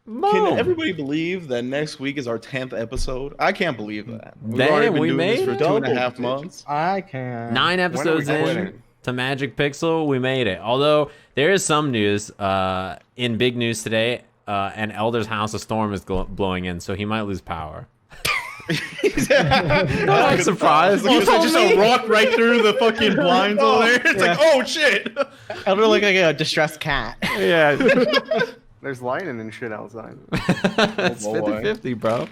Can everybody believe that next week is our 10th episode? I can't believe that. Damn, we doing made this for it? 2.5 months. I can. 9 episodes in to Magic Pixel, we made it. Although there is some news in big news today. And Elder's House of Storm is blowing in, so he might lose power. I'm surprised. You just a rock right through the fucking blinds over there. It's like, oh shit. Elder look like a distressed cat. Yeah. There's lightning and shit outside. It's 50-50, bro.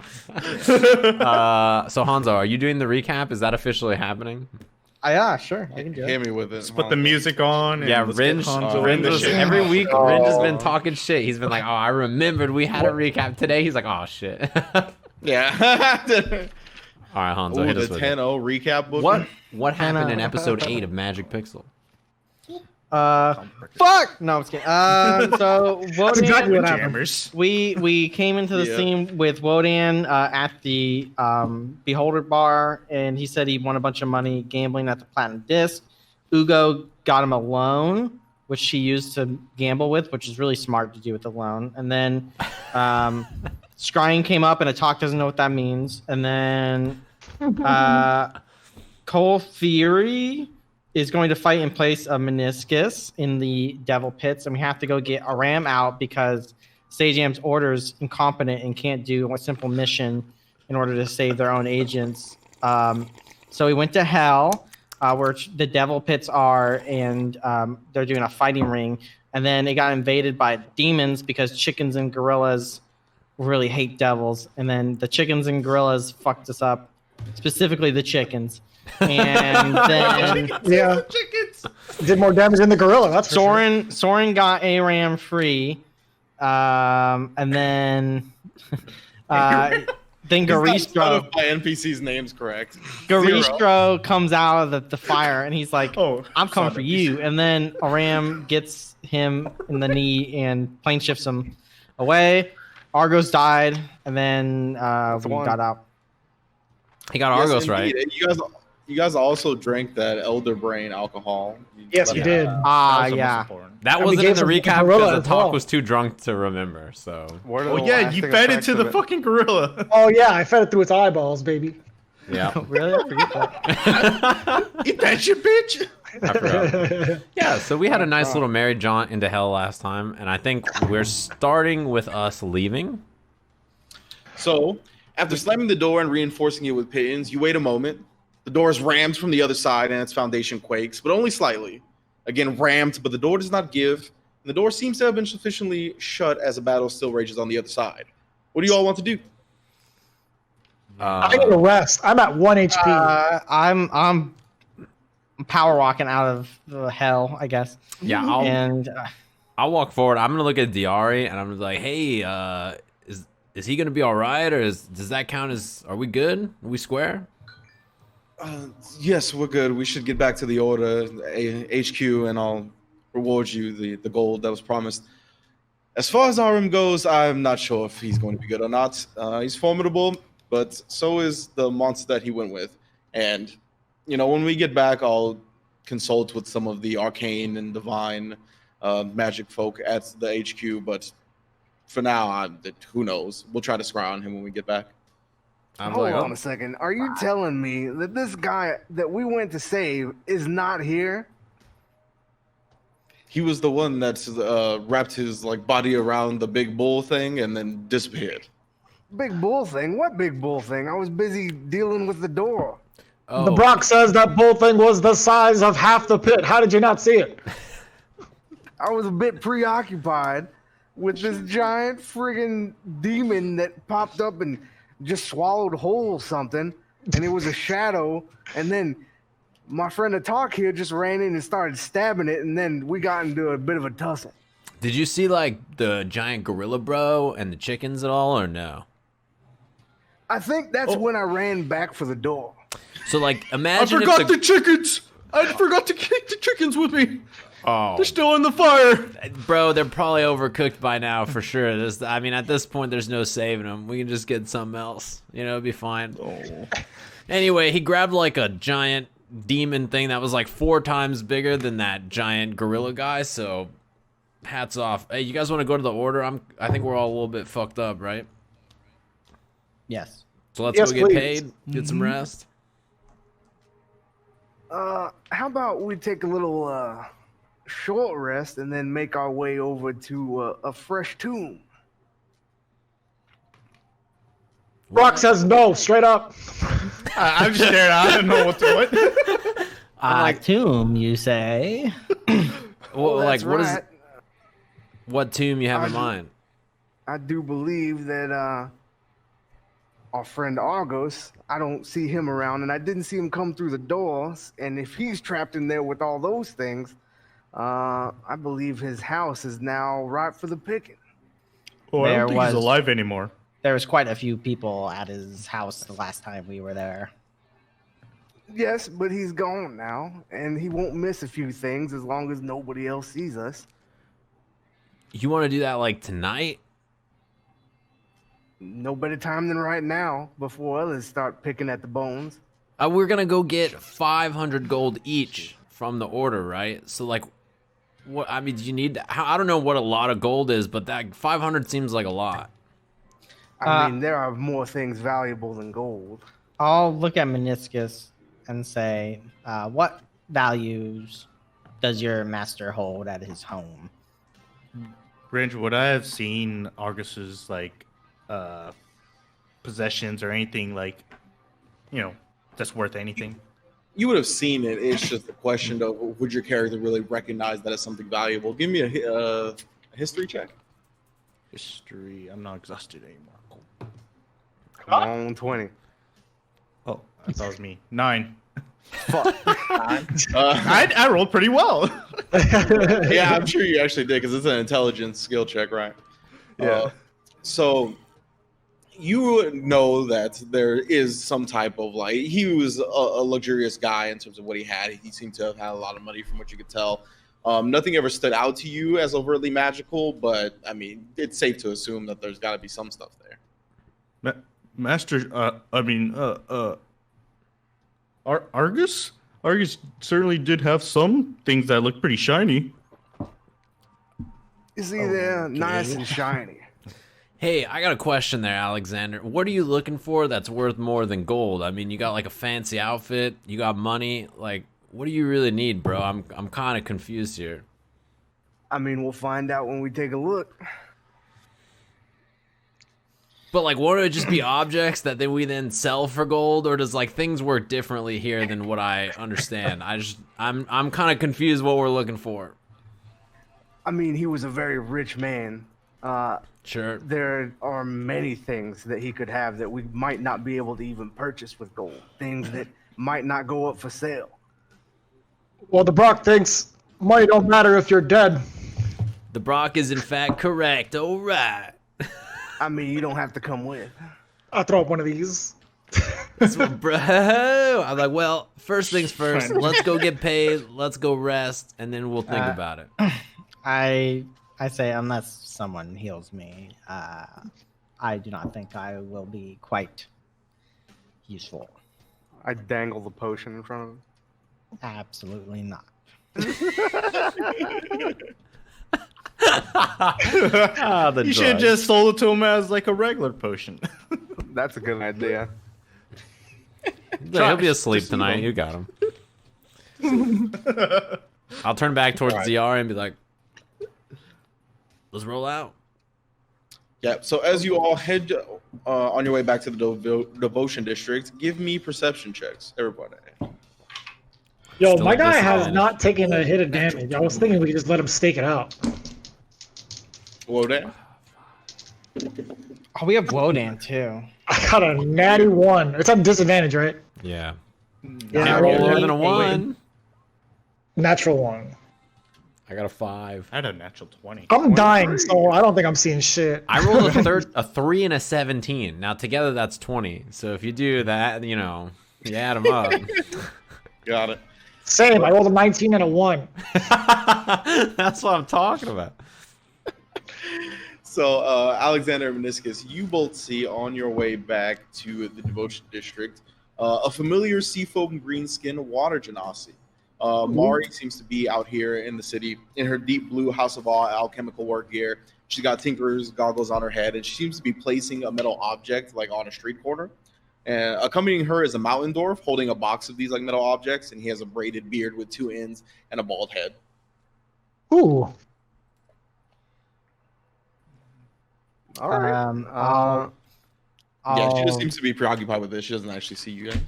So Honzo, are you doing the recap? Is that officially happening? Yeah, sure. I can do it. Hit me with it. Just put the music on. And Yeah, Rynge. every week Rynge has been talking shit. He's been like, oh, I remembered we had a recap today. He's like, oh, shit. Yeah. All right, Honzo, hit us the with 10-0 recap book. What happened in episode 8 of Magic Pixel? Fuck! No, I'm just kidding. So That's exactly what happened. Jammers. we came into the scene with Wodan at the Beholder bar, and he said he won a bunch of money gambling at the Platinum Disc. Ugo got him a loan, which she used to gamble with, which is really smart to do with the loan. And then Scrying came up, and Atoq doesn't know what that means. And then Cole Theory is going to fight in place of Minoscus in the Devil Pits, and we have to go get Aram out because Sajam's orders incompetent and can't do a simple mission in order to save their own agents. So we went to Hell, where the Devil Pits are, and they're doing a fighting ring. And then it got invaded by demons because chickens and gorillas really hate devils. And then the chickens and gorillas fucked us up, specifically the chickens. And then chickens did more damage than the gorilla. That's for sure. Soren got Aram free, and then Garistro. My NPC's name's correct. Garistro comes out of the fire, and he's like, Oh, "I'm coming for you." And then Aram gets him in the knee and plane shifts him away. Argos died, and then we got out. He got Argos right. You guys also drank that Elder Brain alcohol. Yes, we did. Yeah. That And we wasn't in gave the some recap gorilla because as the talk well. was too drunk to remember. So Oh yeah, you fed it to the fucking gorilla. Oh yeah, I fed it through its eyeballs, baby. yeah, Really? I forget that. Eat that shit, bitch. I forgot. Yeah, so we had a nice little merry jaunt into Hell last time, and I think we're starting with us leaving. So, after slamming the door and reinforcing it with pins, you wait a moment. The door is rammed from the other side and its foundation quakes, but only slightly. Again, rammed, but the door does not give. And the door seems to have been sufficiently shut as a battle still rages on the other side. What do you all want to do? I need a rest. I'm at 1 HP. I'm power walking out of the hell, I guess. Yeah, I'll walk forward. I'm gonna look at Diari and I'm gonna be like, "Hey, is he gonna be all right, or does that count as? Are we good? Are we square?" Yes, we're good. We should get back to the Order HQ, and I'll reward you the gold that was promised. As far as Aram goes, I'm not sure if he's going to be good or not. He's formidable, but so is the monster that he went with. And, you know, when we get back, I'll consult with some of the arcane and divine magic folk at the HQ. But for now, who knows? We'll try to scry on him when we get back. Hold on a second. Are you telling me that this guy that we went to save is not here? He was the one that wrapped his body around the big bull thing and then disappeared. Big bull thing? What big bull thing? I was busy dealing with the door. Oh. The Brock says that bull thing was the size of half the pit. How did you not see it? I was a bit preoccupied with this giant friggin' demon that popped up and just swallowed whole something, and it was a shadow, and then my friend Atoq here just ran in and started stabbing it, and then we got into a bit of a tussle. Did you see the giant gorilla bro and the chickens at all, or no? I think that's when I ran back for the door. So imagine I forgot the chickens. I forgot to take the chickens with me. Oh, They're still in the fire. bro, they're probably overcooked by now for sure. At this point, there's no saving them. We can just get something else. It'd be fine. Oh. Anyway, he grabbed a giant demon thing that was 4 times bigger than that giant gorilla guy. So hats off. Hey, you guys want to go to the order? I think we're all a little bit fucked up, right? Yes. So let's Yes, go get please. paid, get some rest. How about we take a little short rest and then make our way over to a fresh tomb? Brock says no, straight up. I'm scared. I don't know what. Tomb, you say? Well, like, that's what is right. what tomb you have in mind? I do believe that our friend Argos, I don't see him around, and I didn't see him come through the doors. And if he's trapped in there with all those things, I believe his house is now ripe for the picking. Oh, I There don't think he's was- alive anymore. There was quite a few people at his house the last time we were there. Yes, but he's gone now, and he won't miss a few things as long as nobody else sees us. You want to do that like tonight? No better time than right now, before others start picking at the bones. We're gonna go get 500 gold each from the order, right? So like, what? I mean, do you need? I don't know what a lot of gold is, but that 500 seems like a lot. I mean, there are more things valuable than gold. I'll look at Minoscus and say, what values does your master hold at his home? Rynge, would I have seen Argus's like possessions or anything like, that's worth anything? You would have seen it. It's just a question of would your character really recognize that as something valuable? Give me a history check. History. I'm not exhausted anymore. Cool. Come on, 20. Oh, I thought it was me. 9. Fuck. I rolled pretty well. Yeah, I'm sure you actually did because it's an intelligence skill check, right? Yeah. So you know that there is some type of like he was a luxurious guy in terms of what he had. He seemed to have had a lot of money from what you could tell. Nothing ever stood out to you as overtly magical, but I mean, it's safe to assume that there's got to be some stuff there. Master, Argus? Argus certainly did have some things that look pretty shiny. You see, they're nice and shiny. Hey, I got a question there, Alexander. What are you looking for that's worth more than gold? I mean, you got like a fancy outfit, you got money. Like, what do you really need, bro? I'm kind of confused here. I mean, we'll find out when we take a look. But like, won't it just be objects that we then sell for gold, or does like things work differently here than what I understand? I'm kind of confused what we're looking for. I mean, he was a very rich man. Sure. There are many things that he could have that we might not be able to even purchase with gold. Things that might not go up for sale. Well, the Brock thinks money don't matter if you're dead. The Brock is in fact correct. All right. I mean, you don't have to come with. I'll throw up one of these. So, bro, I'm like, well, first things first. Let's go get paid. Let's go rest, and then we'll think about it. I say, unless someone heals me, I do not think I will be quite useful. I dangle the potion in front of him. Absolutely not. You should have just sold it to him as like a regular potion. That's a good idea. He'll be asleep tonight. You got him. I'll turn back towards ZR and be like, let's roll out. Yeah. So as you all head on your way back to the devotion district, give me perception checks, everybody. Yo, Still my guy has disadvantage. not taken a hit of damage. I was thinking we could just let him stake it out. Wodan? Oh, we have Wodan too. I got a natty 1. It's on disadvantage, right? Yeah. Yeah, Can't I roll rolled more an than a 1. Natural 1. I got a 5. I had a natural 20. I'm dying, so I don't think I'm seeing shit. I rolled a 3 and a 17. Now together that's 20. So if you do that, you add them up. Got it. Same. I rolled a 19 and a 1. That's what I'm talking about. So, Alexander and Minoscus, you both see on your way back to the devotion district a familiar seafoam green-skinned water genasi. Mari seems to be out here in the city in her deep blue House of Awe alchemical work gear. She's got tinker's goggles on her head, and she seems to be placing a metal object like on a street corner. And accompanying her is a mountain dwarf holding a box of these like metal objects, and he has a braided beard with 2 ends and a bald head. Ooh. All right. Yeah, she just seems to be preoccupied with this. She doesn't actually see you guys.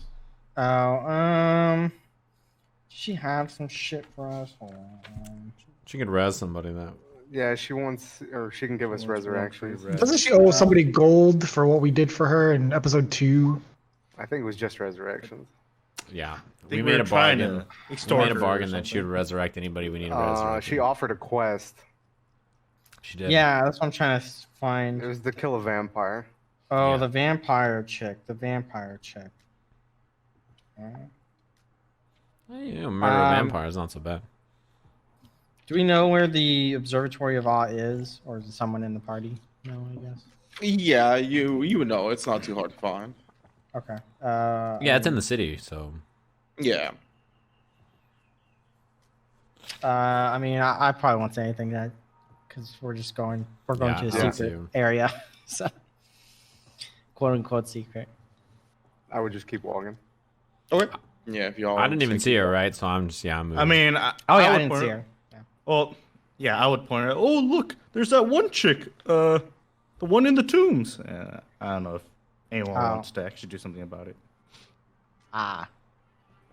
Does she have some shit for us? Hold on. She could res somebody that. Yeah, she wants, or she can give us resurrections. Doesn't she owe somebody gold for what we did for her in episode 2? I think it was just resurrections. Yeah, We we made a trying bargain. to We extort made a her or bargain that she would something. resurrect anybody we need to resurrect. She offered a quest. She did. Yeah, that's what I'm trying to It find. was to kill a vampire. Oh, Yeah. the vampire chick. The vampire chick. Yeah, murder a vampire is not so bad. Do we know where the Observatory of Awe is, or is it someone in the party? No, I guess. Yeah, you would know. It's not too hard to find. Okay. Yeah, it's in the city, so Yeah. I mean, I probably won't say anything that, because we're going Yeah, to a I would secret too. area, so quote unquote secret. I would just keep walking. Okay. Yeah, if y'all. I didn't even see her, right? So I'm just I'm moving. I mean, Oh yeah, I would didn't point see out- her. Yeah. Well, yeah, I would point out. Oh, look, there's that one chick. The one in the tombs. I don't know if anyone wants to actually do something about it.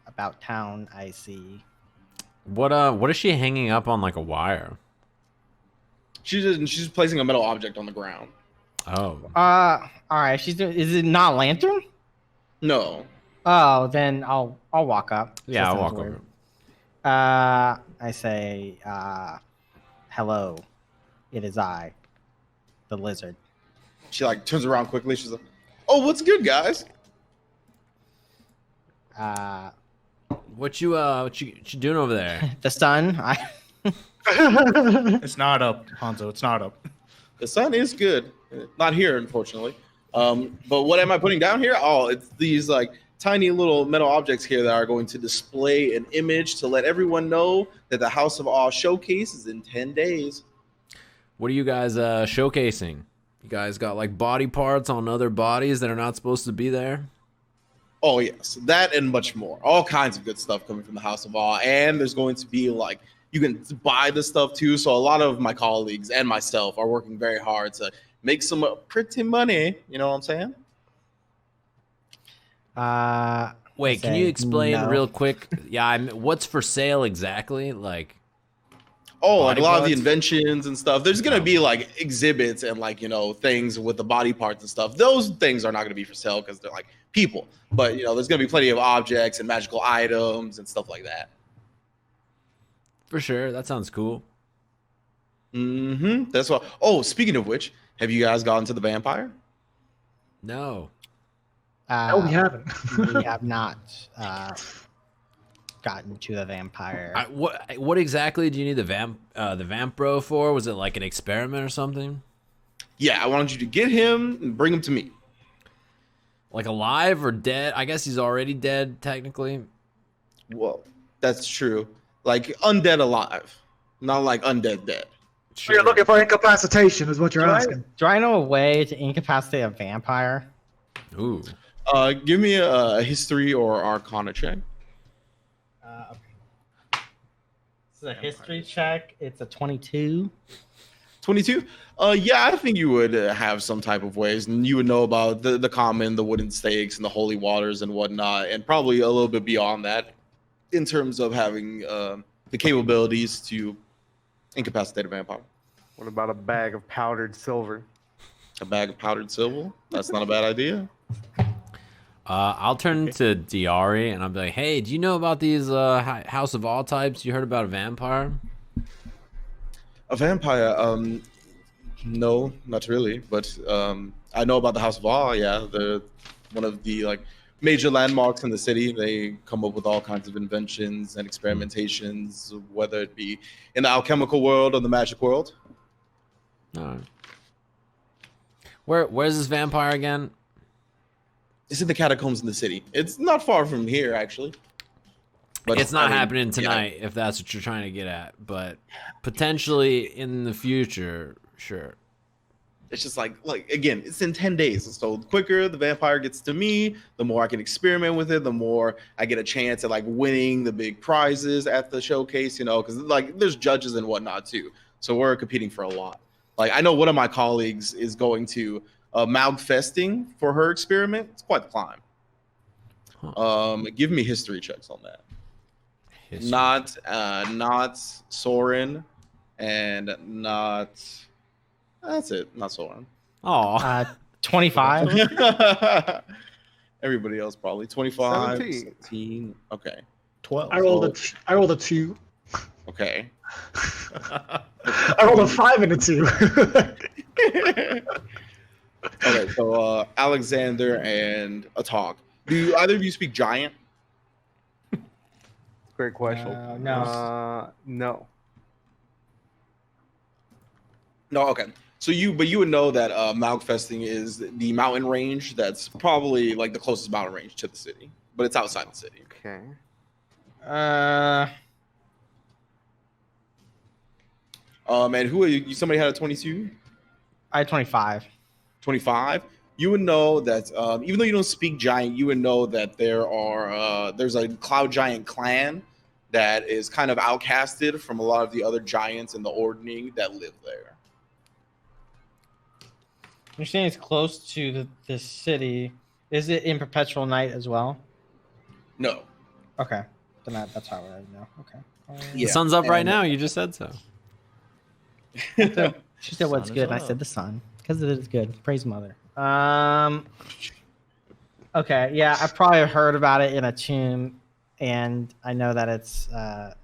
About town, I see. what is she hanging up on like a wire? She's placing a metal object on the ground. Oh, All right. She's doing. Is it not a lantern? No. Oh, then I'll walk up. yeah, That I'll sounds walk weird. over. I say, hello. It is I, the lizard. She like turns around quickly. She's like, "Oh, what's good, guys?" What you doing over there? The sun. It's not up, Honzo. It's not up. The sun is good. Not here, unfortunately. But what am I putting down here? Oh, it's these like tiny little metal objects here that are going to display an image to let everyone know that the House of Awe showcase is in 10 days. What are you guys showcasing? You guys got like body parts on other bodies that are not supposed to be there? Oh, yes. That and much more. All kinds of good stuff coming from the House of Awe. And there's going to be like, you can buy this stuff too. So a lot of my colleagues and myself are working very hard to make some pretty money. You know what I'm saying? Wait, can say you explain no. real quick? Yeah, what's for sale exactly? Like, Oh, like Body a lot of the parts? inventions and stuff. There's going to be like exhibits and like, things with the body parts and stuff. Those things are not going to be for sale because they're like people. But, there's going to be plenty of objects and magical items and stuff like that. for sure, that sounds cool. Mm-hmm. That's what. Oh, speaking of which, have you guys gotten to the vampire? No. No, we haven't. We have not gotten to the vampire. What exactly do you need the vamp bro for? Was it like an experiment or something? Yeah, I wanted you to get him and bring him to me. Like alive or dead? I guess he's already dead technically. Well, that's true. Like undead alive, not like undead dead. You're looking for incapacitation, is what you're asking. Do I know a way to incapacitate a vampire? Ooh. Give me a history or arcana check. Okay. This is a history check. It's a 22. 22. Yeah, I think you would have some type of ways, and you would know about the common, the wooden stakes, and the holy waters and whatnot, and probably a little bit beyond that, in terms of having the capabilities to incapacitate a vampire. What about a bag of powdered silver? A bag of powdered silver. That's not a bad idea. I'll turn to Diari and I'll be like, hey, do you know about these House of All types? You heard about a vampire? A vampire? No, not really. But I know about the House of Awe. Yeah, they're one of the like major landmarks in the city. They come up with all kinds of inventions and experimentations, whether it be in the alchemical world or the magic world. All right. Where's this vampire again? It's in the catacombs in the city. It's not far from here, actually. But It's not I mean, happening yeah. tonight, if that's what you're trying to get at. But potentially in the future, sure. It's just like again, it's in 10 days. So the quicker the vampire gets to me, the more I can experiment with it, the more I get a chance at like winning the big prizes at the showcase, you know, because like there's judges and whatnot too. So we're competing for a lot. Like I know one of my colleagues is going to Maug Festing for her experiment. It's quite the climb. Give me history checks on that. History. Not Soren, and not. That's it. Not Soren. Oh, 25. Everybody else probably 25, 17. 17. Okay. 12. I rolled a 2. Okay. I rolled a 5 and a 2. Okay. So Alexander and Atoq. Do either of you speak Giant? Great question. No. No. No. Okay. So you would know that Maugfesting is the mountain range that's probably like the closest mountain range to the city, but it's outside the city. Okay. And who are you? Somebody had a 22? I had 25. 25. You would know that even though you don't speak Giant, you would know that there's a Cloud Giant clan that is kind of outcasted from a lot of the other giants in the Ordning that live there. You're saying it's close to the city. Is it in perpetual night as well? No. Okay. Then that's how I already know. Okay. Yeah. the sun's up right and- now. You just said so. She said what's Sun is good, and I up. said the sun because it is good. Praise mother. Okay, yeah, I probably heard about it in a tomb, and I know that it's I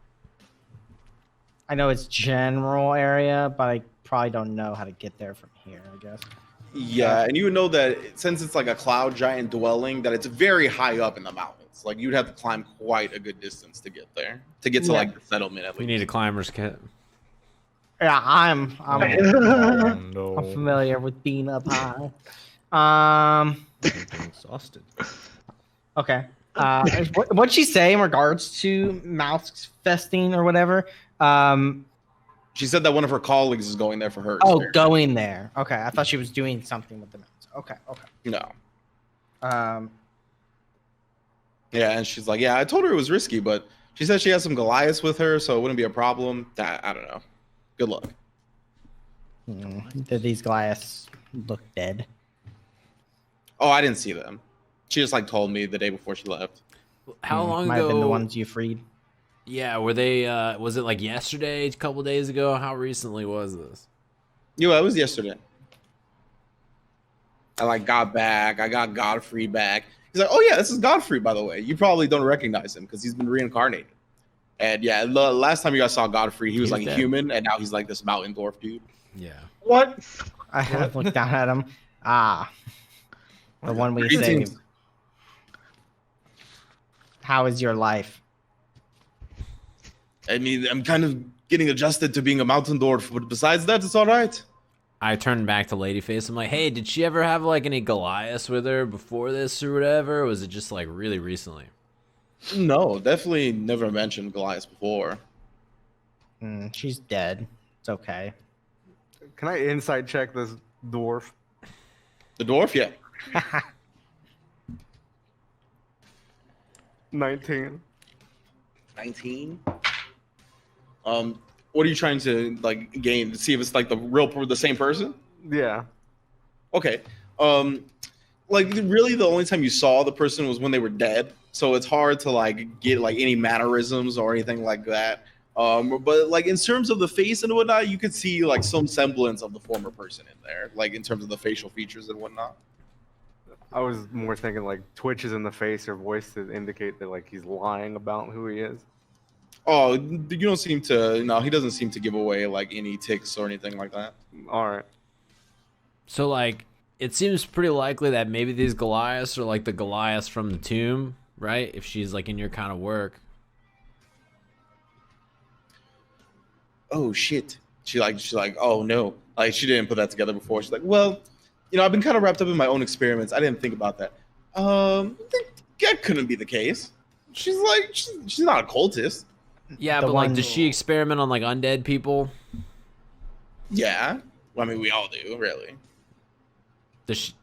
know it's general area, but I probably don't know how to get there from here. I guess. Yeah, and you would know that since it's like a Cloud Giant dwelling, that it's very high up in the mountains. Like you'd have to climb quite a good distance to get there, to get to Yeah. like the settlement at We least. need a climber's kit. Yeah, I'm No. familiar with being up high. I'm exhausted. Okay. What'd she say in regards to mouse festing or whatever? She said that one of her colleagues is going there for her. Oh, experiment. going there. Okay, I thought she was doing something with the mouse. Okay. No. Yeah, and she's like, yeah, I told her it was risky, but she said she has some Goliaths with her, so it wouldn't be a problem. I don't know. Good luck. Did these Goliaths look dead? Oh, I didn't see them. She just like told me the day before she left. How long Might ago? have been the ones you freed. Yeah, were they? Was it like yesterday? A couple days ago? How recently was this? Yeah, it was yesterday. I like got back. I got Godfrey back. He's like, oh yeah, this is Godfrey, by the way. You probably don't recognize him because he's been reincarnated. And yeah, the last time you guys saw Godfrey, he was He's like a dead. human, and now he's like this mountain dwarf dude. Yeah. What? I have looked down at him. The one we Greetings. saved. How is your life? I mean, I'm kind of getting adjusted to being a mountain dwarf, but besides that, it's all right. I turned back to Ladyface. I'm like, hey, did she ever have like any Goliaths with her before this or whatever? Or was it just like really recently? No, definitely never mentioned Goliath before. She's dead. It's okay. Can I insight check this dwarf? The dwarf, yeah. 19. 19. What are you trying to like gain? To see if it's like the same person? Yeah. Okay. Like really, the only time you saw the person was when they were dead. So it's hard to like get like any mannerisms or anything like that. But like in terms of the face and whatnot, you could see like some semblance of the former person in there, like in terms of the facial features and whatnot. I was more thinking like twitches in the face or voice to indicate that like he's lying about who he is. Oh, you don't seem to. No, he doesn't seem to give away like any ticks or anything like that. All right. So like, it seems pretty likely that maybe these Goliaths are like the Goliaths from the tomb, right? If she's like in your kind of work. Oh shit. She's like, oh no. Like she didn't put that together before. She's like, well, I've been kind of wrapped up in my own experiments. I didn't think about that. That couldn't be the case. She's not a cultist. Yeah, The but like, one- does she experiment on like undead people? Yeah. Well, I mean, we all do, really. Does she?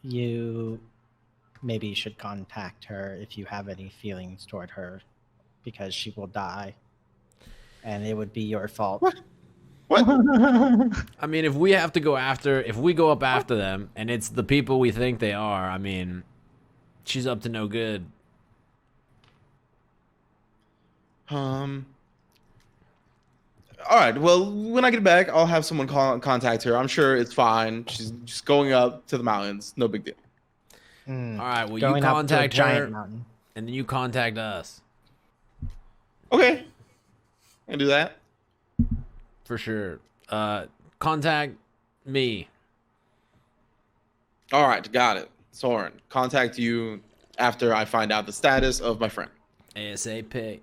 You maybe should contact her if you have any feelings toward her, because she will die, and it would be your fault. What? I mean, if we go up after them, and it's the people we think they are, I mean, she's up to no good. All right. Well, when I get back, I'll have someone contact her. I'm sure it's fine. She's just going up to the mountains. No big deal. All right, well, Going you up to a contact giant her, mountain. and then you contact us Okay. I can do that. for sure. Contact me. All right. Got it. Soren, contact you after I find out the status of my friend. ASAP.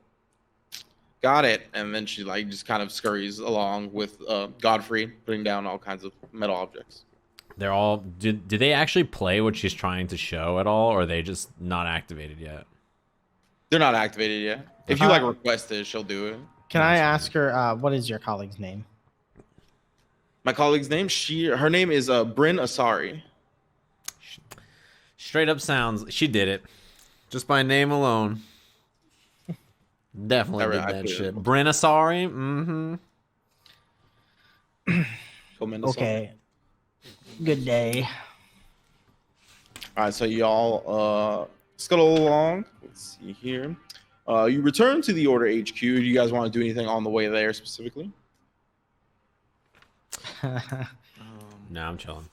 Got it. And then she like just kind of scurries along with Godfrey, putting down all kinds of metal objects. They're all. Do they actually play what she's trying to show at all, or are they just not activated yet? They're not activated yet. If you like request it, she'll do it. Can I ask her what is your colleague's name? My colleague's name, her name is Bryn Asari. Straight up sounds. She did it, just by name alone. Definitely I did put that it shit. in. Brenna, sorry. Mm-hmm. Okay. Good day. All right, so y'all scuttle along. Let's see here. You return to the Order HQ. Do you guys want to do anything on the way there specifically? No, I'm chilling.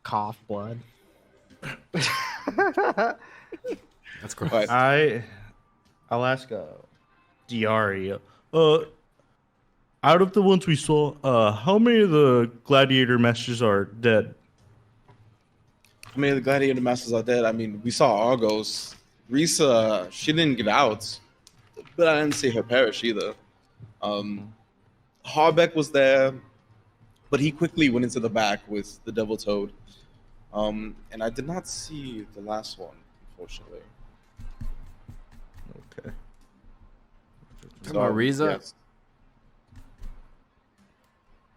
Cough blood. That's gross. All right. I'll ask Diari. Out of the ones we saw, how many of the gladiator masters are dead? How many of the gladiator masters are dead? I mean, we saw Argos. Risa, she didn't get out, but I didn't see her perish either. Harbeck was there, but he quickly went into the back with the Devil Toad. And I did not see the last one, unfortunately. Okay. Talking about Riza? yes.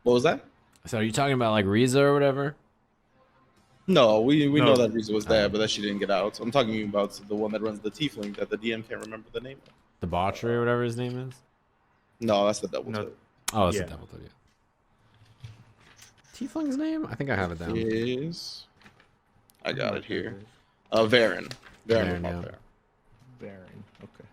What was that? So are you talking about like Riza or whatever? No, we No. know that Risa was there, but that she didn't get out. I'm talking about the one that runs the Tiefling that the DM can't remember the name of. Debauchery or whatever his name is? No, that's the Devil No. Toad. Oh, it's Yeah. the Devil Toad, yeah. Tiefling's name? I think I have it down. Is I got it here. Varen. Varen, Varen. yeah. Varen. Baron. Okay.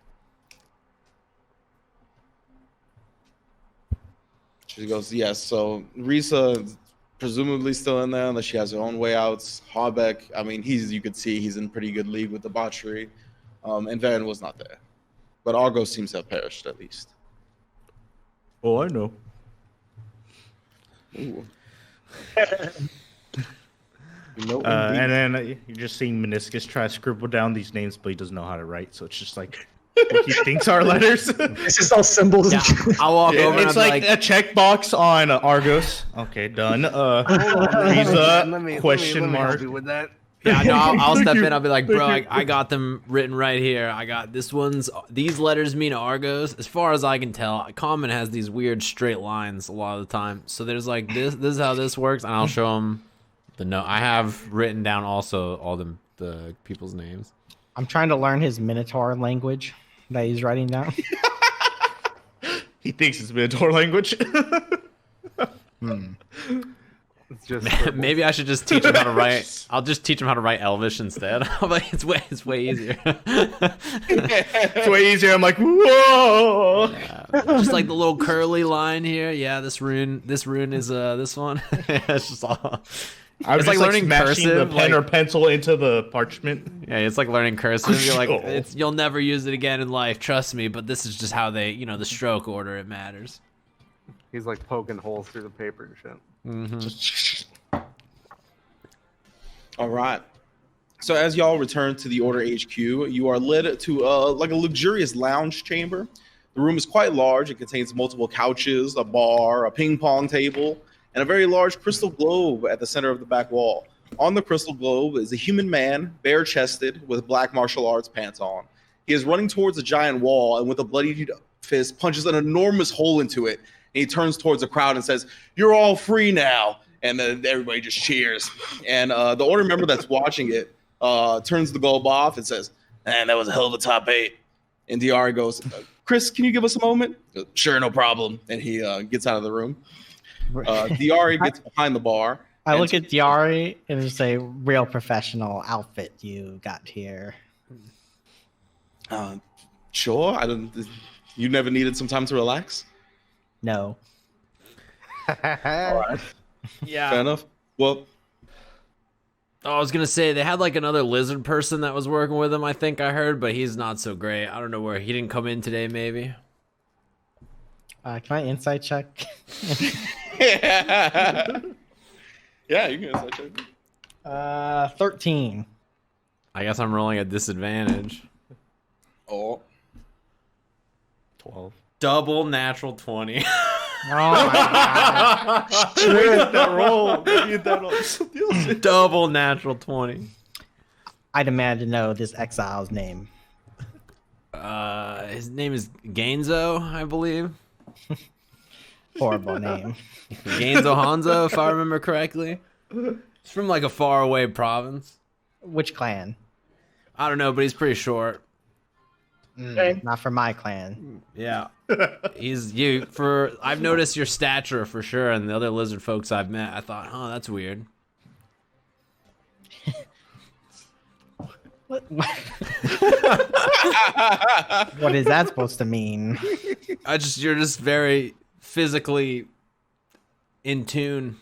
She goes, yes. So Risa presumably still in there unless she has her own way outs. Harbeck, I mean, you could see he's in pretty good league with debauchery. And Varen was not there. But Argos seems to have perished at least. Oh, I know. Ooh. No, And then you're just seeing Minoscus try to scribble down these names, but he doesn't know how to write, so it's just like what he thinks are letters. It's just all symbols. Yeah, I'll walk over and It's I'll like, be a checkbox on Argos. Okay, done. Visa, Let me question help mark. you with that. yeah, no, I'll Thank step you. in. I'll be like, bro, Thank you. I got them written right here. I got these letters mean Argos. As far as I can tell, Common has these weird straight lines a lot of the time. So there's like this is how this works, and I'll show him the note. I have written down also all the people's names. I'm trying to learn his Minotaur language that he's writing down. He thinks it's Minotaur language. It's just Maybe I should just teach him how to write. I'll just teach him how to write Elvish instead. I'm like, it's way easier. It's way easier. I'm like, whoa. Just like the little curly line here. Yeah, this rune is this one. It's just all. I'm It's just like learning smashing cursive, the pen like- or pencil into the parchment. Yeah, it's like learning cursive. You're like, Oh. you'll never use it again in life. Trust me. But this is just how they, the stroke order. It matters. he's like poking holes through the paper and shit. All right. So as y'all return to the Order HQ, you are led to like a luxurious lounge chamber. The room is quite large. It contains multiple couches, a bar, a ping pong table, and a very large crystal globe at the center of the back wall. on the crystal globe is a human man, bare-chested, with black martial arts pants on. He is running towards a giant wall, and with a bloodied fist, punches an enormous hole into it. And he turns towards the crowd and says, "You're all free now." And then everybody just cheers. And the order member that's watching it turns the globe off and says, "Man, that was a hell of a top 8." And Diari goes, "Chris, can you give us a moment?" He goes, "Sure, no problem." And he gets out of the room. Diari gets behind the bar. I look at Diari and just say, "Real professional outfit you got here." Sure. I don't. You never needed some time to relax? No. All right. Yeah. Fair enough. Well, Oh, I was gonna say they had like another lizard person that was working with him. I think I heard, but he's not so great. I don't know where he didn't come in today. Maybe. Can I insight check? yeah, you can insight check. 13. I guess I'm rolling at disadvantage. Oh. 12. Double natural 20. Oh my god. That roll. Get that roll. Double natural 20. I demand to know this exile's name. His name is Gonzo, I believe. Horrible name. Gonzo Honzo, if I remember correctly. He's from like a faraway province. Which clan? I don't know, but he's pretty short. Not for my clan. Yeah. He's you for I've noticed your stature for sure, and the other lizard folks I've met, I thought, oh, that's weird. What is that supposed to mean? You're just very physically in tune.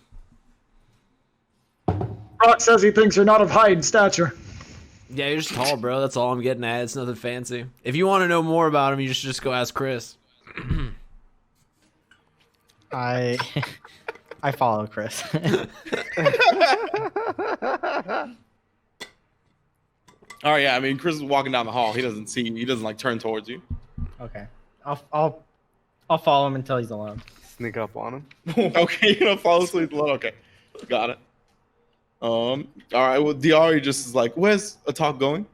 Brock says he thinks you're not of height and stature. Yeah, you're just tall, bro. That's all I'm getting at. It's nothing fancy. If you want to know more about him, you should just go ask Chris. I follow Chris. All right, yeah. I mean, Chris is walking down the hall. He doesn't see you. He doesn't like turn towards you. Okay. I'll follow him until he's alone. Sneak up on him. Okay, you don't follow sleep alone. Okay, got it. All right. Well, Diari just is like, "Where's Atoq going?"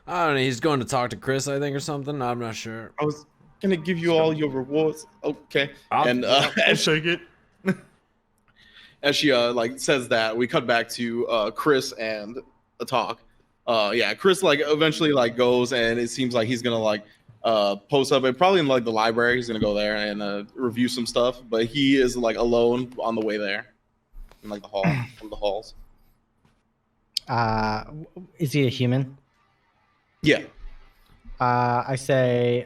I don't know. He's going to talk to Chris, I think, or something. I'm not sure. I was gonna give you all your rewards. Okay. And I'll shake it. as she like says that, we cut back to Chris and Atoq. Yeah, Chris like eventually like goes, and it seems like he's gonna like post up, and probably in like the library. He's gonna go there and review some stuff, but he is like alone on the way there, in like the hall, from the halls. Is he a human? Yeah. I say,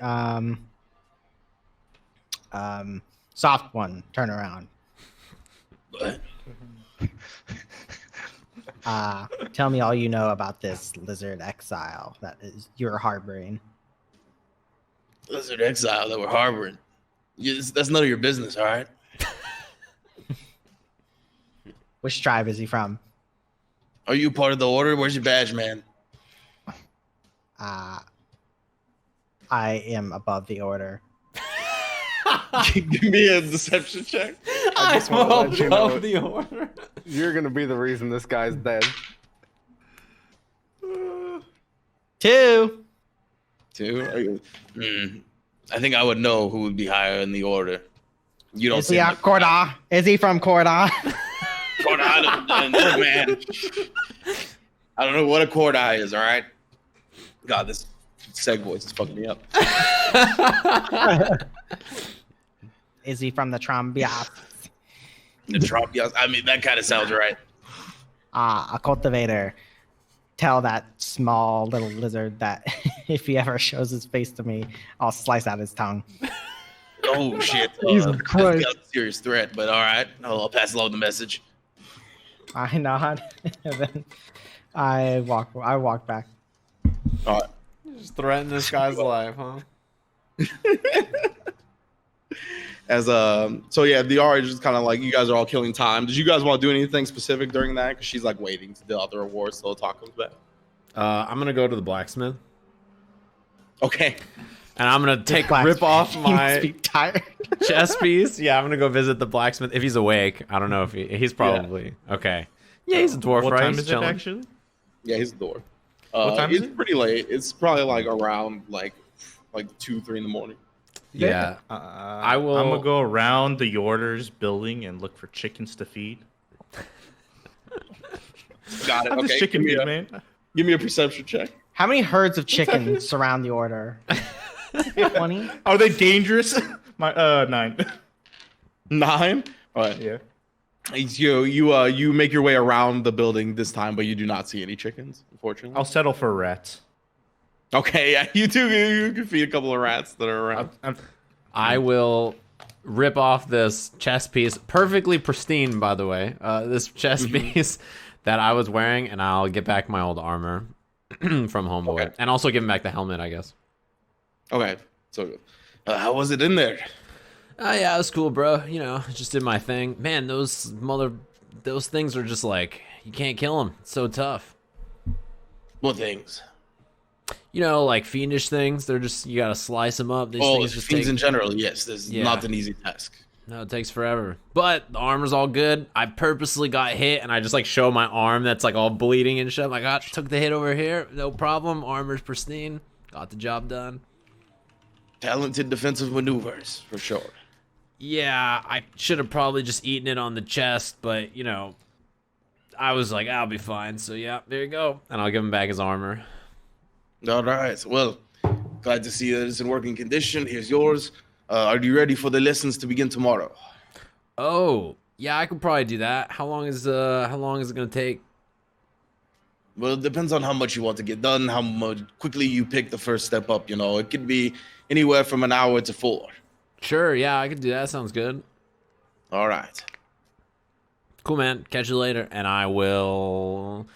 soft one, turn around. Tell me all you know about this lizard exile that is you're harboring. Lizard exile that we're harboring. That's none of your business, all right? Which tribe is he from? Are you part of the order? Where's your badge, man? I am above the order. Give me a deception check. I just want to let you know the order. you're gonna be the reason this guy's dead. 2. 2? I think I would know who would be higher in the order. You don't Is he a Korda? Is he from Korda? Korda, man. I don't know what a Korda is, all right? God, this seg voice is fucking me up. Is he from the Trambias? The Tropios. I mean, that kind of sounds right. A cultivator. Tell that small little lizard that if he ever shows his face to me, I'll slice out his tongue. Oh, shit. Jesus Christ. That's a serious threat, but all right. I'll pass along the message. I nod, and then I walk back. All right. Just threaten this guy's life, huh? So yeah, the RA is just kind of like, you guys are all killing time. Did you guys want to do anything specific during that? Because she's like waiting to deal out the rewards till Atoq comes back. I'm gonna go to the blacksmith, Okay. and I'm gonna rip off He must my be tired. chest piece. Yeah, I'm gonna go visit the blacksmith if he's awake. I don't know if he's probably okay. Yeah, he's a dwarf, What right? time He's is chilling. it actually? Yeah, he's a dwarf. What time is it's it? pretty late. It's probably like around like 2, 3 in the morning. Yeah. I will. I'm gonna go around the Orders building and look for chickens to feed. Got it. I'm Okay. just chicken feed, man. Give me a perception check. How many herds of chickens surround the order? 20? Are they dangerous? My 9. 9. All right. Yeah. You make your way around the building this time, but you do not see any chickens, unfortunately. I'll settle for rats. Okay, yeah, you do. You can feed a couple of rats that are around. I will rip off this chest piece, perfectly pristine, by the way. This chest piece that I was wearing, and I'll get back my old armor from Homeboy, Okay. and also give him back the helmet, I guess. Okay, so how was it in there? Yeah, it was cool, bro. You know, just did my thing. Man, those things are just like, you can't kill them. It's so tough. What things? You know, like fiendish things. They're just, you gotta slice them up. These things just fiends take, in general, yes. This is Yeah. not an easy task. no, it takes forever. But the armor's all good. I purposely got hit, and I just like show my arm that's like all bleeding and shit. Like, I took the hit over here. No problem. Armor's pristine. Got the job done. Talented defensive maneuvers, for sure. Yeah, I should have probably just eaten it on the chest, but, you know, I was like, I'll be fine. So, yeah, there you go. And I'll give him back his armor. All right, well, glad to see that it's in working condition. Here's yours. Are you ready for the lessons to begin tomorrow? Oh, yeah, I could probably do that. How long is it gonna take? Well, it depends on how much you want to get done, how much quickly you pick the first step up. You know, it could be anywhere from an hour to 4. Sure, yeah, I could do that. Sounds good. All right. Cool, man. Catch you later. And I will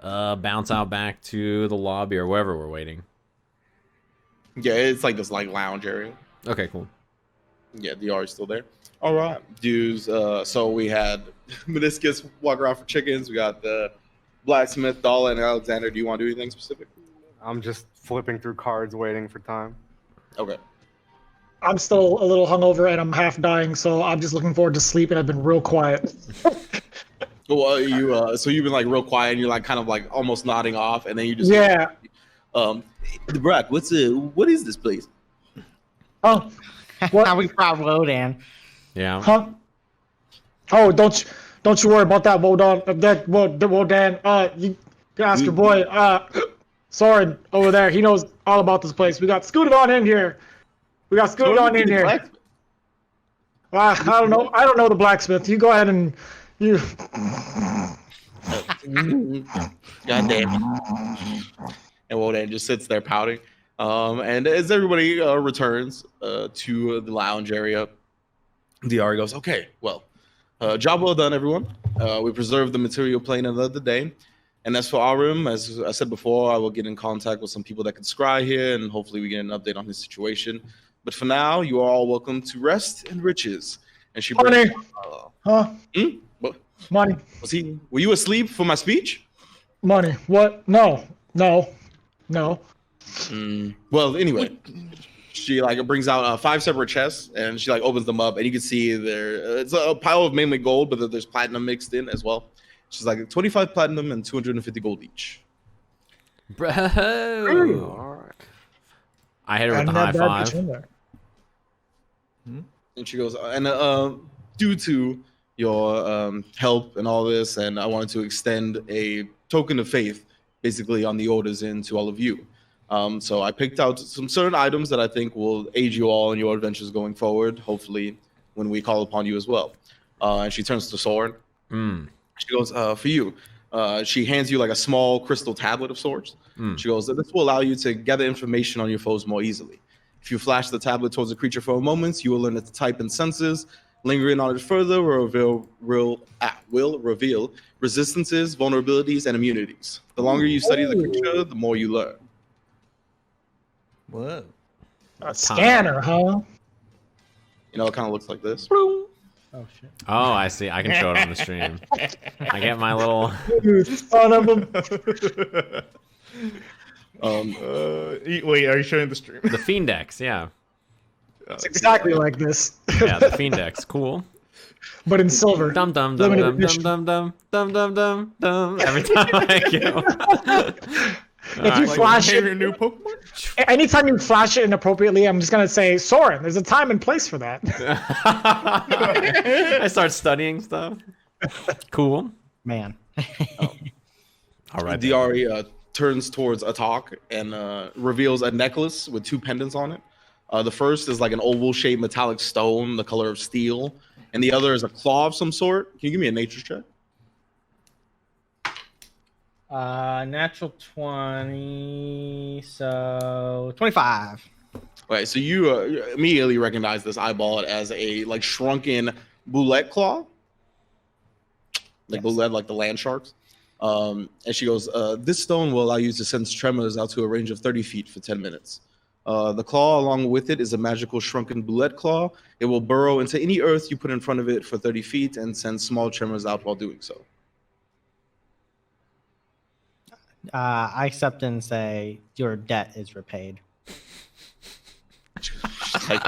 bounce out back to the lobby or wherever we're waiting. Yeah, it's like this like lounge area. Okay, cool. Yeah, the R is still there. All right, dudes. So we had Minoscus walk around for chickens. We got the blacksmith, Dala, and Alexander. Do you want to do anything specific? I'm just flipping through cards, waiting for time. Okay. I'm still a little hungover and I'm half dying, so I'm just looking forward to sleep. And I've been real quiet. Well, so you've been like real quiet, and you're like kind of like almost nodding off, and then you just Yeah. Brock, what is this place? Huh? What? How we brought Rodan. Yeah. Huh? Oh, don't you worry about that, Wodan. Wodan. You can ask your boy, Soren over there. He knows all about this place. We got scooted on in here. Well, I don't know. I don't know the blacksmith. You go ahead and you. God damn it. And Wodan just sits there pouting. And as everybody returns to the lounge area, DR goes, okay, well, job well done, everyone. We preserved the material plane another day. And as for our room, as I said before, I will get in contact with some people that can scry here, and hopefully we get an update on his situation. But for now, you are all welcome to rest and riches. And she Money. brings, Huh? what, Money. were you asleep for my speech? Money. What? No. Well, anyway, she like brings out 5 separate chests, and she like opens them up, and you can see there it's a pile of mainly gold, but there's platinum mixed in as well. She's like 25 platinum and 250 gold each. Bro. All right. I hit her with the high five. And she goes, and due to your help and all this, and I wanted to extend a token of faith, basically on the orders in to all of you. So I picked out some certain items that I think will aid you all in your adventures going forward, hopefully when we call upon you as well. And she turns to Soren. She goes, for you. She hands you like a small crystal tablet of sorts. She goes, this will allow you to gather information on your foes more easily. If you flash the tablet towards a creature for a moment, you will learn its type and senses. Lingering on it further will reveal resistances, vulnerabilities, and immunities. The longer you study the creature, the more you learn. Whoa. A scanner, huh? You know, it kind of looks like this. Oh, shit. Oh, I see. I can show it on the stream. I get my little. You son of a. Wait, are you showing the stream? The Fiendex, yeah. It's exactly like this. Yeah, the Fiendex. Cool. but in silver. Dum dum dum Limited dum dum edition. dum dum dum dum dum. Every time I kill. If you flash Name it, your new Pokemon. anytime you flash it inappropriately, I'm just gonna say, Soren, there's a time and place for that. I start studying stuff. Cool. Man. All right. Diari turns towards Atoq and reveals a necklace with 2 pendants on it. The first is like an oval-shaped metallic stone, the color of steel, and the other is a claw of some sort. Can you give me a nature check? Natural 20, so 25. Okay, so you immediately recognize this, eyeball it as a like shrunken boulette claw, like boulette, like the land sharks. And she goes, "This stone will allow you to send tremors out to a range of 30 feet for 10 minutes. The claw, along with it, is a magical shrunken boulette claw. It will burrow into any earth you put in front of it for 30 feet and send small tremors out while doing so." I accept and say your debt is repaid. Like,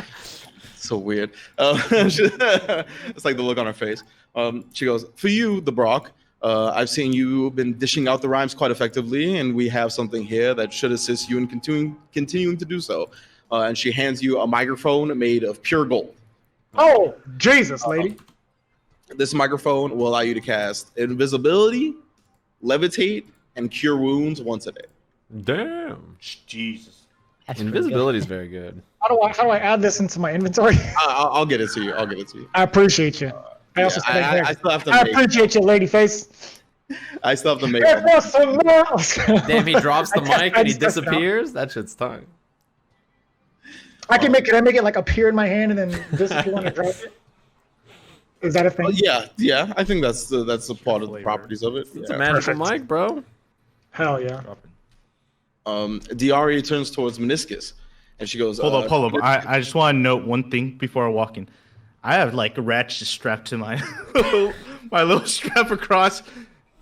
so weird. It's like the look on her face. She goes, "For you, the Brock, I've seen you've been dishing out the rhymes quite effectively, and we have something here that should assist you in continuing to do so." And she hands you a microphone made of pure gold. Oh, Jesus, lady. This microphone will allow you to cast invisibility, levitate, and cure wounds once a day. Damn. Jesus. That's pretty Invisibility good. is very good. How do I add this into my inventory? I'll get it to you. I'll get it to you. I appreciate you. I also Yeah, said I still have to I make. appreciate you, lady face. I still have to make. It was some more. Damn, he drops the I mic and he just tested it out. disappears. That shit's tongue. I can make it. I make it like appear in my hand and then disappear when I drop it. Is that a thing? Yeah. I think that's a part of the Flavor. properties of it. It's a Yeah. magical Perfect. mic, bro. Hell yeah. Diari turns towards Minoscus, and she goes, Hold up. I just want to note one thing before I walk in. I have like a ratchet strapped to my my little strap across.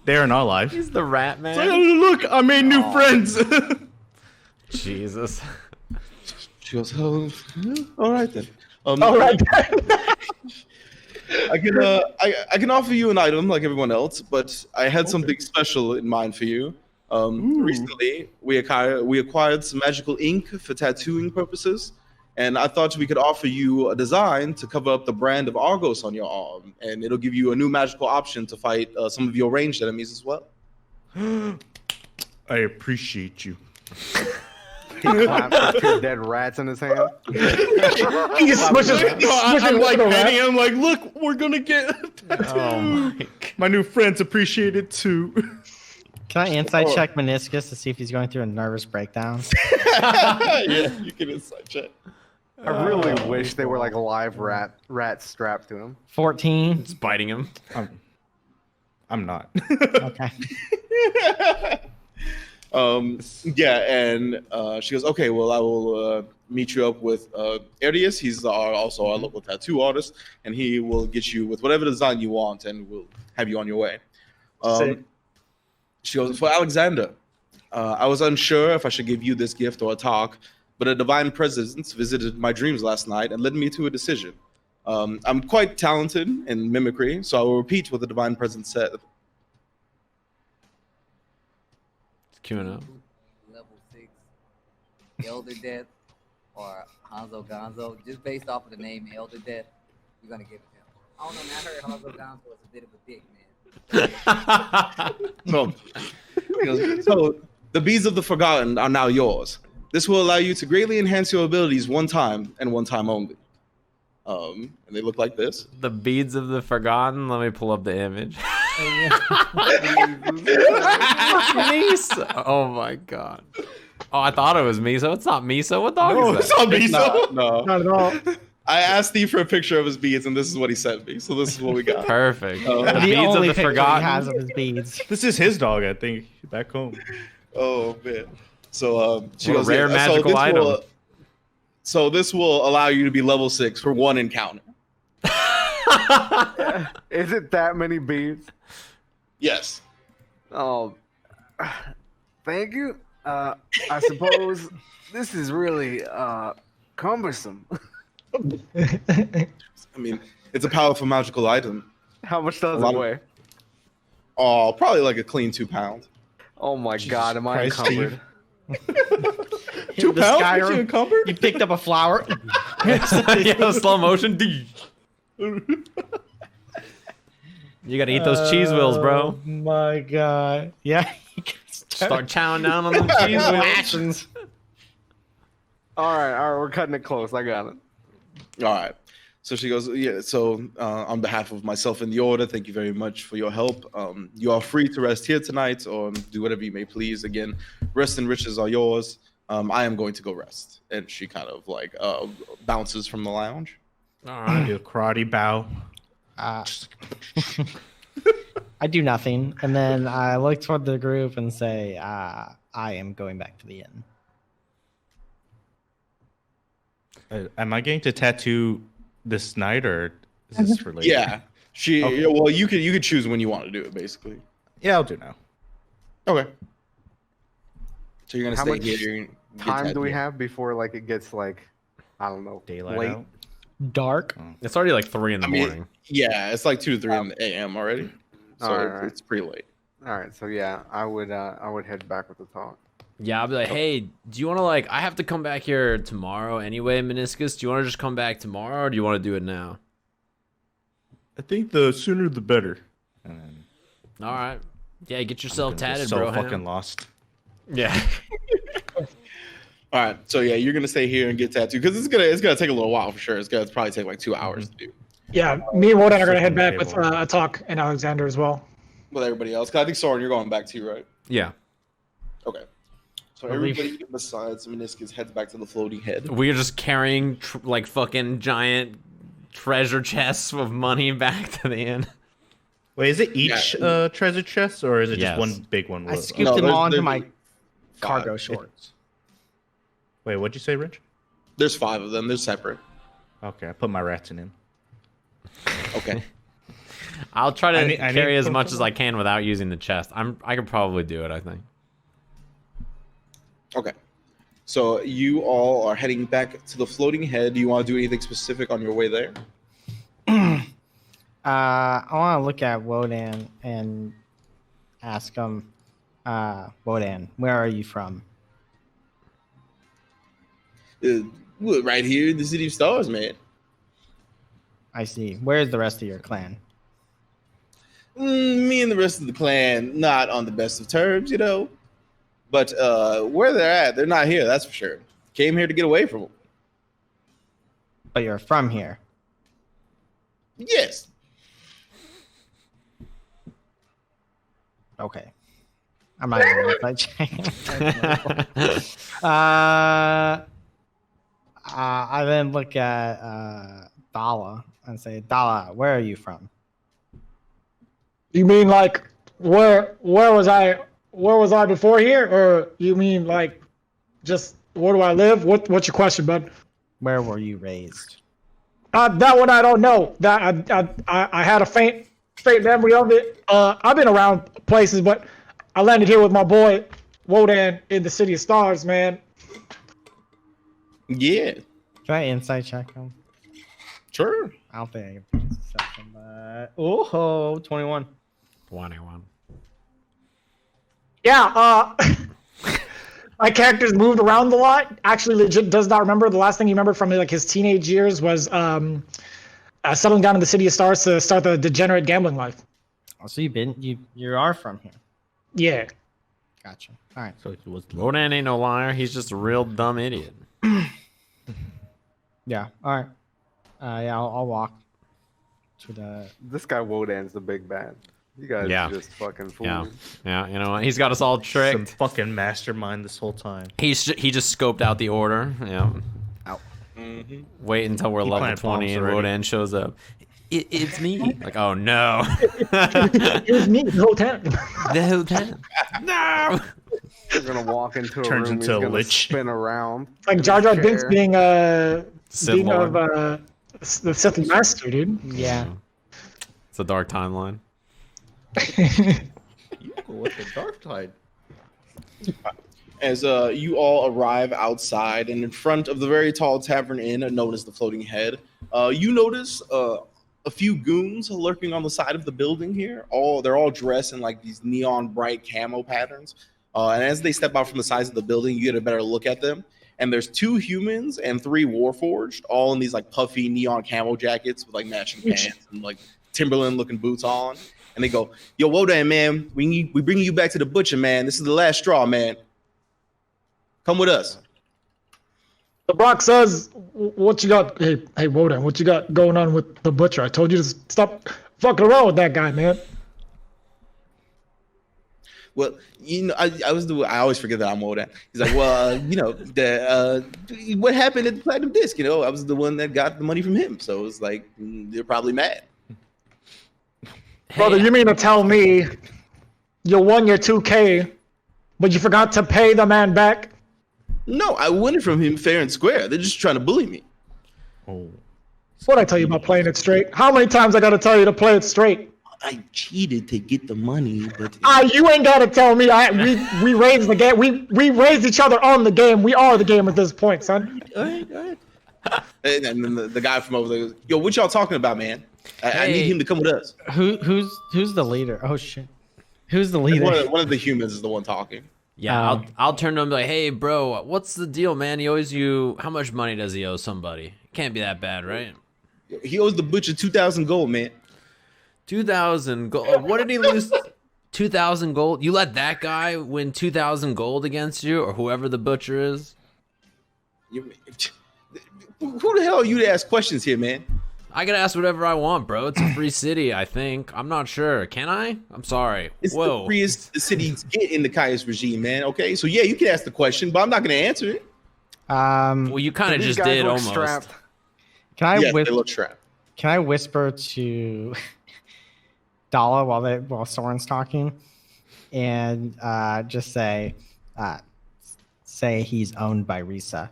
They're not alive. He's the rat It's like, man. oh, look, I made new friends. Jesus. She goes, "Oh, all right then. All right. I can offer you an item like everyone else, but I had something special in mind for you. Recently, we acquired some magical ink for tattooing purposes, and I thought we could offer you a design to cover up the brand of Argos on your arm, and it'll give you a new magical option to fight some of your ranged enemies as well." I appreciate you. He claps with 2 dead rats in his hand. He just smushes. I'm like little petting rat. him, like, look, we're gonna get a tattoo. Oh my. My new friends appreciate it too. Can I insight check Minoscus to see if he's going through a nervous breakdown? Yeah, you can insight check. I really wish they were like live rats strapped to him. 14. It's biting him. I'm not. Okay. Yeah, and she goes, "Okay, well, I will meet you up with Elderdeath. He's also our local tattoo artist, and he will get you with whatever design you want, and we'll have you on your way." Sick. She goes, "For Alexander, I was unsure if I should give you this gift or a talk, but a divine presence visited my dreams last night and led me to a decision. I'm quite talented in mimicry, so I will repeat what the divine presence said." It's queuing up. Level 6 Elderdeath or Honzo Gonzo, just based off of the name Elderdeath, we're gonna give it to him. I don't know, man. I heard Honzo Gonzo was a bit of a dick, man. No. He goes, "So the beads of the forgotten are now yours. This will allow you to greatly enhance your abilities one time and one time only." And they look like this. The beads of the forgotten. Let me pull up the image. Miso. Oh my god. Oh, I thought it was miso. It's not miso. What dog No, is it's that? not me. So No. Not at all. I asked Steve for a picture of his beads, and this is what he sent me. So this is what we got. Perfect. Oh. The The beads of only the picture he has forgotten. of his beads. this is his dog, I think, back home. Oh man. So she What a goes, rare "Yeah, magical this item." So this will allow you to be level 6 for one encounter. Is it that many beads? Yes. Oh, thank you. I suppose this is really cumbersome. I mean, It's a powerful magical item. How much does A lot it of- weigh? Oh, probably like a clean 2 pounds. Oh my god, am I Christ, encumbered? 2 The pounds? Skyrim- Get you encumbered? You picked up a flower. Yeah, slow motion. You gotta eat those cheese wheels, bro. Oh my god. Yeah. Start chowing down on them cheese wheels. Rations. All right, we're cutting it close. I got it. All right. So she goes, yeah. So on behalf of myself and the order, thank you very much for your help. You are free to rest here tonight or do whatever you may please. Again, rest and riches are yours. I am going to go rest. And she kind of like bounces from the lounge. All right. Do a karate bow. I do nothing, and then I look toward the group and say, "I am going back to the inn." Am I getting to tattoo this night, or is this for later? Yeah. She. Okay. Well, you could choose when you want to do it, basically. Yeah, I'll do now. Okay. So you're gonna How stay much here. And get Time do we tattooed. have before like it gets like, I don't know, Daylight late? out. Dark. It's already like 3 in the I mean, morning. yeah, it's like 2 to 3 in the a.m. already. So Alright. it's pretty late. All right, so yeah, I would head back with the talk. Yeah, I'll be like, hey, do you want to like? I have to come back here tomorrow anyway, Minoscus. Do you want to just come back tomorrow, or do you want to do it now? I think the sooner the better. And then All right. Yeah, get yourself I'm gonna get tatted, so bro. fucking Ham. lost. Yeah. All right, so yeah, you're gonna stay here and get tattooed because it's gonna take a little while for sure. It's gonna probably take like 2 hours to do Yeah, me and Wodan are gonna Sit head on the back with table. Atoq and Alexander as well. with everybody else. 'Cause I think Soren, you're going back too, right? Yeah. Okay. So Believe- everybody besides Minoscus heads back to the floating head. We are just carrying like fucking giant treasure chests of money back to the inn. Wait, is it each treasure chest, or is it Yes. just one big one? I with- scooped No, them there's- all into there's my 5. cargo shorts. Wait, what'd you say, Rich? There's 5 of them. They're separate. Okay, I put my rats in. Okay. I'll try to I need carry as proof much of as that. I can without using the chest. I could probably do it, I think. Okay. So you all are heading back to the floating head. Do you want to do anything specific on your way there? I want to look at Wodan and ask him, Wodan, where are you from? Well, right here in the City of Stars, man. I see. Where's the rest of your clan? Me and the rest of the clan not on the best of terms, you know. But where they're at, they're not here. That's for sure. Came here to get away from them. But you're from here. Yes. Okay. I'm not even gonna check. I then look at Dala and say, Dala, where are you from? You mean like where was I before here, or you mean like just where do I live? What's your question, bud? Where were you raised? That one I don't know. That I had a faint memory of it. I've been around places, but I landed here with my boy Wodan in the City of Stars, man. Yeah. Can I insight check him? Sure. I don't think I can put this second, but oh, 21. 21. Yeah, my character's moved around a lot. Actually, legit does not remember. The last thing he remembered from like his teenage years was settling down in the City of Stars to start the degenerate gambling life. Oh, so you are from here. Yeah. Gotcha. All right. So he was. Rodan ain't no liar. He's just a real dumb idiot. Yeah. All right. Yeah, I'll walk to the. This guy Wodan's the big bad. You guys Yeah. are just fucking fools. Yeah. Yeah, you know what? He's got us all Some tricked. fucking mastermind this whole time. He just scoped out the order. Yeah. Mm-hmm. Wait until we're level planted 20 bombs and already. Rodan shows up. It's me. Like, oh no. It was me the whole time. The whole time. No. You're gonna walk into a Turns room, into he's a gonna lich. spin around. Like in Jar his Jar Binks chair. being Sith being Lord. of the Sith Master, dude. Yeah. It's a dark timeline. You go with the dark side. As you all arrive outside and in front of the very tall tavern inn known as the Floating Head, you notice a few goons lurking on the side of the building here. They're all dressed in like these neon bright camo patterns. And as they step out from the sides of the building, you get a better look at them. And there's 2 humans and 3 Warforged, all in these like puffy neon camo jackets with like matching pants and like Timberland looking boots on. And they go, "Yo, Wodan, man, we bring you back to the butcher, man. This is the last straw, man. Come with us." The Brock says, "What you got? Hey, Wodan, what you got going on with the butcher? I told you to stop fucking around with that guy, man." Well, I always forget that I'm Wodan. He's like, "Well, what happened at the Platinum Disc? I was the one that got the money from him. So it's like, they're probably mad." Brother, you mean to tell me you won your 2K, but you forgot to pay the man back? No, I won it from him fair and square. They're just trying to bully me. Oh. What'd I tell you about playing it straight? How many times I gotta tell you to play it straight? I cheated to get the money, but You ain't gotta tell me. We raised the game. We raised each other on the game. We are the game at this point, son. All right. And then the guy from over there goes, "Yo, what y'all talking about, man? I need him to come with us." Who's the leader? Oh shit. Who's the leader? One of the humans is the one talking. Yeah, I'll turn to him and be like, "Hey, bro, what's the deal, man? He owes you, how much money does he owe somebody? Can't be that bad, right?" He owes the butcher 2,000 gold, man. 2,000 gold. What did he lose? 2,000 gold? You let that guy win 2,000 gold against you, or whoever the butcher is? Who the hell are you to ask questions here, man? I can ask whatever I want, bro. It's a free city, I think. I'm not sure. Can I? I'm sorry. It's Whoa. the freest the cities get in the Caius regime, man. Okay, so yeah, you can ask the question, but I'm not going to answer it. Well, you kind of These just guys did look almost. strapped. Can I Yes, they look strapped. Can I whisper to Dala while Soren's talking, and just say he's owned by Risa?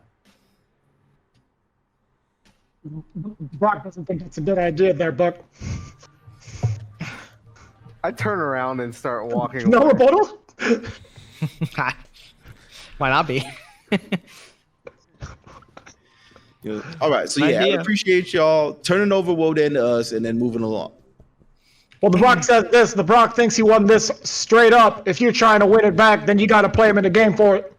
Brock doesn't think that's a good idea there, Buck. I turn around and start walking No away. rebuttal? Why not be? All right, so Good yeah, I idea. appreciate y'all turning over Wodan to us and then moving along. Well, the Brock says this. The Brock thinks he won this straight up. If you're trying to win it back, then you got to play him in the game for it.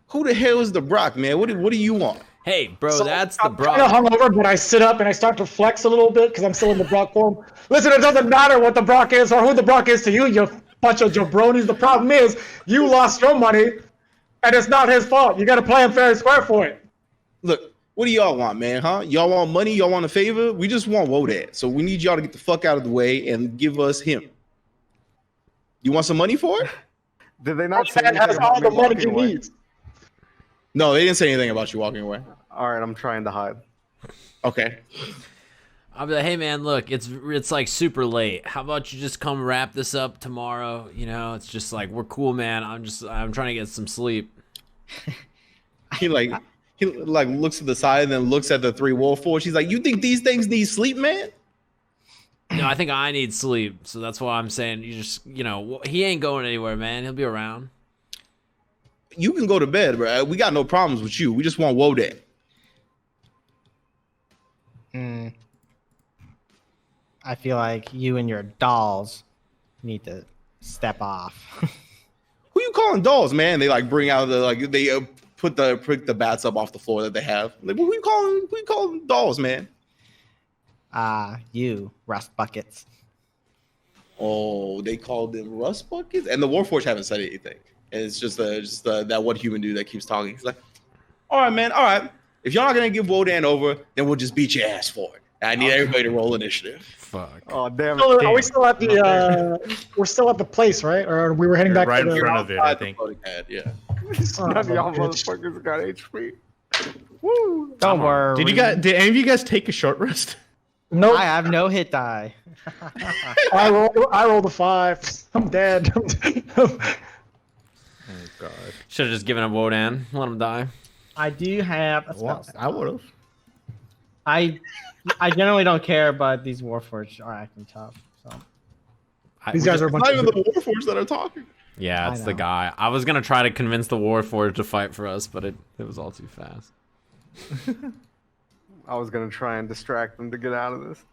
Who the hell is the Brock, man? What do you want? Hey, bro, So, that's the I'm kind of Brock. hungover, but I sit up and I start to flex a little bit because I'm still in the Brock form. Listen, it doesn't matter what the Brock is or who the Brock is to you, you bunch of jabronis. The problem is you lost your money, and it's not his fault. You got to play him fair and square for it. Look, what do y'all want, man? Huh? Y'all want money? Y'all want a favor? We just want Wodan. So we need y'all to get the fuck out of the way and give us him. You want some money for it? Did they not say Man anything has about all me the money walking he away? needs. No, they didn't say anything about you walking away. All right, I'm trying to hide. Okay. I'll be like, "Hey, man, look, it's like super late. How about you just come wrap this up tomorrow? It's just like, we're cool, man. I'm trying to get some sleep." He looks to the side and then looks at the 3 Warforged. She's like, "You think these things need sleep, man?" No, I think I need sleep, so that's why I'm saying he ain't going anywhere, man. He'll be around. You can go to bed, bro. We got no problems with you. We just want Wodan. I feel like you and your dolls need to step off. Who you calling dolls, man? They bring out they pick the bats up off the floor that they have. Like, who you calling dolls, man? You rust buckets. Oh, they called them rust buckets, and the Warforged haven't said anything. And it's just that one human dude that keeps talking. He's like, "All right, man. All right. If y'all not gonna give Wodan over, then we'll just beat your ass for it. I need everybody to roll initiative." Fuck. Oh damn So, it! are we still at the? We're still at the place, right? Or we were heading back right to in the? front of it, I think. Yeah. Son None of of a y'all bitch. motherfuckers got HP. Woo! Don't worry. Did any of you guys take a short rest? Nope. I have no hit die. I rolled a 5. I'm dead. Oh god. Should have just given up Wodan. Let him die. I do have a spell. Well, I would have. I generally don't care, but these Warforged are acting tough. So These guys are a It's bunch not even of. the Warforged that are talking. Yeah, it's I the know. guy. I was gonna try to convince the Warforged to fight for us, but it was all too fast. I was gonna try and distract them to get out of this.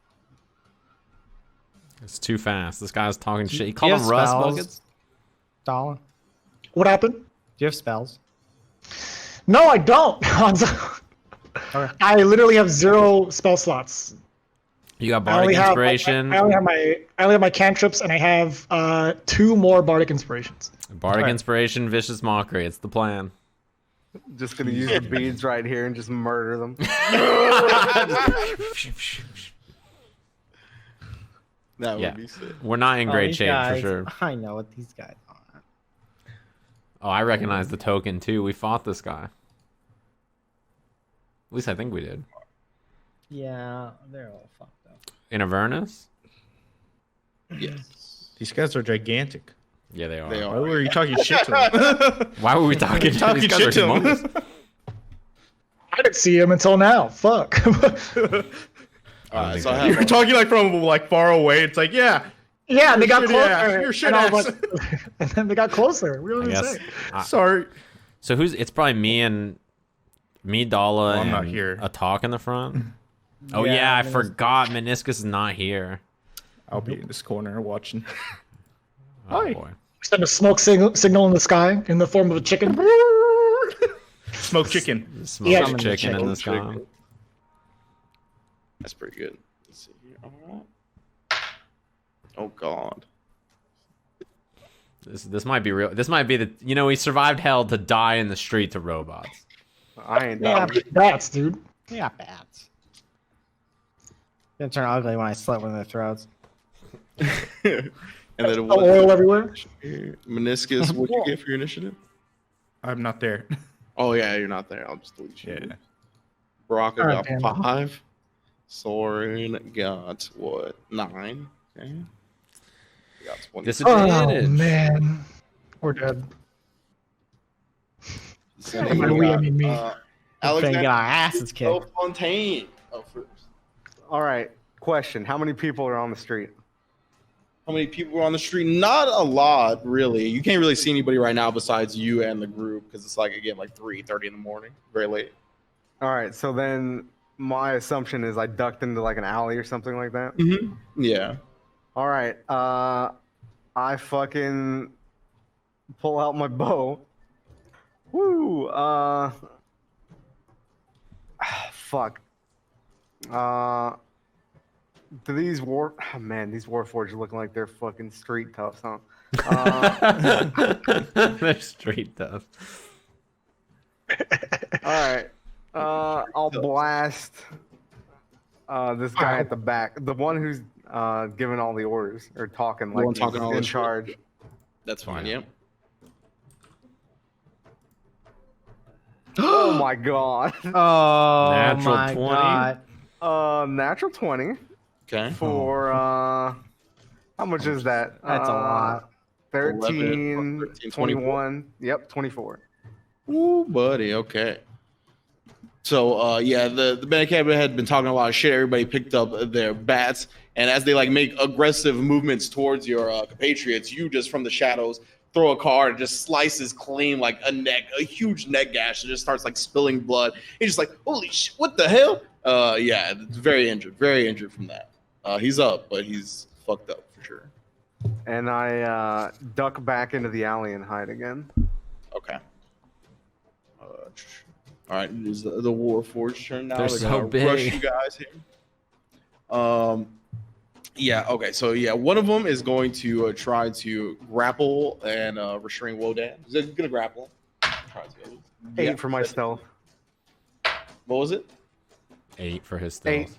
It's too fast. This guy's talking shit. He Do you called have him rust spells? buckets. Dollar. Do What happened? you have spells? No, I don't. Honzo. Okay. I literally have 0 spell slots. You got I bardic only have inspiration. I only have my cantrips, and I have 2 more bardic inspirations. Bardic Alright. inspiration, vicious mockery. It's the plan. Just gonna use the beads right here and just murder them. That Yeah. would be sick. We're not in great these shape guys, for sure. I know what these guys are. Oh, I recognize the token too. We fought this guy. At least I think we did. Yeah, they're all fucked up. In Avernus? Yes. These guys are gigantic. Yeah, they are. They Why are. were you talking shit to them? Why were we talking? Talking These guys shit are to 'em. humongous. I didn't see him until now. Fuck. Alright, so think I You have were talking like from like far away. It's like, yeah, yeah, and they got shitty closer. ass. You're shit and I was ass. like, and then they got closer. We were I guess. insane. sorry. So who's? It's probably me, Dala, Well, I'm and not here. Atoq in the front. Oh yeah, I Meniscus. forgot. Meniscus is not here. I'll be in this corner watching. Oh Hi. boy. Send a smoke signal in the sky in the form of a chicken. Smoke chicken. Smoked Yeah, chicken in the sky. chicken. That's pretty good. Let's see here. Alright. Oh god. This might be real. This might be the. You know, he survived hell to die in the street to robots. I ain't Yeah, down. bats, dude. They got bats. Gonna turn ugly when I slit one of their throats. And then Oh, what? oil everywhere. Meniscus, what do you get for your initiative? I'm not there. Oh yeah, you're not there. I'll just delete you. Yeah. Baraka Alright, got Dan. 5. Soren got what? 9. Okay. We got 20. Disadvantage. Oh man, we're dead. So By we, I mean me. Gonna get Alexander our asses kicked. Belfontaine. Oh, first. All right. Question: how many people are on the street? How many people were on the street? Not a lot, really. You can't really see anybody right now besides you and the group because it's like again like 3:30 in the morning, very late. All right. So then my assumption is I ducked into like an alley or something like that. Yeah. All right. I fucking pull out my bow. Woo. Fuck. Do these war? Oh, man, these warforged are looking like they're fucking street toughs, huh? They're street tough. All right. I'll blast this guy at the back, the one who's giving all the orders or talking like one he's talking all in the shit. charge. That's fine. Yeah. Yep. Oh my god. Oh Natural my 20. god. Natural 20 Okay. for how much is that? That's a lot. 13, 13, 21. Yep, 24. Ooh, buddy. Okay. So, yeah, the Bandicam had been talking a lot of shit. Everybody picked up their bats, and as they like make aggressive movements towards your compatriots, you just from the shadows throw a card and just slices clean like a huge neck gash, and just starts like spilling blood. He's just like, holy shit, what the hell? Yeah, it's very injured from that. He's up, but he's fucked up for sure. And I duck back into the alley and hide again. Okay. All right, it is the Warforged turn now. They're They're so gonna big. rush you guys here. Yeah. Okay. So yeah, one of them is going to try to grapple and restrain Wodan. He's gonna grapple. Try to. 8 Yeah. for my stealth. What was it? 8 for his stealth. 8.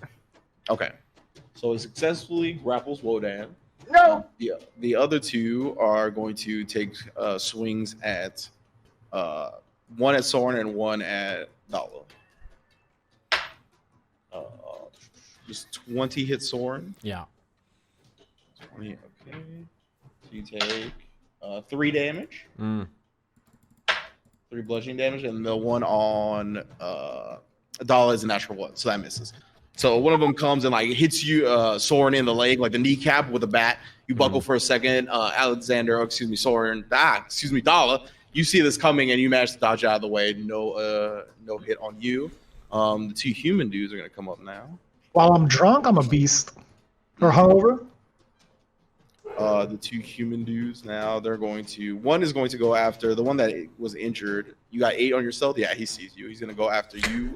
Okay. So he successfully grapples Wodan. No. Yeah. The other two are going to take swings at one at Soren and one at Dala. Just 20 hit Soren. Yeah. 20, okay. So you take 3 damage, Mm. 3 bludgeoning damage, and the one on Dala is a natural 1, so that misses. So one of them comes and like hits you, Soren in the leg, like the kneecap with a bat. You buckle for a second. Soren. Dala. You see this coming and you manage to dodge out of the way. No hit on you. The 2 human dudes are gonna come up now. While I'm drunk, I'm a beast. Or hungover. The 2 human dudes now, they're going to. One is going to go after the one that was injured. You got 8 on your stealth. Yeah, he sees you. He's gonna go after you.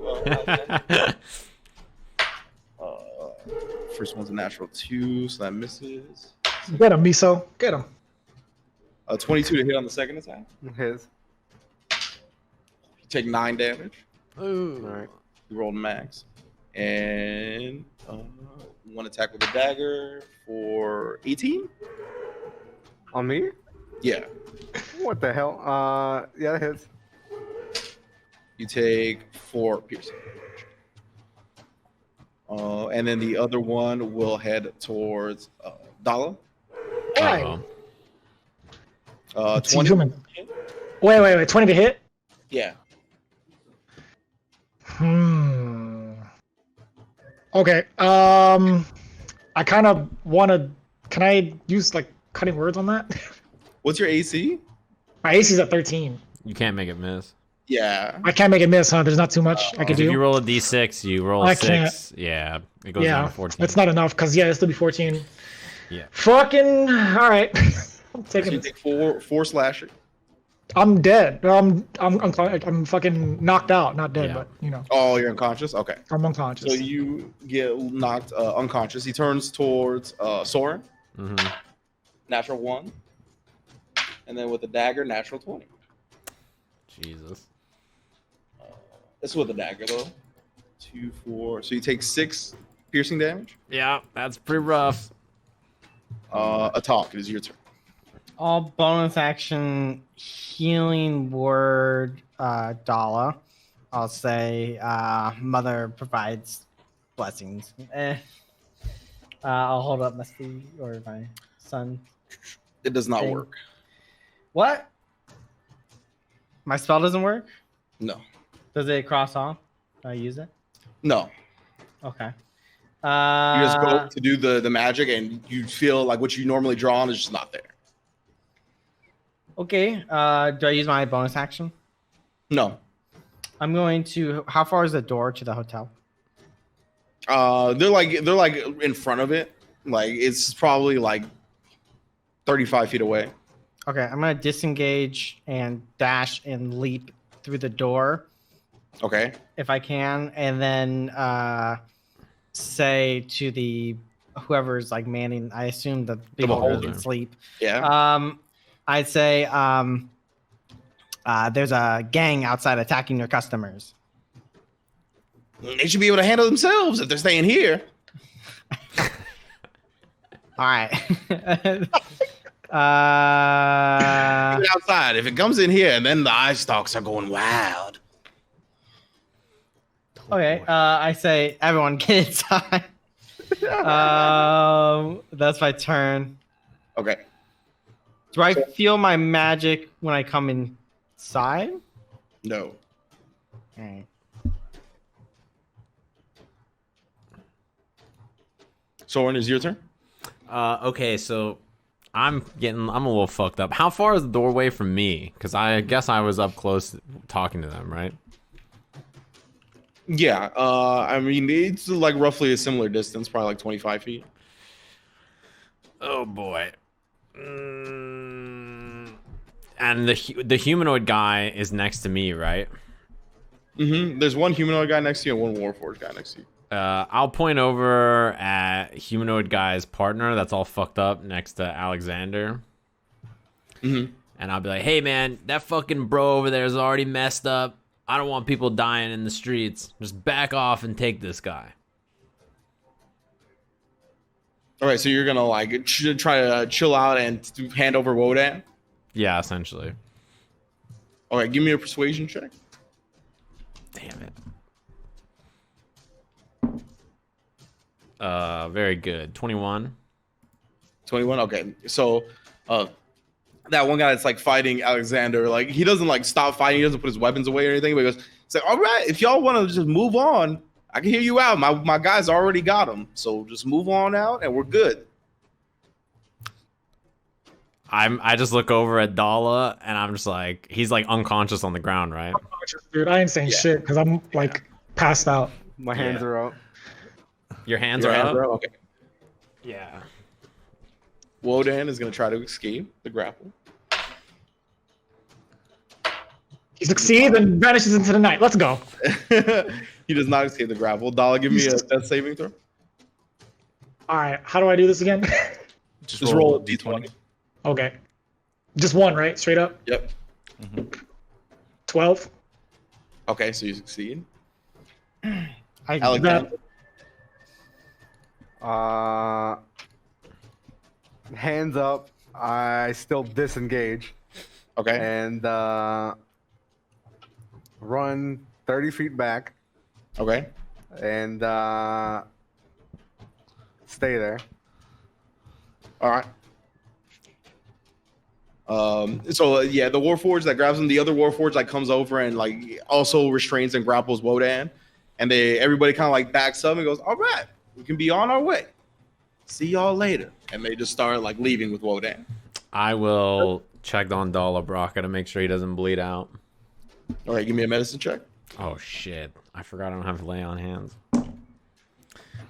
First one's a natural 2, so that misses. Get him, Miso. Get him. 22 to hit on the second attack. His. You take 9 damage. Ooh. All right. You rolled max. And 1 attack with a dagger for 18. On me? Yeah. What the hell? Yeah, that hits. You take 4 piercing damage. And then the other one will head towards Dala. Uh-oh. 20. Human. Wait. 20 to hit? Yeah. Okay. I kind of want to. Can I use like cutting words on that? What's your AC? My AC's at 13. You can't make it miss. Yeah. I can't make it miss, huh? There's not too much I could If do. you roll a d6, you roll a I 6. can't. Yeah, it goes down Yeah, to 14. that's not enough because it'll still be 14. Yeah. Fucking all right. I'm So you taking. take 4 slashing. I'm dead. I'm fucking knocked out. Not dead, Yeah. but you know, Oh, you're unconscious? Okay. I'm unconscious. So you get knocked unconscious. He turns towards Soren. Mm-hmm. Natural 1. And then with the dagger, natural 20. Jesus. This is with the dagger, though. 2, 4. So you take 6 piercing damage. Yeah, that's pretty rough. Atoq, it is your turn. All bonus action healing word, Dala. I'll say, mother provides blessings. I'll hold up my Steve or my son. It does not Thing. work. What? My spell doesn't work? No. Does it cross off? Do I use it? No. Okay. You just go to do the magic, and you feel like what you normally draw on is just not there. Okay. Do I use my bonus action? No. I'm going to. How far is the door to the hotel? They're like in front of it. Like it's probably like 35 feet away. Okay, I'm gonna disengage and dash and leap through the door Okay. if I can, and then say to the whoever's like manning. I assume the beholder beholder. can sleep. Yeah. I'd say there's a gang outside attacking your customers. They should be able to handle themselves if they're staying here. All right. Get outside. If it comes in here, and then the eye stalks are going wild. Okay. I say everyone get inside. That's my turn. Okay. Do I feel my magic when I come inside? No. Alright. Soren, is your turn? Okay, so I'm a little fucked up. How far is the doorway from me? Because I guess I was up close talking to them, right? Yeah. I mean, it's like roughly a similar distance, probably like 25 feet. Oh boy. And the humanoid guy is next to me, right? Mm-hmm. There's one humanoid guy next to you and one Warforged guy next to you. I'll point over at humanoid guy's partner that's all fucked up next to Alexander. Mm-hmm. And I'll be like, hey man, that fucking bro over there is already messed up. I don't want people dying in the streets. Just back off and take this guy. All right, so you're gonna like try to chill out and hand over Wodan. Yeah, essentially. All right, give me a persuasion check. Damn it. Very good. 21. 21. Okay, so that one guy that's like fighting Alexander, like he doesn't like stop fighting. He doesn't put his weapons away or anything. But he goes, "It's like, all right, if y'all want to just move on, I can hear you out. My guys already got him, so just move on out, and we're good." I just look over at Dala and I'm just like, he's like unconscious on the ground, right? Dude, I ain't saying shit because I'm like passed out. My hands are up. Your hands Your are hands up. are up? Okay. Yeah. Wodan is going to try to escape the grapple. He succeeds and vanishes into the night. Let's go. He does not escape the grapple. Dala, give me a death saving throw. All right. How do I do this again? Just roll a d20. Okay. Just one, right? Straight up. Yep. 12. Okay, so you succeed. I Hands up. I still disengage Okay. and run 30 feet back Okay. and stay there. All right. Yeah, the Warforged that grabs him, the other Warforged like comes over and like also restrains and grapples Wodan, and everybody kind of like backs up and goes, "All right, we can be on our way. See y'all later." And they just start like leaving with Wodan. I will check on Dala Brakka to make sure he doesn't bleed out. All right, give me a medicine check. Oh shit! I forgot I don't have lay on hands.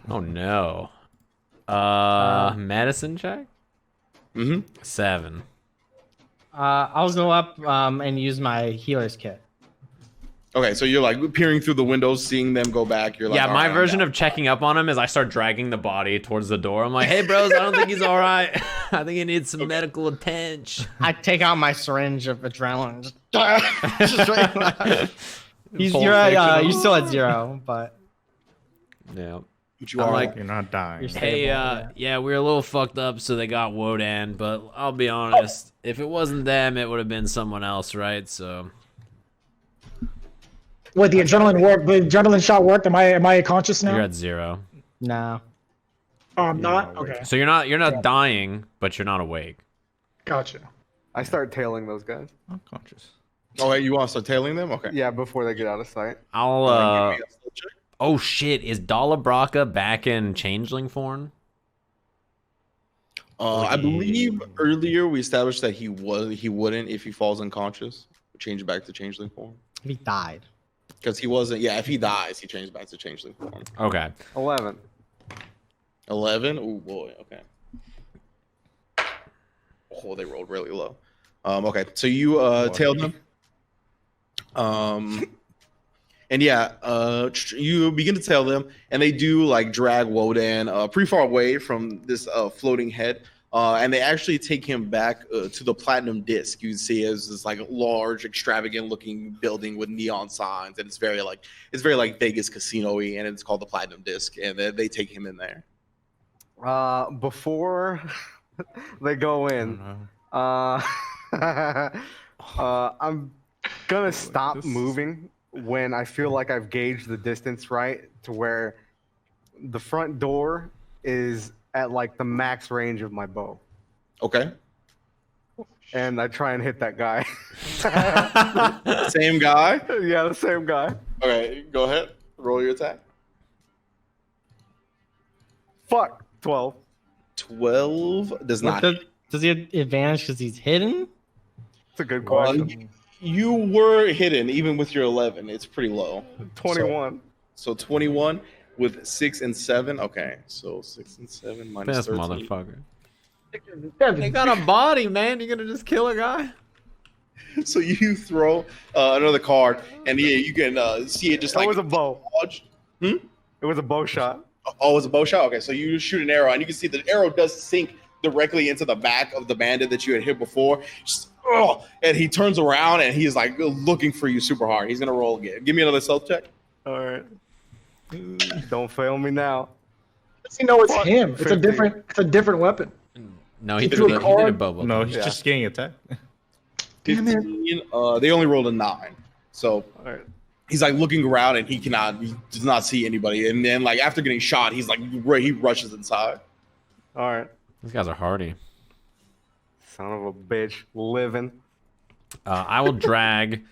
Oh no. Medicine check. 7. I'll go up and use my healer's kit. Okay, so you're like peering through the windows, seeing them go back. You're like, Yeah, "All my right, version I'm of checking up on him is I start dragging the body towards the door. I'm like, hey bros, I don't think he's all right. I think he needs some medical attention. I take out my syringe of adrenaline. You're still at 0, but Yeah. But you I'm are like, You're not dying. You're hey, yeah, we were a little fucked up, so they got Wodan. But I'll be honest, if it wasn't them, it would have been someone else, right? So Wait, the adrenaline worked. The adrenaline shot worked. Am I conscious now? you're at 0. no. Oh, I'm not. Okay, So you're not dying, but you're not awake. gotcha. I start tailing those guys. Unconscious. oh, wait, you want to start tailing them? Okay. Yeah, before they get out of sight. I'll Give me a skill check. oh shit, is Dala Brakka back in changeling form? I believe earlier we established that he wouldn't if he falls unconscious change back to changeling form. He died. Because he wasn't. Yeah, if he dies, he changes back to changeling form. Okay. 11. 11. Oh boy. Okay. Oh, they rolled really low. Okay, so you tailed him. And yeah, you begin to tail them, and they do like drag Wodan pretty far away from this floating head, and they actually take him back to the Platinum Disc. You see as this like large, extravagant-looking building with neon signs, and it's very like Vegas casino-y, and it's called the Platinum Disc, and they take him in there. Before they go in, I'm gonna stop moving when I feel like I've gauged the distance right to where the front door is at like the max range of my bow. Okay. And I try and hit that guy. Same guy. Yeah, the same guy. Okay, go ahead. Roll your attack. Fuck. 12. 12 does not. Does he have advantage because he's hidden? It's a good question. You were hidden even with your 11. It's pretty low. 21. So 21 with 6 and 7. Okay, so 6 and 7 minus This 13. motherfucker. They got a body, man. You gonna just kill a guy? So you throw another card, and yeah, you can see it just That like was a bow. dodge. It was a bow shot. Oh, it was a bow shot. Okay, so you shoot an arrow, and you can see the arrow does sink directly into the back of the bandit that you had hit before. Just, and he turns around and he's like looking for you super hard. He's gonna roll again. Give me another stealth check. All right. Don't fail me now. Does he know it's Fuck, him? It's a 15. different weapon. No, he He did, threw a he did a card? bubble. No, he's Yeah. just getting attacked. 15. They only rolled a 9. So All right. he's like looking around and he does not see anybody. And then like after getting shot, he's like he rushes inside. All right. These guys are hardy. Son of a bitch. Living. I will drag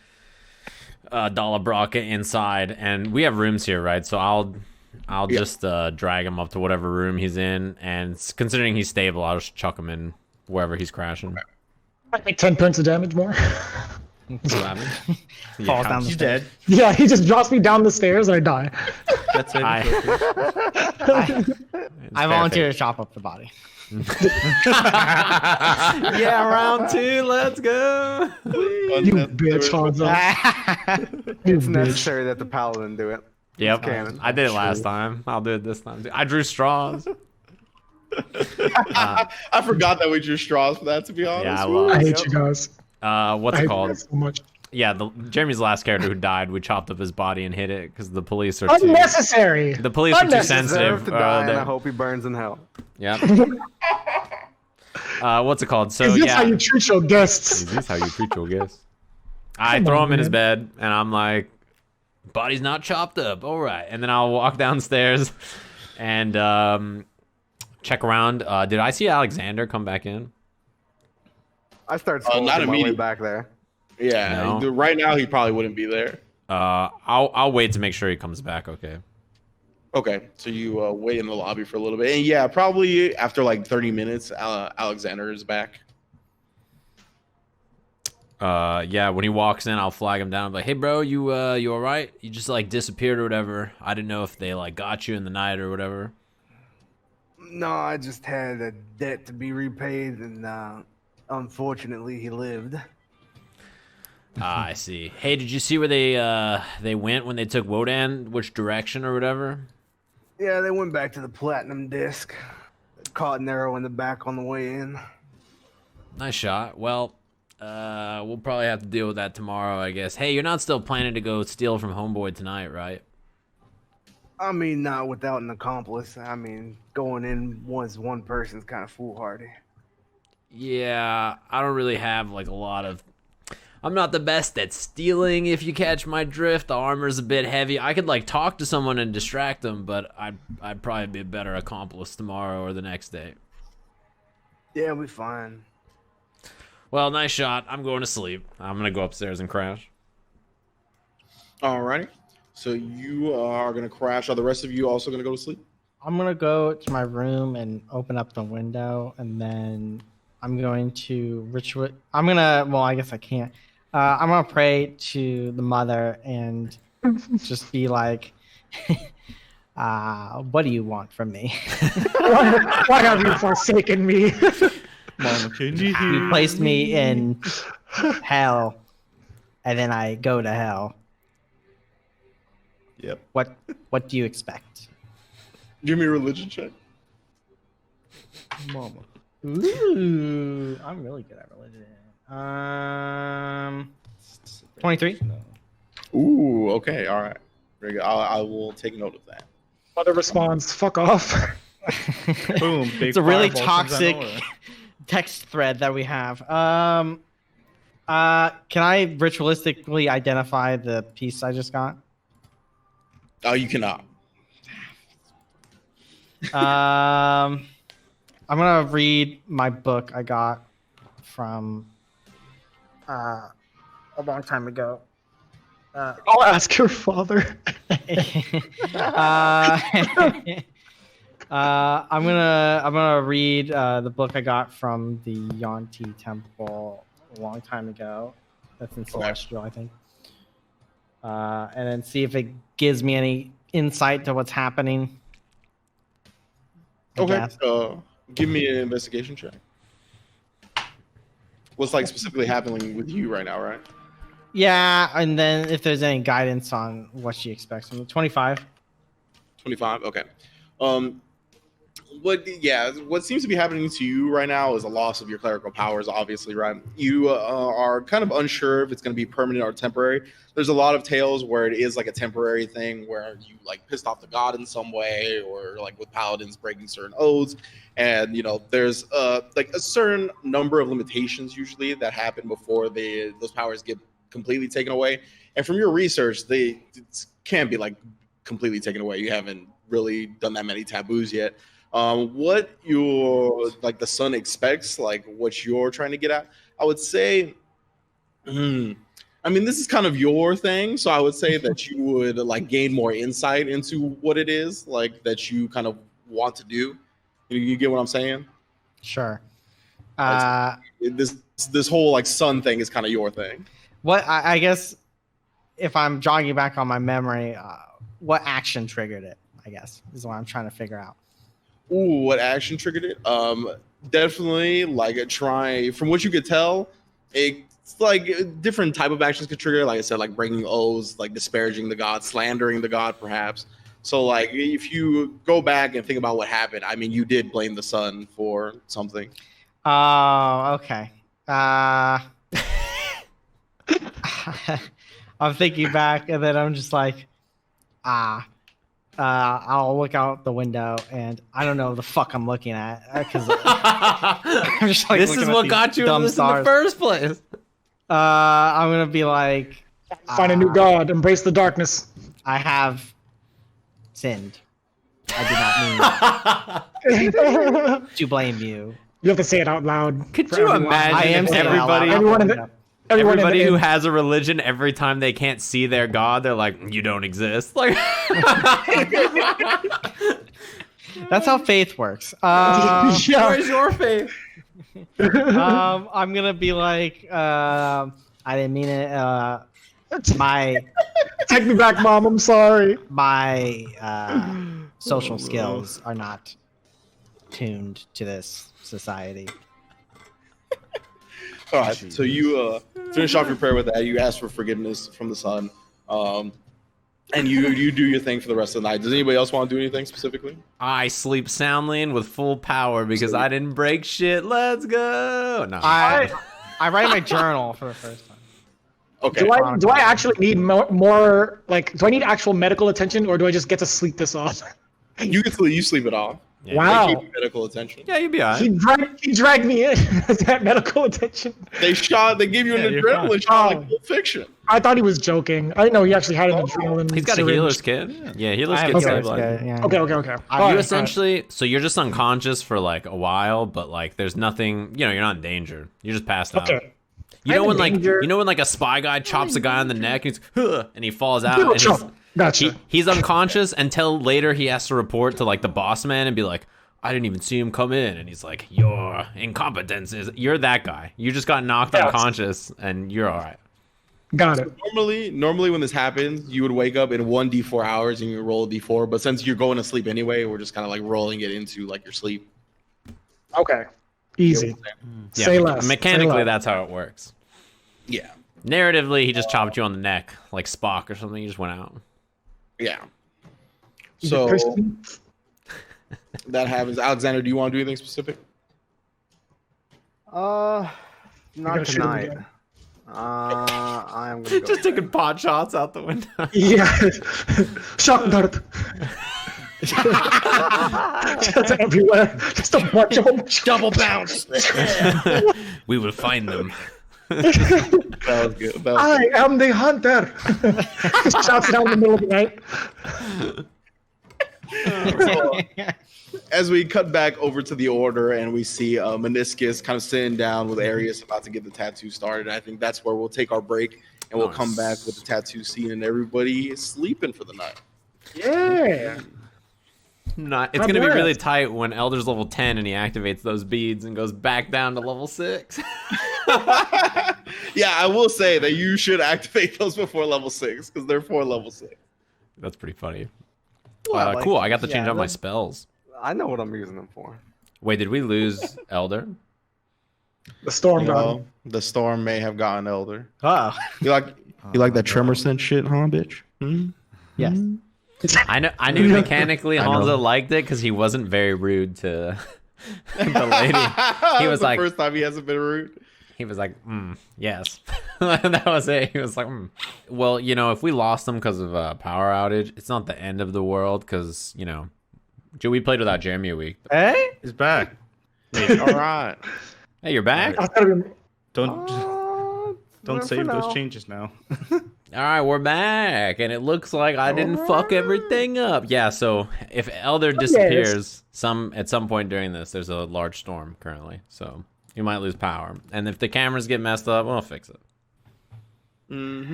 Dala Brakka inside, and we have rooms here, right? So I'll just drag him up to whatever room he's in, and considering he's stable, I'll just chuck him in wherever he's crashing. I think 10 points of damage more. What happened? Falls down the He's stairs. dead. Yeah, he just drops me down the stairs and I die. That's it. I- I volunteer to chop up the body. Yeah, round 2, let's go. You bitch, Honzo. You It's bitch. necessary that the paladin do it. Yep, canon. I did it last time. I'll do it this time too. I drew straws. I forgot that we drew straws for that. To be honest, Yeah, I Woo. love I it. hate you guys. What's I it hate called? you guys so much. Yeah, Jeremy's last character who died, we chopped up his body and hid it because the police are too. Unnecessary. The police are too Unnecessary. sensitive. Deserve to die, and they're- I hope he burns in hell. Yep. What's it called? So Is this yeah. how you treat your guests? Is this how you treat your guests? I Come throw on, him in his man. bed, and I'm like, body's not chopped up. All right. And then I'll walk downstairs and check around. Did I see Alexander come back in? I start Not smoking my way immediately. back there. Yeah, No. right now he probably wouldn't be there. I'll wait to make sure he comes back. Okay. Okay, so you wait in the lobby for a little bit, and yeah, probably after like 30 minutes, Alexander is back. Yeah, when he walks in, I'll flag him down. I'm like, hey, bro, you all right? You just like disappeared or whatever. I didn't know if they like got you in the night or whatever. No, I just had a debt to be repaid, and unfortunately, he lived. I see. Hey, did you see where they went when they took Wodan? Which direction or whatever? Yeah, they went back to the platinum disc. Caught an arrow in the back on the way in. Nice shot. Well, we'll probably have to deal with that tomorrow, I guess. Hey, you're not still planning to go steal from Homeboy tonight, right? I mean, not without an accomplice. I mean, going in as one person's kind of foolhardy. Yeah, I don't really have like a lot of. I'm not the best at stealing, if you catch my drift. The armor's a bit heavy. I could like talk to someone and distract them, but I'd probably be a better accomplice tomorrow or the next day. Yeah, we fine. Well, nice shot. I'm going to sleep. I'm gonna go upstairs and crash. Alrighty, so you are gonna crash. Are the rest of you also gonna go to sleep? I'm gonna go to my room and open up the window, and then I'm going to ritual. Well, I guess I can't. I'm gonna pray to the mother and just be like, "What do you want from me? Why have you forsaken me? Mama, can you hear You placed me in hell, and then I go to hell. Yep. What do you expect?" Give me a religion check. Mama. Ooh, I'm really good at religion. 23. Ooh, okay, all right, very good. I will take note of that. Mother responds, "Fuck off." Boom. Big It's a really fireball comes out of toxic nowhere. text thread that we have. Can I ritualistically identify the piece I just got? Oh, you cannot. I'm gonna read my book I got from a long time ago. I'll ask your father. I'm gonna read the book I got from the Yonti Temple a long time ago. That's in Celestial, I think. And then see if it gives me any insight to what's happening. I Okay, guess. give me an investigation check. What's like specifically happening with you right now, right? Yeah, and then if there's any guidance on what she expects from me. 25. 25. Okay. What seems to be happening to you right now is a loss of your clerical powers, obviously, right? You are kind of unsure if it's going to be permanent or temporary. There's a lot of tales where it is like a temporary thing where you like pissed off the god in some way, or like with paladins breaking certain oaths. And, you know, there's like a certain number of limitations usually that happen before those powers get completely taken away. And from your research, it can't be like completely taken away. You haven't really done that many taboos yet. What your like the sun expects, like what you're trying to get at, I would say, I mean, this is kind of your thing, so I would say that you would like gain more insight into what it is like that you kind of want to do. You get what I'm saying? Sure. This whole like sun thing is kind of your thing. What I guess if I'm jogging back on my memory, what action triggered it? I guess is what I'm trying to figure out. Ooh, what action triggered it? Definitely like a try. From what you could tell, it's like different type of actions could trigger. Like I said, like breaking oaths, like disparaging the god, slandering the god, perhaps. So like if you go back and think about what happened, I mean, you did blame the sun for something. Oh, okay. I'm thinking back, and then I'm just like, I'll look out the window, and I don't know the fuck I'm looking at because I'm just like, This is what got you in this in the first place. I'm gonna be like, Find a new god. Embrace the darkness. I have sinned. I did not mean to blame you. You have to say it out loud. Could for you everyone. imagine I am if saying it out loud. everybody who in the- has a religion, every time they can't see their god, they're like, you don't exist. Like, That's how faith works. Yeah. where's your faith? I'm gonna be like, I didn't mean it. My Take me back, Mom. I'm sorry. social skills are not tuned to this society. All right, so you finish off your prayer with that. You ask for forgiveness from the sun, and you do your thing for the rest of the night. Does anybody else want to do anything specifically? I sleep soundly and with full power because I didn't break shit. Let's go. No. I write my journal for the first time. Okay. Do I actually need more like? Do I need actual medical attention, or do I just get to sleep this off? You can sleep. You sleep it off. Yeah. Wow. They keep you medical attention. Yeah, you'd be alright. He dragged me in. That medical attention. They gave you an Yeah, you're adrenaline fine. shot Oh. like Pulp Fiction. I thought he was joking. I didn't know he actually had an adrenaline. He's got a syringe. healer's kit. Yeah, healer's I have kit. a saved healer's life. kit, yeah. Okay. All You right, essentially, so you're just unconscious for like a while, but like there's nothing, you're not in danger. You're just passed out. Okay. You know I'm when in danger. like a spy guy chops a guy on the neck and, and he falls out and Gotcha. he's unconscious until later he has to report to like the boss man and be like, I didn't even see him come in, and he's like, your incompetence is, you're that guy. You just got knocked Yes. unconscious and you're all right. Got it. Normally when this happens, you would wake up in 1d4 hours and you roll a d4. But since you're going to sleep anyway, we're just kind of like rolling it into like your sleep. Okay. Easy. Yeah, Say less. mechanically, Say less. that's how it works. Yeah. Narratively, he just chopped you on the neck like Spock or something. You just went out. Yeah. Is it So Christian? that happens. Alexander, do you want to do anything specific? Not gotta shoot him tonight. again. I am gonna go Just taking pot shots out the window. Yeah. Shock dart. Just everywhere. Just a bunch of them. Double bounce. We will find them. That was good. That was I am the hunter. Just shouts it out in the middle of the night. As we cut back over to the order and we see Minoscus kind of sitting down with Arius about to get the tattoo started, I think that's where we'll take our break and we'll come back with the tattoo scene and everybody is sleeping for the night. Yeah. It's gonna be really tight when Elder's level 10 and he activates those beads and goes back down to level 6. Yeah, I will say that you should activate those before level 6 because they're for level 6. That's pretty funny. Well, like, Cool, I got to change yeah, out my those- spells. I know what I'm using them for. Wait, did we lose Elder? The storm You god. know, the storm may have gotten Elder. Oh, You like that tremor sense shit, huh, bitch? Hmm? yes. I knew mechanically Honzo liked it because he wasn't very rude to the lady. He was the like, first time he hasn't been rude. He was like, yes. That was it. He was like, Well, if we lost them because of a power outage, it's not the end of the world because, we played without Jeremy a week. Hey? He's back. All right. Hey, you're back? I thought it was- Don't save those changes now. All right, we're back. And it looks like I didn't fuck everything up. Yeah, so if Elder disappears at some point during this, there's a large storm currently. So you might lose power. And if the cameras get messed up, we'll fix it.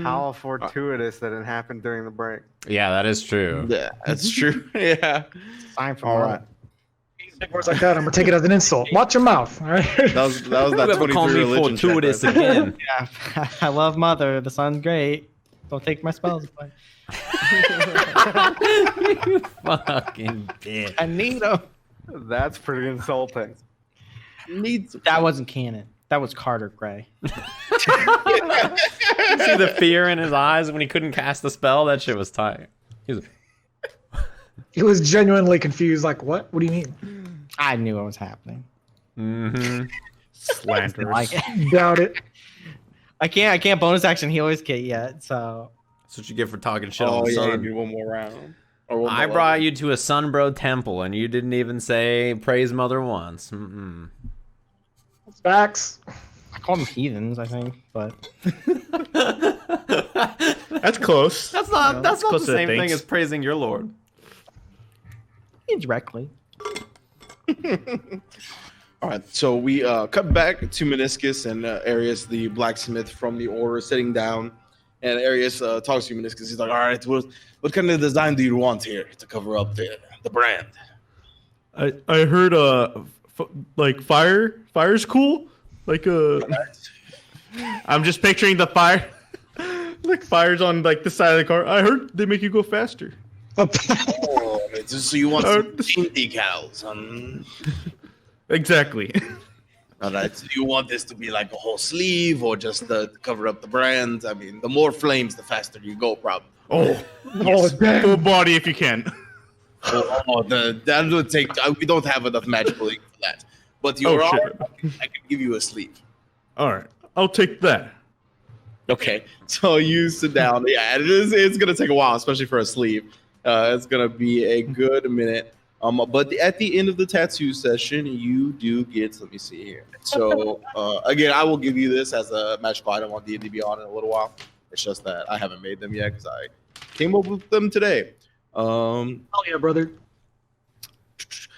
How fortuitous that it happened during the break. Yeah, that is true. Yeah, that's true. Yeah. Sign from All Mom. right. Words like that, I'm gonna take it as an insult. Watch your mouth. All right. That was that Whoever 23 called me religion check fortuitous right there. again. Yeah, I love Mother. The sun's great. Don't take my spells away. You fucking bitch. I need them. That's pretty insulting. That wasn't canon. That was Carter Gray. You see the fear in his eyes when he couldn't cast the spell? That shit was tight. He was He was genuinely confused. Like, what? What do you mean? I knew what was happening. Slanderous. Like, Doubt it. I can't bonus action healer's kit yet. So That's what you get for talking shit on Oh the yeah, you sun. need one more round. Or one I more brought level. you to a Sunbro temple, and you didn't even say praise Mother once. Facts. I call them heathens, I think, but That's close. That's not the close to same thing thanks. as praising your lord. indirectly. All right, so we cut back to Minoscus and Arius, the blacksmith from the Order, sitting down. And Arius talks to Minoscus. He's like, "All right, what kind of design do you want here to cover up the brand?" I heard like fire's cool. Like I'm just picturing the fire, like fires on like the side of the car. I heard they make you go faster. Oh, so you want some team decals? Exactly. All right, so you want this to be like a whole sleeve or just to cover up the brand? I mean, the more flames, the faster you go, probably. Oh, damn. Full body if you can. That would take. We don't have enough magical ink for that. But your Oh, arm, shit. I can give you a sleeve. All right, I'll take that. Okay, so you sit down. Yeah, it's gonna take a while, especially for a sleeve. It's gonna be a good minute. But at the end of the tattoo session, you do get. Let me see here. So again, I will give you this as a magical item on D&D Beyond in a little while. It's just that I haven't made them yet because I came up with them today. Oh yeah, brother.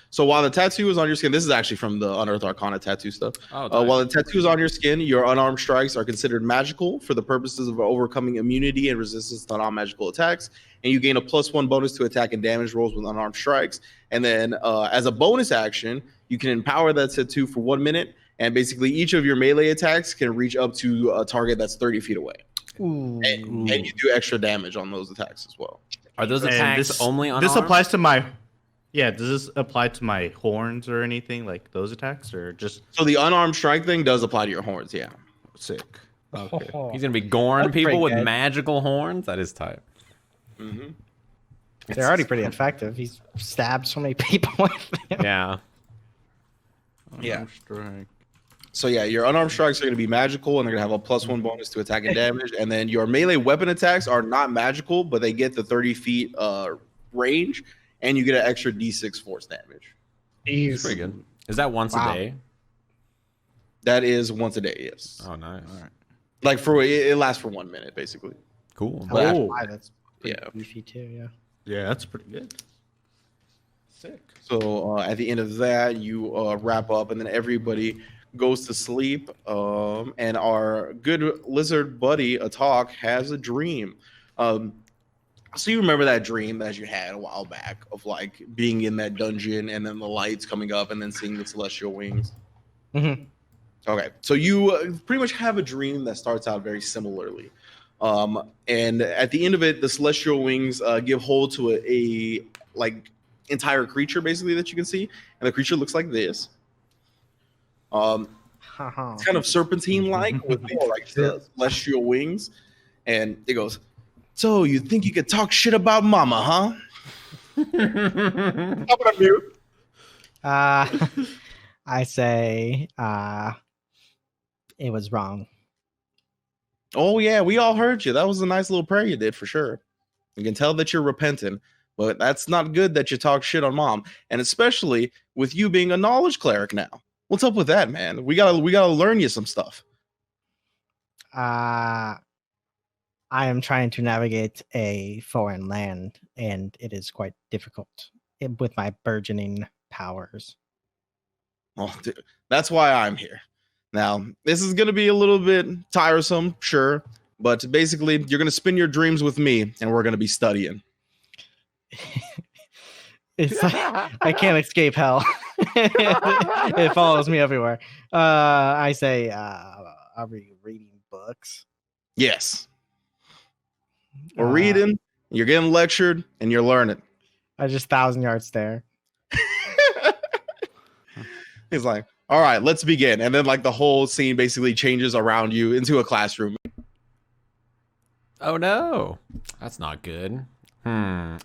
So while the tattoo is on your skin, this is actually from the Unearthed Arcana tattoo stuff. Oh, While the tattoo is on your skin, your unarmed strikes are considered magical for the purposes of overcoming immunity and resistance to non-magical attacks. And you gain a +1 bonus to attack and damage rolls with unarmed strikes. And then as a bonus action, you can empower that tattoo for 1 minute. And basically each of your melee attacks can reach up to a target that's 30 feet away. Ooh. And you do extra damage on those attacks as well. Are those And attacks only on This applies to my. Yeah, does this apply to my horns or anything like those attacks, or just So the unarmed strike thing does apply to your horns, yeah. sick? Okay. He's gonna be goring That's people pretty with good. magical horns. That is tight. Mm-hmm. They're already pretty effective. He's stabbed so many people with them. Yeah. Yeah. Strike. So yeah, your unarmed strikes are going to be magical, and they're going to have a +1 bonus to attack and damage. And then your melee weapon attacks are not magical, but they get the 30 feet range, and you get an extra D6 force damage. Jeez. Pretty good. Is that once Wow. a day? That is once a day, yes. Oh, nice. All right. Like for it lasts for 1 minute, basically. Cool. But Oh. That's pretty Yeah. beefy too. Yeah. Yeah, that's pretty good. Sick. So at the end of that, you wrap up, and then everybody goes to sleep. And our good lizard buddy Atoq has a dream. So you remember that dream that you had a while back of like being in that dungeon and then the lights coming up and then seeing the celestial wings. Mm-hmm. Okay, so you pretty much have a dream that starts out very similarly. And at the end of it, the celestial wings give hold to a like entire creature basically that you can see, and the creature looks like this. It's kind of serpentine-like with these like celestial wings, and it goes. So you think you could talk shit about Mama, huh? I'm gonna mute. I say it was wrong. Oh yeah, we all heard you. That was a nice little prayer you did for sure. You can tell that you're repentant, but that's not good that you talk shit on Mom, and especially with you being a knowledge cleric now. What's up with that, man? We gotta learn you some stuff. I am trying to navigate a foreign land, and it is quite difficult with my burgeoning powers. Well, dude, that's why I'm here. Now, this is gonna be a little bit tiresome, sure, but basically, you're gonna spend your dreams with me, and we're gonna be studying. It's like, I can't escape hell. It follows me everywhere. I say, are we reading books? Yes. We're Uh, reading, you're getting lectured, and you're learning. I just 1,000-yard stare. He's like, all right, let's begin. And then like the whole scene basically changes around you into a classroom. Oh no, that's not good. I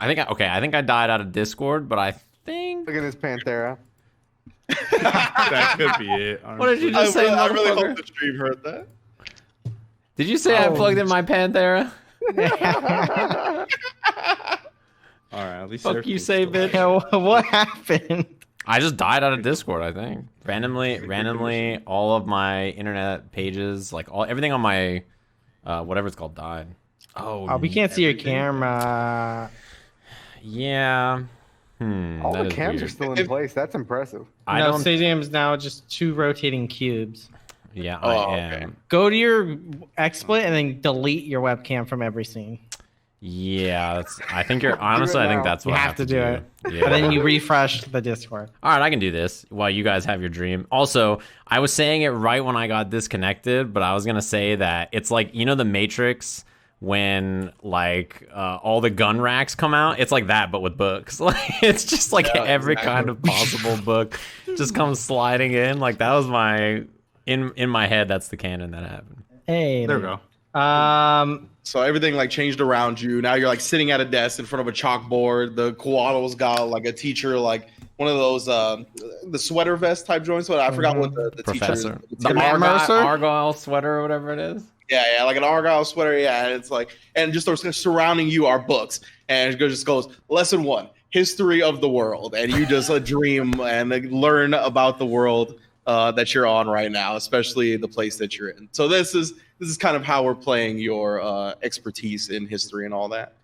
think I died out of Discord, but I think. Look at this Panthera. That could be it. What did you just say, I really motherfucker? hope the stream heard that. Did you say I plugged in my Panthera? All right, at least Fuck they're you, cool say still. bitch. What happened? I just died out of Discord. I think randomly, all of my internet pages, like everything on my whatever it's called, died. Oh, we can't see your camera. Yeah. All that the is cams are weird. still in place. That's impressive. I No, don't. Stadium's now just 2 rotating cubes. Yeah, Oh, I okay. am. Go to your XSplit and then delete your webcam from every scene. Yeah, I think you're honestly. I think now. that's what You I have to do it. Yeah. And then you refresh the Discord. All right, I can do this while you guys have your dream. Also, I was saying it right when I got disconnected, but I was gonna say that it's like, you know, the Matrix when like all the gun racks come out. It's like that, but with books. Like it's just like Yeah, every exactly. kind of possible book just comes sliding in. Like that was my in my head. That's the canon that happened. Hey, There we go. So everything like changed around you. Now you're like sitting at a desk in front of a chalkboard. The koala's got like a teacher, like one of those the sweater vest type joints. But I forgot what the Professor, teacher. the Matt Mercer? Argyle sweater or whatever it is. Yeah, like an Argyle sweater. Yeah, and it's like, and just surrounding you are books, and it just goes lesson 1, history of the world, and you just dream and learn about the world that you're on right now, especially the place that you're in. So this is kind of how we're playing your expertise in history and all that.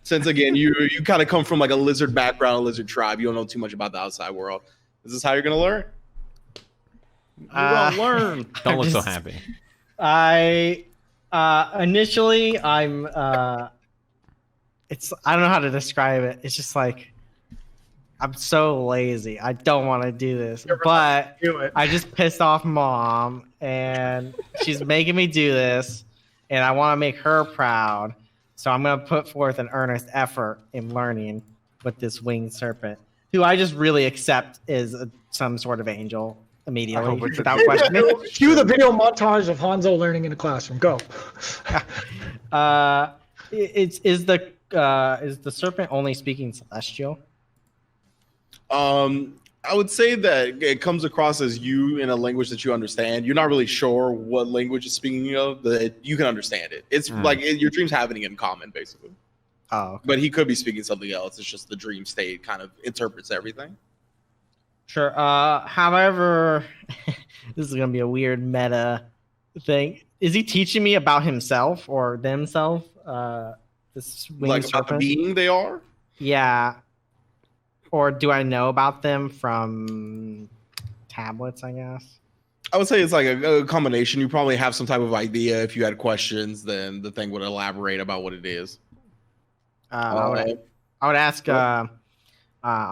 Since again, you kind of come from like a lizard background, a lizard tribe, you don't know too much about the outside world. This is how you're gonna learn. You're gonna learn. Don't I'm look so just- happy. I initially I'm it's I don't know how to describe it. It's just like I'm so lazy. I don't want to do this, but Do it. I just pissed off mom and she's making me do this and I want to make her proud. So I'm going to put forth an earnest effort in learning with this winged serpent, who I just really accept is some sort of angel immediately hope it's a- without questioning. Cue the video montage of Honzo learning in a classroom. Go. Is the serpent only speaking celestial? I would say that it comes across as you in a language that you understand. You're not really sure what language it's speaking of, but you can understand it. It's like your dream's happening in common, basically. Oh, okay. But he could be speaking something else. It's just the dream state kind of interprets everything. Sure. However, this is gonna be a weird meta thing. Is he teaching me about himself or themselves? This winged Like about the serpent? being they are. Yeah. Or do I know about them from tablets, I guess? I would say it's like a combination. You probably have some type of idea. If you had questions, then the thing would elaborate about what it is. I would ask, are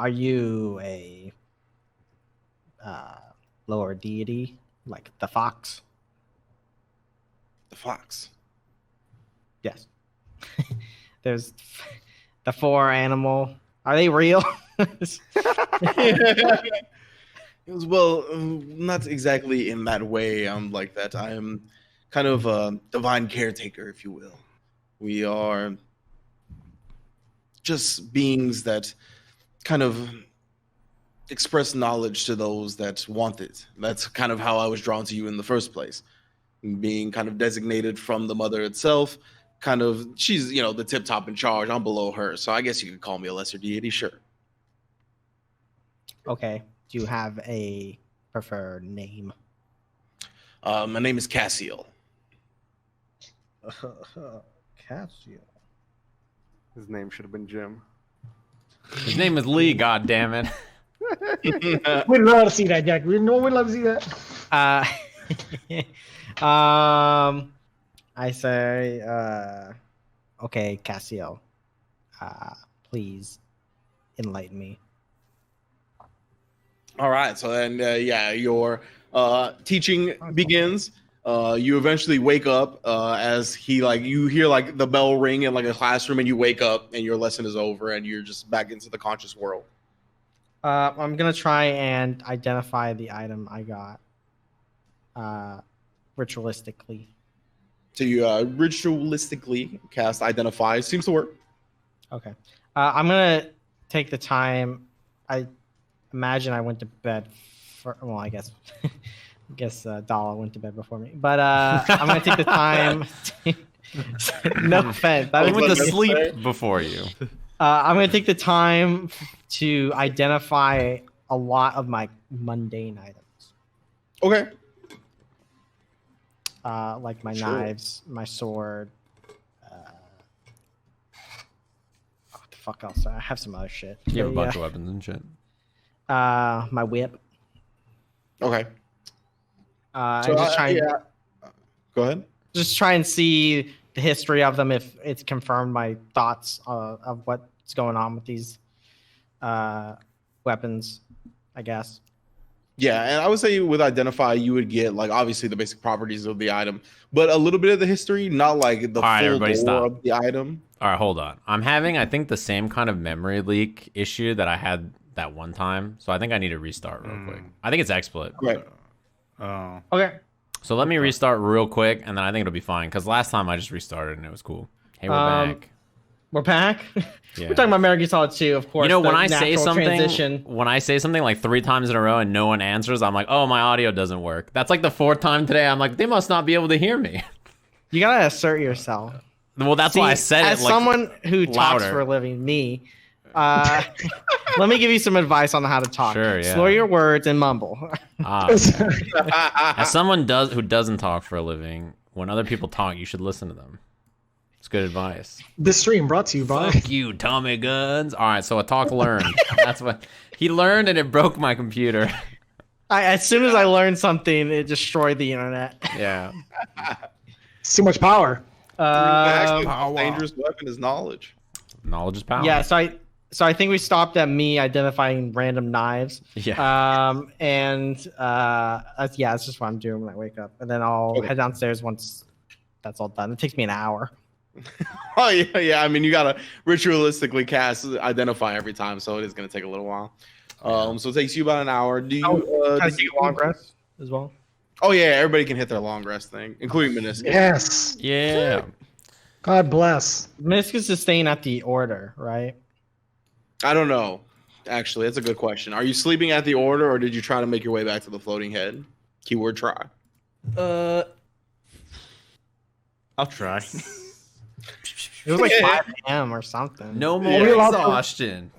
you a lower deity, like the fox? The fox. Yes. There's the 4 animal. Are they real? It was, well, not exactly in that way. I'm like that. I am kind of a divine caretaker, if you will. We are just beings that kind of express knowledge to those that want it. That's kind of how I was drawn to you in the first place. Being kind of designated from the mother itself, kind of, she's, you know, the tip top in charge. I'm below her. So I guess you could call me a lesser deity, sure. Okay. Do you have a preferred name? My name is Cassiel. Cassio. His name should have been Jim. His name is Lee. God damn it. We'd love to see that, Jack. We'd love to see that. I say, okay, Cassio, please enlighten me. All right, so then your teaching begins. You eventually wake up as you hear like the bell ring in like a classroom, and you wake up and your lesson is over and you're just back into the conscious world. I'm gonna try and identify the item I got ritualistically. So you ritualistically cast Identify. Seems to work. Okay. I'm gonna take the time. I imagine I went to bed. Well, I guess Dala went to bed before me. But I'm gonna take the time. No offense. I went to sleep before you. I'm gonna take the time to identify a lot of my mundane items. Okay. Like my knives, my sword. What the fuck else? I have some other shit. You have a But, bunch of weapons and shit. my whip. Okay. I'm just trying. Go ahead. Just try and see the history of them if it's confirmed my thoughts of what's going on with these weapons, I guess. Yeah, and I would say with Identify, you would get like obviously the basic properties of the item, but a little bit of the history, not like the All right, full everybody lore stop. of the item. All right, hold on. I'm having, I think, the same kind of memory leak issue that I had that one time. So I think I need to restart real quick. I think it's XSplit. Right. Oh. Okay. So let me restart real quick, and then I think it'll be fine. Because last time I just restarted and it was cool. Hey, we're back. We're back. Yeah. We're talking about Metal Gear Solid 2, of course. You know, the when I say natural something, transition. like 3 times in a row and no one answers, I'm like, oh, my audio doesn't work. That's like the 4th time today. I'm like, they must not be able to hear me. You gotta assert yourself. Well, that's why I said as it. Like, someone who talks louder. for a living, let me give you some advice on how to talk. Sure, yeah. Slow your words and mumble. As someone who doesn't talk for a living, when other people talk, you should listen to them. It's good advice. This stream brought to you by. Fuck you, Tommy Guns. All right, so Atoq learned. That's what he learned, and it broke my computer. As soon as I learned something, it destroyed the internet. Yeah. It's too much power. Actually, the most dangerous weapon is knowledge. Knowledge is power. Yeah, so I think we stopped at me identifying random knives. Yeah. That's just what I'm doing when I wake up, and then I'll head downstairs once that's all done. It takes me an hour. Oh yeah. I mean, you gotta ritualistically cast Identify every time, so it is gonna take a little while. So it takes you about an hour. Do you? Can I does take a long rest as well? Oh yeah, everybody can hit their long rest thing, including Minoscus. Yes. Yeah. God bless. Minoscus is staying at the order, right? I don't know. Actually, that's a good question. Are you sleeping at the order, or did you try to make your way back to the floating head? Keyword try. I'll try. It was like 5 a.m. or something. No more Yeah. exhaustion.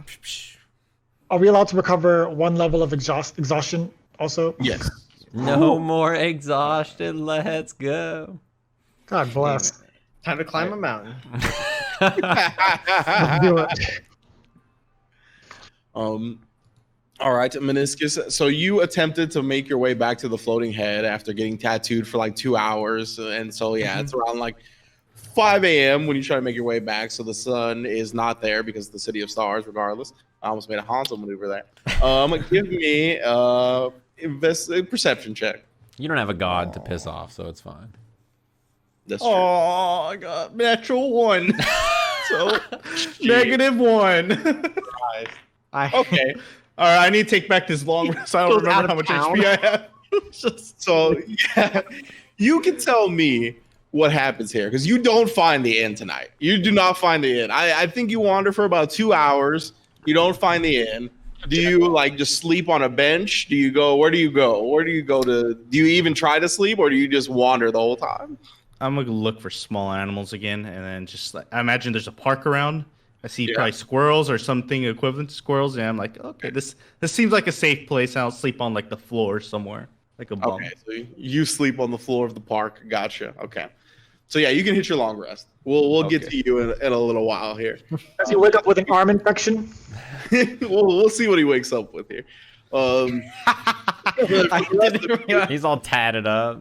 Are we allowed to recover 1 level of exhaustion also? Yes. No more exhaustion. Let's go. God bless. Time to climb a mountain. Let's do it. All right, Minoscus. So you attempted to make your way back to the floating head after getting tattooed for like 2 hours, and so yeah, it's around like 5 a.m. when you try to make your way back. So the sun is not there because of the City of Stars. Regardless, I almost made a Honzo maneuver there. Give me a perception check. You don't have a god to piss off, so it's fine. That's true. Oh, I got natural 1. So -1. Okay. All right, I need to take back this long rest. I don't Goes out remember of how much town. HP I have. So yeah, you can tell me what happens here because you don't find the inn tonight. You do not find the inn. I think you wander for about 2 hours. You don't find the inn. Do you like just sleep on a bench? Do you go? Where do you go? Where do you go to? Do you even try to sleep, or do you just wander the whole time? I'm gonna look for small animals again, and then just like I imagine there's a park around. I see Yeah. probably squirrels or something equivalent to squirrels, and I'm like, okay, this seems like a safe place. I'll sleep on like the floor somewhere, like a bum. Okay, so you sleep on the floor of the park. Gotcha. Okay, so yeah, you can hit your long rest. We'll get to you in a little while here. Does he wake up with an arm infection? we'll see what he wakes up with here. He's all tatted up.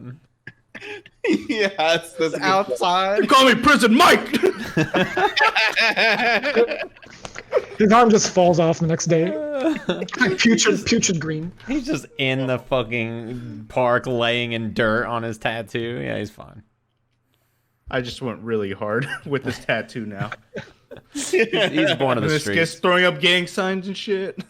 Yeah, that's a good Outside. Call me Prison Mike. His arm just falls off the next day. Putrid green. He's just in the fucking park laying in dirt on his tattoo. Yeah, he's fine. I just went really hard with this tattoo now. He's born of the streets. Throwing up gang signs and shit.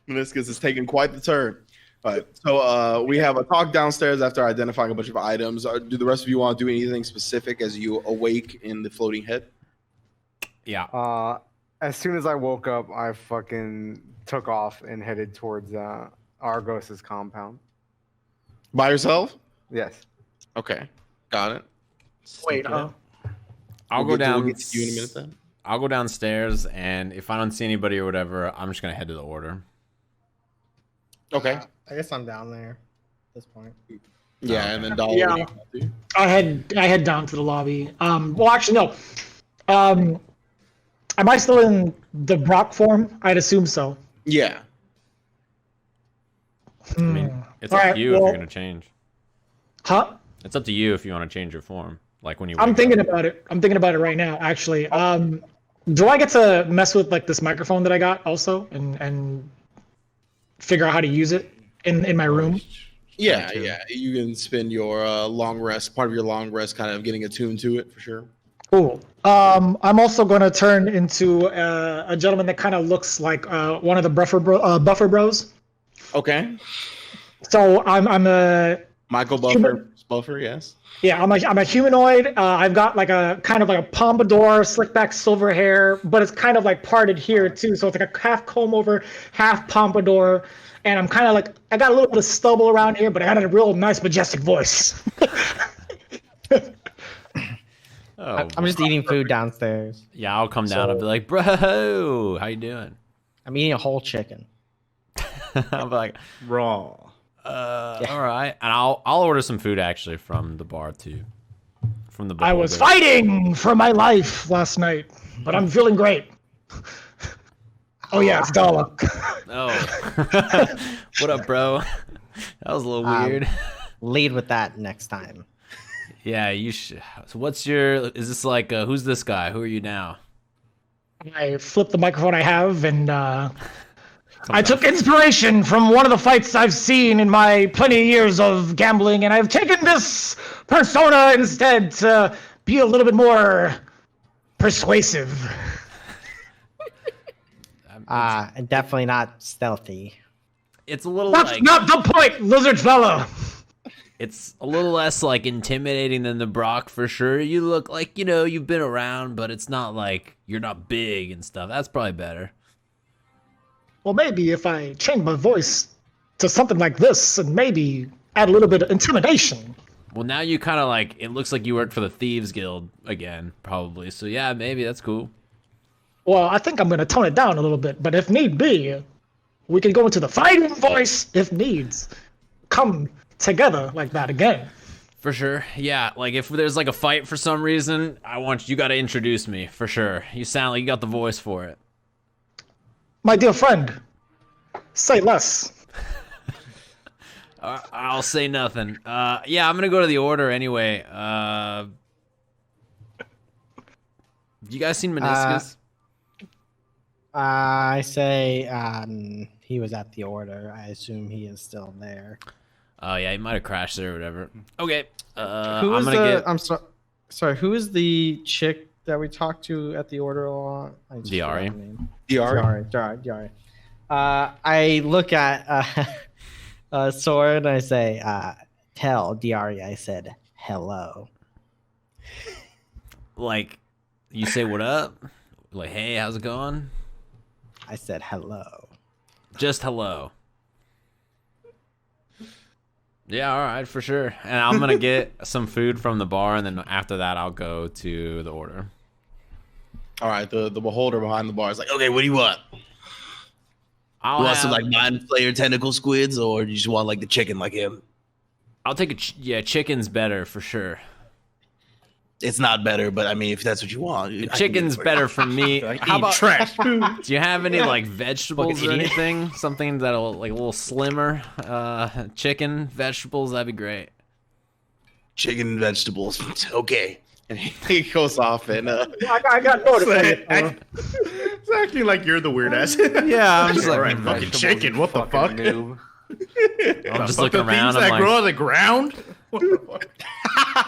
Minoscus is taking quite the turn. All right, so we have a talk downstairs after identifying a bunch of items. Do the rest of you want to do anything specific as you awake in the floating head? Yeah. As soon as I woke up, I fucking took off and headed towards Argos's compound. By yourself? Yes. Okay, got it. Wait, I'll We'll go down. We'll get to you in a minute then. I'll go downstairs, and if I don't see anybody or whatever, I'm just gonna head to the order. Okay. I guess I'm down there at this point. Yeah, and then Dala. Yeah. I head down to the lobby. Well, actually, no. Am I still in the Brock form? I'd assume so. Yeah. I mean, it's All up right, to you if well- you're gonna change. Huh? It's up to you if you want to change your form, like when you. I'm wake thinking up. about it. I'm thinking about it right now, actually. Do I get to mess with like this microphone that I got also, and figure out how to use it in my room? Yeah, yeah. You can spend your long rest, part of your long rest, kind of getting attuned to it for sure. Cool. I'm also going to turn into a gentleman that kind of looks like one of the Buffer Bros. Okay. So I'm a Michael Buffer, yes. yeah, I'm a humanoid. I've got like a kind of like a pompadour, slick back silver hair, but it's kind of like parted here too. So it's like a half comb over, half pompadour, and I'm kind of like I got a little bit of stubble around here, but I got a real nice majestic voice. Oh, I'm just eating food downstairs. yeah, I'll come down and be like, bro, how you doing? I'm eating a whole chicken. I'll be like, Raw. all right, and I'll order some food actually from the bar too. From the. I was Beholder. fighting for my life last night, but I'm feeling great. Oh yeah, it's Dala. Oh, what up, bro? That was a little weird. Lead with that next time. Yeah, you should. So what's your? Is this like who's this guy? Who are you now? I flipped the microphone I have, and I took inspiration from one of the fights I've seen in my plenty of years of gambling, and I've taken this persona instead to be a little bit more persuasive. And definitely not stealthy. It's a little That's like not the point, lizard fella. it's a little less like intimidating than the Brock for sure. You look like you've been around, but it's not like you're not big and stuff. That's probably better. Well, maybe if I change my voice to something like this, and maybe add a little bit of intimidation. Well, now you kind of like it looks like you work for the Thieves Guild again, probably. So yeah, maybe that's cool. Well, I think I'm going to tone it down a little bit, but if need be, we can go into the fighting voice if needs. Come together like that again. For sure. Yeah, like if there's like a fight for some reason, you got to introduce me for sure. You sound like you got the voice for it. My dear friend, say less. I'll say nothing. Yeah, I'm gonna go to the order anyway. You guys seen Minoscus? I say he was at the order. I assume he is still there. Oh yeah, he might have crashed there or whatever. Okay. Who I'm was gonna get I'm sorry. Who is the chick that we talked to at the order a lot? I just forgot Diari. her name. DR. Diari. I look at Soren and I say, tell Diari I said hello. like you say what up? Like, hey, how's it going? I said hello. Just hello. Yeah, all right, for sure. And I'm gonna get some food from the bar, and then after that, I'll go to the order. All right, the beholder behind the bar is like, okay, what do you want? I'll You want have, some like mind flayer tentacle squids, or you just want like the chicken like him? I'll take chicken's better for sure. It's not better, but I mean, if that's what you want, The chicken's better for me. How about trash food? do you have any like vegetables Fucking or idiot. anything? Something that'll like a little slimmer? Chicken, vegetables, that'd be great. Chicken and vegetables. Okay. And he goes off and I got noted for you. It's acting like you're the weird ass. Yeah, I'm just All like, right, fucking chicken. What the fuck? Noob. I'm just Fuck looking the around. things I'm that like, grow on the ground. What the fuck?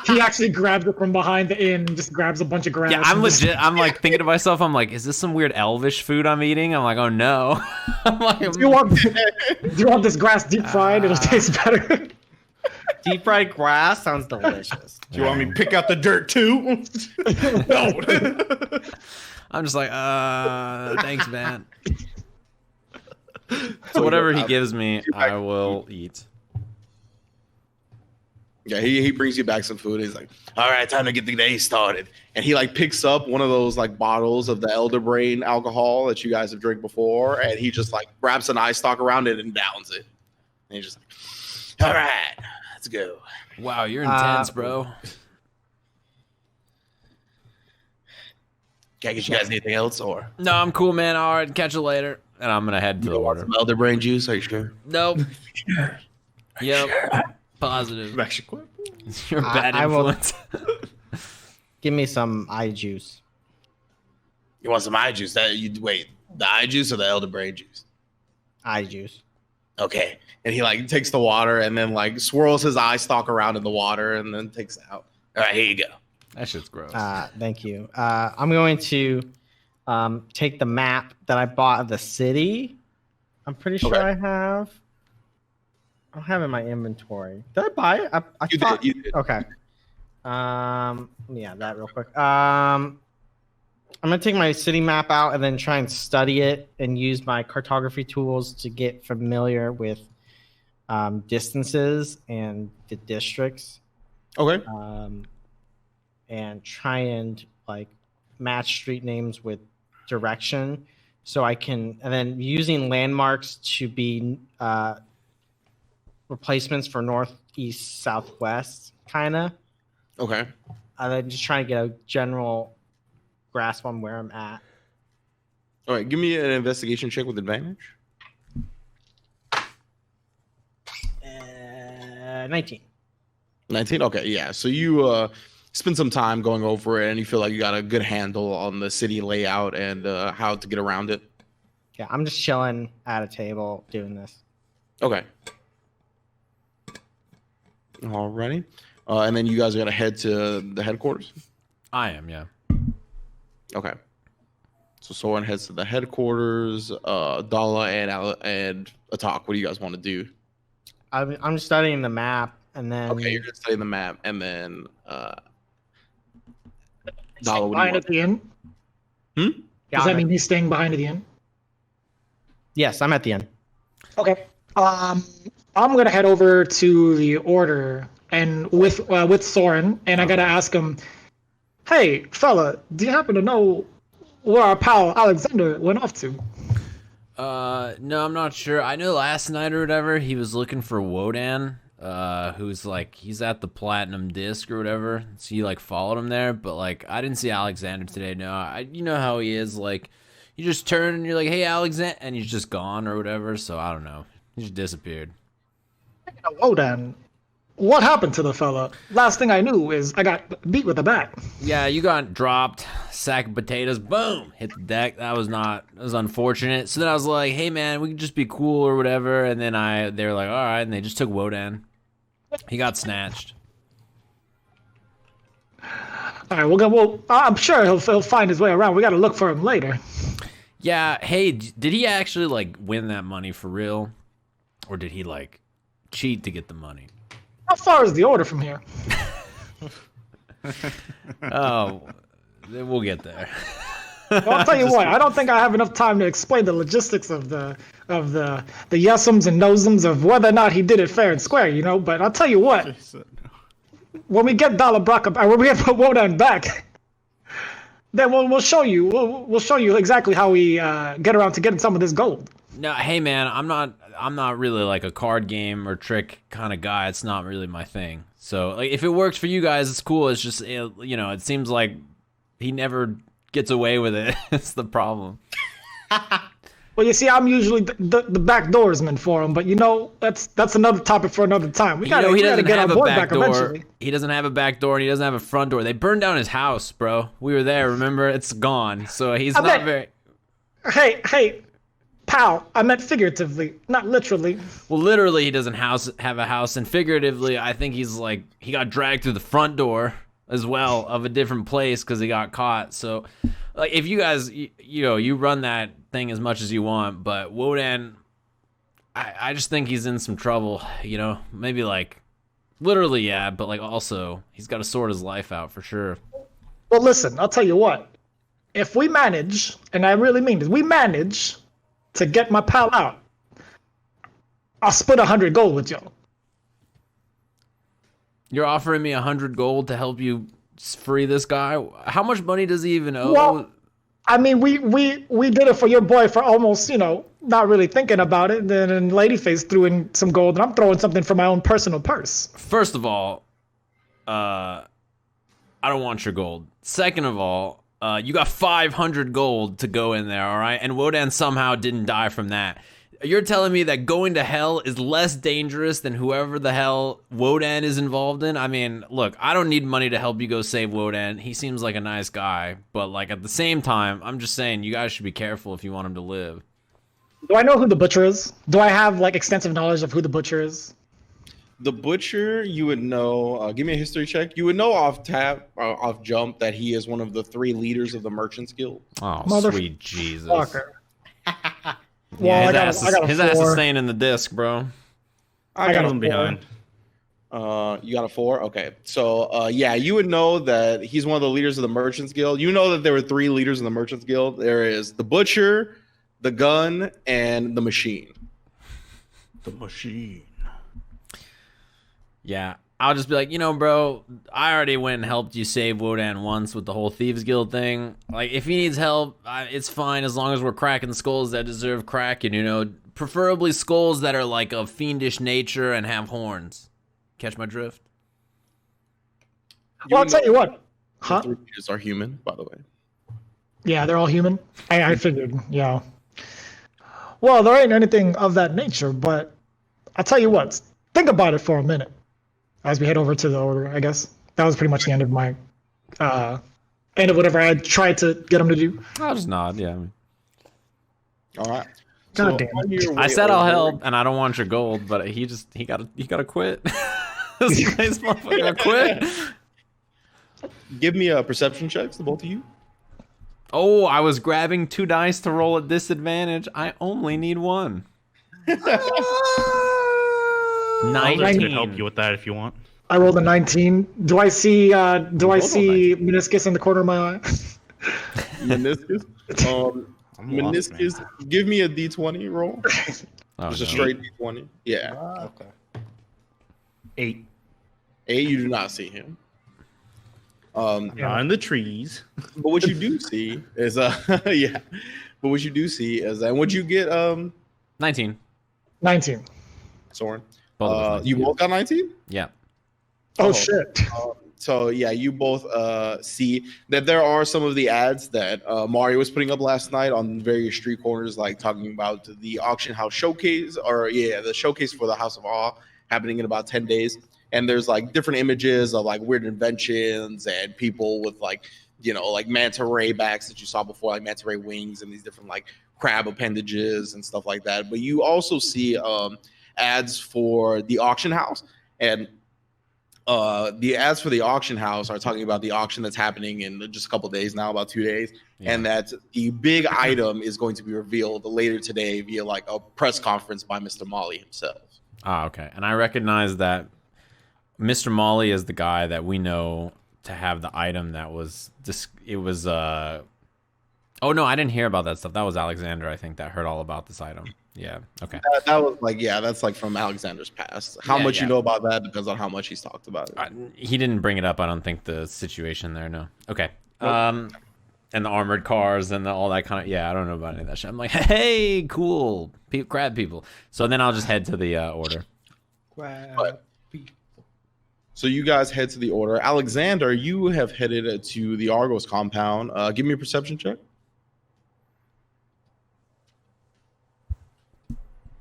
He actually grabs it from behind the inn and just grabs a bunch of grass. yeah, I'm and just- legit. I'm like thinking to myself, I'm like, is this some weird elvish food I'm eating? I'm like, oh no. I'm like, Do you want this grass deep fried? It'll taste better. Deep fried grass sounds delicious. Do you want me to pick out the dirt too? No. I'm just like, thanks, man. So whatever he gives me, I will eat. yeah, he brings you back some food. He's like, all right, time to get the day started. And he like picks up one of those like bottles of the elder brain alcohol that you guys have drank before, and he just like wraps an eye stalk around it and downs it. And he's just like, all right, let's go. Wow, you're intense, bro. Can I get you guys anything else, or No, I'm cool, man. All right, catch you later. And I'm gonna head to the water. some elder brain juice? Are you sure? Nope. Yep. Positive. Mexico. You're a bad I will- influence. Give me some eye juice. You want some eye juice? Wait, the eye juice or the elder brain juice? Eye juice. Okay. And he like takes the water and then like swirls his eye stalk around in the water and then takes it out. All right, here you go. That shit's gross. Thank you. I'm going to take the map that I bought of the city. I'm pretty sure Okay. I have. I don't have it in my inventory. Did I buy it? I You thought. did. You did. Okay. Yeah, that real quick. I'm gonna take my city map out and then try and study it and use my cartography tools to get familiar with distances and the districts. Okay. And try and like match street names with direction, so I can, and then using landmarks to be replacements for north, east, southwest, kind of. Okay. And then just trying to get a general grasp on where I'm at. All right. Give me an investigation check with advantage. 19. 19. Okay. Yeah. So you spend some time going over it and you feel like you got a good handle on the city layout and how to get around it. Yeah, I'm just chilling at a table doing this. Okay. Alrighty. And then you guys are gonna head to the headquarters. I am, yeah. Okay. So Soren heads to the headquarters. Dala and Atoq, what do you guys want to do? I'm studying the map, and then Okay, you're gonna study the map, and then Dala, what do you Behind want? at the inn. Yeah, Does that mean he's staying behind at the inn? yes, I'm at the end. Okay. I'm gonna head over to the order and with Soren, and I gotta ask him, hey fella, do you happen to know where our pal Alexander went off to? No, I'm not sure. I know last night or whatever, he was looking for Wodan, who's like, he's at the Platinum Disc or whatever. So you like followed him there, but like, I didn't see Alexander today. No, you know how he is. Like, you just turn and you're like, hey, Alexander, and he's just gone or whatever. So I don't know. He just disappeared. Wodan, what happened to the fella? Last thing I knew is I got beat with a bat. Yeah, you got dropped, sack of potatoes, boom, hit the deck. That was unfortunate. So then I was like, hey man, we could just be cool or whatever. And then they were like, all right, and they just took Wodan. He got snatched. All right, well, I'm sure he'll find his way around. We got to look for him later. Yeah, hey, did he actually like win that money for real? Or did he like cheat to get the money? How far is the order from here? Oh, we'll get there. Well, I'll tell you what. I don't think I have enough time to explain the logistics of the yesums and nosums of whether or not he did it fair and square. You know, but I'll tell you what. When we get Dala Brakka, when we get Wodan back, then we'll show you. We'll show you exactly how we get around to getting some of this gold. No, hey man, I'm not really like a card game or trick kind of guy. It's not really my thing. So like, if it works for you guys, it's cool. It's just it seems like he never gets away with it. It's the problem. Well, you see, I'm usually the backdoorsman for him, but you know, that's another topic for another time. We gotta, he we gotta doesn't get have our a board back back door. eventually. He doesn't have a back door, and he doesn't have a front door. They burned down his house, bro. We were there. Remember? It's gone. So he's not very. Hey, pal, I meant figuratively, not literally. Well, literally, he doesn't have a house, and figuratively, I think he's like he got dragged through the front door as well of a different place because he got caught. So, like, if you guys, you run that thing as much as you want, but Wodan, I just think he's in some trouble. Maybe like literally, yeah, but like also he's got to sort his life out for sure. Well, listen, I'll tell you what. If we manage, and I really mean this, we manage to get my pal out, I'll split 100 gold with y'all. You're offering me 100 gold to help you free this guy? How much money does he even owe? Well, I mean, we did it for your boy for almost, not really thinking about it. And then Ladyface threw in some gold, and I'm throwing something from my own personal purse. First of all, I don't want your gold. Second of all, you got 500 gold to go in there, all right? And Wodan somehow didn't die from that. You're telling me that going to hell is less dangerous than whoever the hell Wodan is involved in? I mean, look, I don't need money to help you go save Wodan. He seems like a nice guy. But, like, at the same time, I'm just saying you guys should be careful if you want him to live. Do I know who the butcher is? Do I have, like, extensive knowledge of who the butcher is? The butcher, you would know. Give me a history check. You would know off jump that he is one of the 3 leaders of the Merchants Guild. Oh, sweet Jesus! Fucker. Yeah, well, his ass is staying in the disc, bro. I got him behind. You got a 4? Okay. So, yeah, you would know that he's one of the leaders of the Merchants Guild. You know that there were 3 leaders of the Merchants Guild. There is the butcher, the gun, and the machine. The machine. Yeah, I'll just be like, bro, I already went and helped you save Wodan once with the whole Thieves Guild thing. Like, if he needs help, it's fine as long as we're cracking skulls that deserve cracking, preferably skulls that are like of fiendish nature and have horns. Catch my drift? Well, I'll tell you what. Huh? The 3 leaders are human, by the way. Yeah, they're all human. I figured, yeah. Well, there ain't anything of that nature, but I'll tell you what. Think about it for a minute. As we head over to the order, I guess. That was pretty much the end of my end of whatever I tried to get him to do. I'll just nod, yeah. All right. God damn. I said I'll help, and I don't want your gold, but he gotta quit. This nice motherfucker quit. Give me a perception checks, the both of you. Oh, I was grabbing 2 dice to roll at disadvantage. I only need 1. 19 can help you with that if you want. I rolled a 19. Do I see Minoscus in the corner of my eye? Meniscus? Meniscus, give me a D20 roll. Just a straight D20. Yeah. Okay. 8. 8, you do not see him. Not in the trees. But what you do see is yeah. But what you do see is and would you get 19. 19. Soren? You both got 19? Yeah. Oh shit. So yeah, you both see that there are some of the ads that Mario was putting up last night on various street corners, like talking about the auction house showcase, the showcase for the House of Awe happening in about 10 days. And there's like different images of like weird inventions and people with like manta ray backs that you saw before, like manta ray wings and these different like crab appendages and stuff like that. But you also see ads for the auction house, and the ads for the auction house are talking about the auction that's happening in just a couple of days now, about 2 days, and that the big item is going to be revealed later today via like a press conference by Mr. Molly himself. Ah, okay. And I recognize that Mr. Molly is the guy that we know to have the item that was oh no, I didn't hear about that stuff. That was Alexander, I think, that heard all about this item. Yeah. Okay. That was like, that's like from Alexander's past. How much you know about that depends on how much he's talked about it. He didn't bring it up. I don't think the situation there. No. Okay. And the armored cars and all that kind of. Yeah, I don't know about any of that shit. I'm like, hey, cool, crab people. So then I'll just head to the order. Crab people. So you guys head to the order. Alexander, you have headed to the Argos compound. Give me a perception check.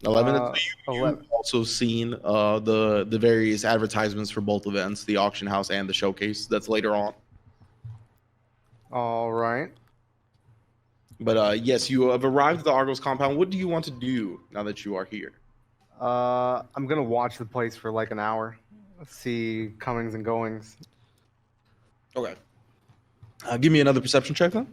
11. Uh, You've 11. also seen the various advertisements for both events, the auction house and the showcase. That's later on. All right. But yes, you have arrived at the Argos compound. What do you want to do now that you are here? I'm gonna watch the place for like an hour, see comings and goings. Okay. Give me another perception check then.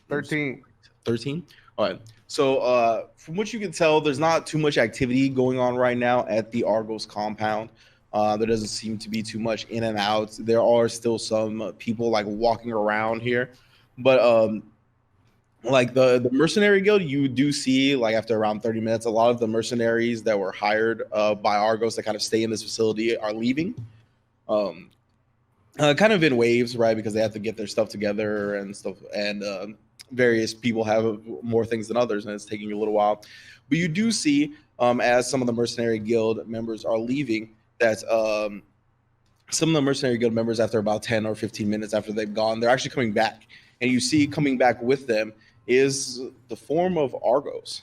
13. 13. All right. So from what you can tell, there's not too much activity going on right now at the Argos compound. There doesn't seem to be too much in and out. There are still some people like walking around here, but like the mercenary guild, you do see like after around 30 minutes, a lot of the mercenaries that were hired by Argos to kind of stay in this facility are leaving. Kind of in waves, right? Because they have to get their stuff together and stuff, and various people have more things than others, and it's taking a little while. But you do see, as some of the mercenary guild members are leaving, that some of the mercenary guild members, after about 10 or 15 minutes after they've gone, they're actually coming back, and you see coming back with them is the form of Argos.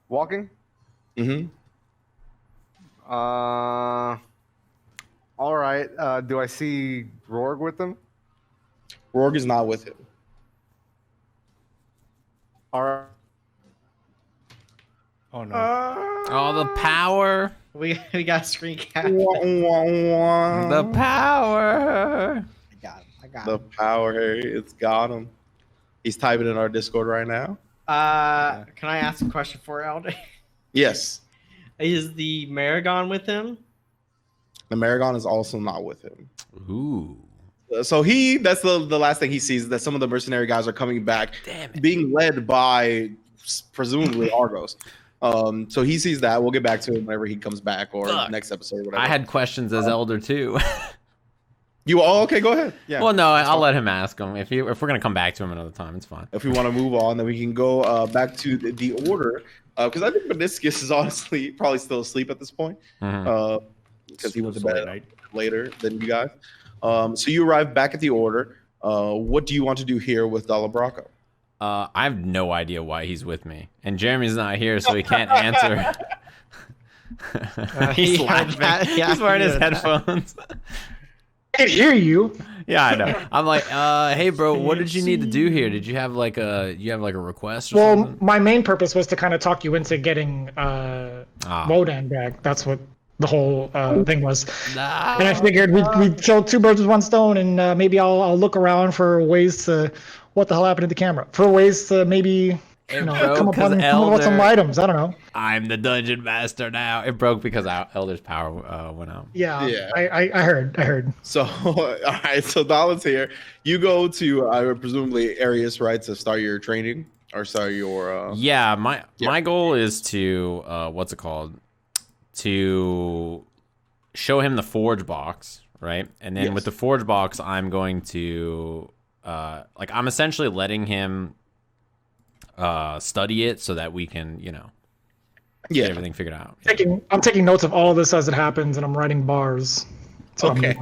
Walking? Mm-hmm. All right. Do I see Rorg with them? Rorg is not with him. All right. Oh no. Oh, the power. We got screen cap. The power. I got The power, it's got him. He's typing in our Discord right now. Can I ask a question for Elder? Yes. Is the Maragon with him? The Maragon is also not with him. Ooh. So that's the last thing he sees, that some of the mercenary guys are coming back, Damn it. being led by presumably Argos. So he sees that. We'll get back to him whenever he comes back, or Fuck. next episode or whatever. I had questions as Elder too. Okay, go ahead. Yeah. Well, no, I'll let him ask them. If we're gonna come back to him another time, it's fine. If we want to move on, then we can go back to the order, because I think Minoscus is honestly probably still asleep at this point, because he went to bed later than you guys. So you arrive back at the order. What do you want to do here with Dala Brakka? I have no idea why he's with me, and Jeremy's not here, so he can't answer. He's laughing. He's wearing his headphones. I can hear you. Yeah, I know. I'm like, hey, bro, what did you need to do here? Did you have like a request or Well, something? my main purpose was to kind of talk you into getting Wodan back. That's what the whole thing was. Nah. And I figured we'd kill two birds with one stone, and maybe I'll look around for ways to what the hell happened to the camera? For ways to maybe It come broke up 'cause with Elder. some items. I don't know. I'm the dungeon master now. It broke because Elder's power went out. Yeah. Yeah. I heard. So, all right. So Dala's here. You go to presumably Arius, right, to start your training or start your. Yeah, my goal is to what's it called? To show him the forge box, right? And then with the forge box, I'm going to I'm essentially letting him study it so that we can, get everything figured out. I'm taking notes of all of this as it happens, and I'm writing bars. So Okay.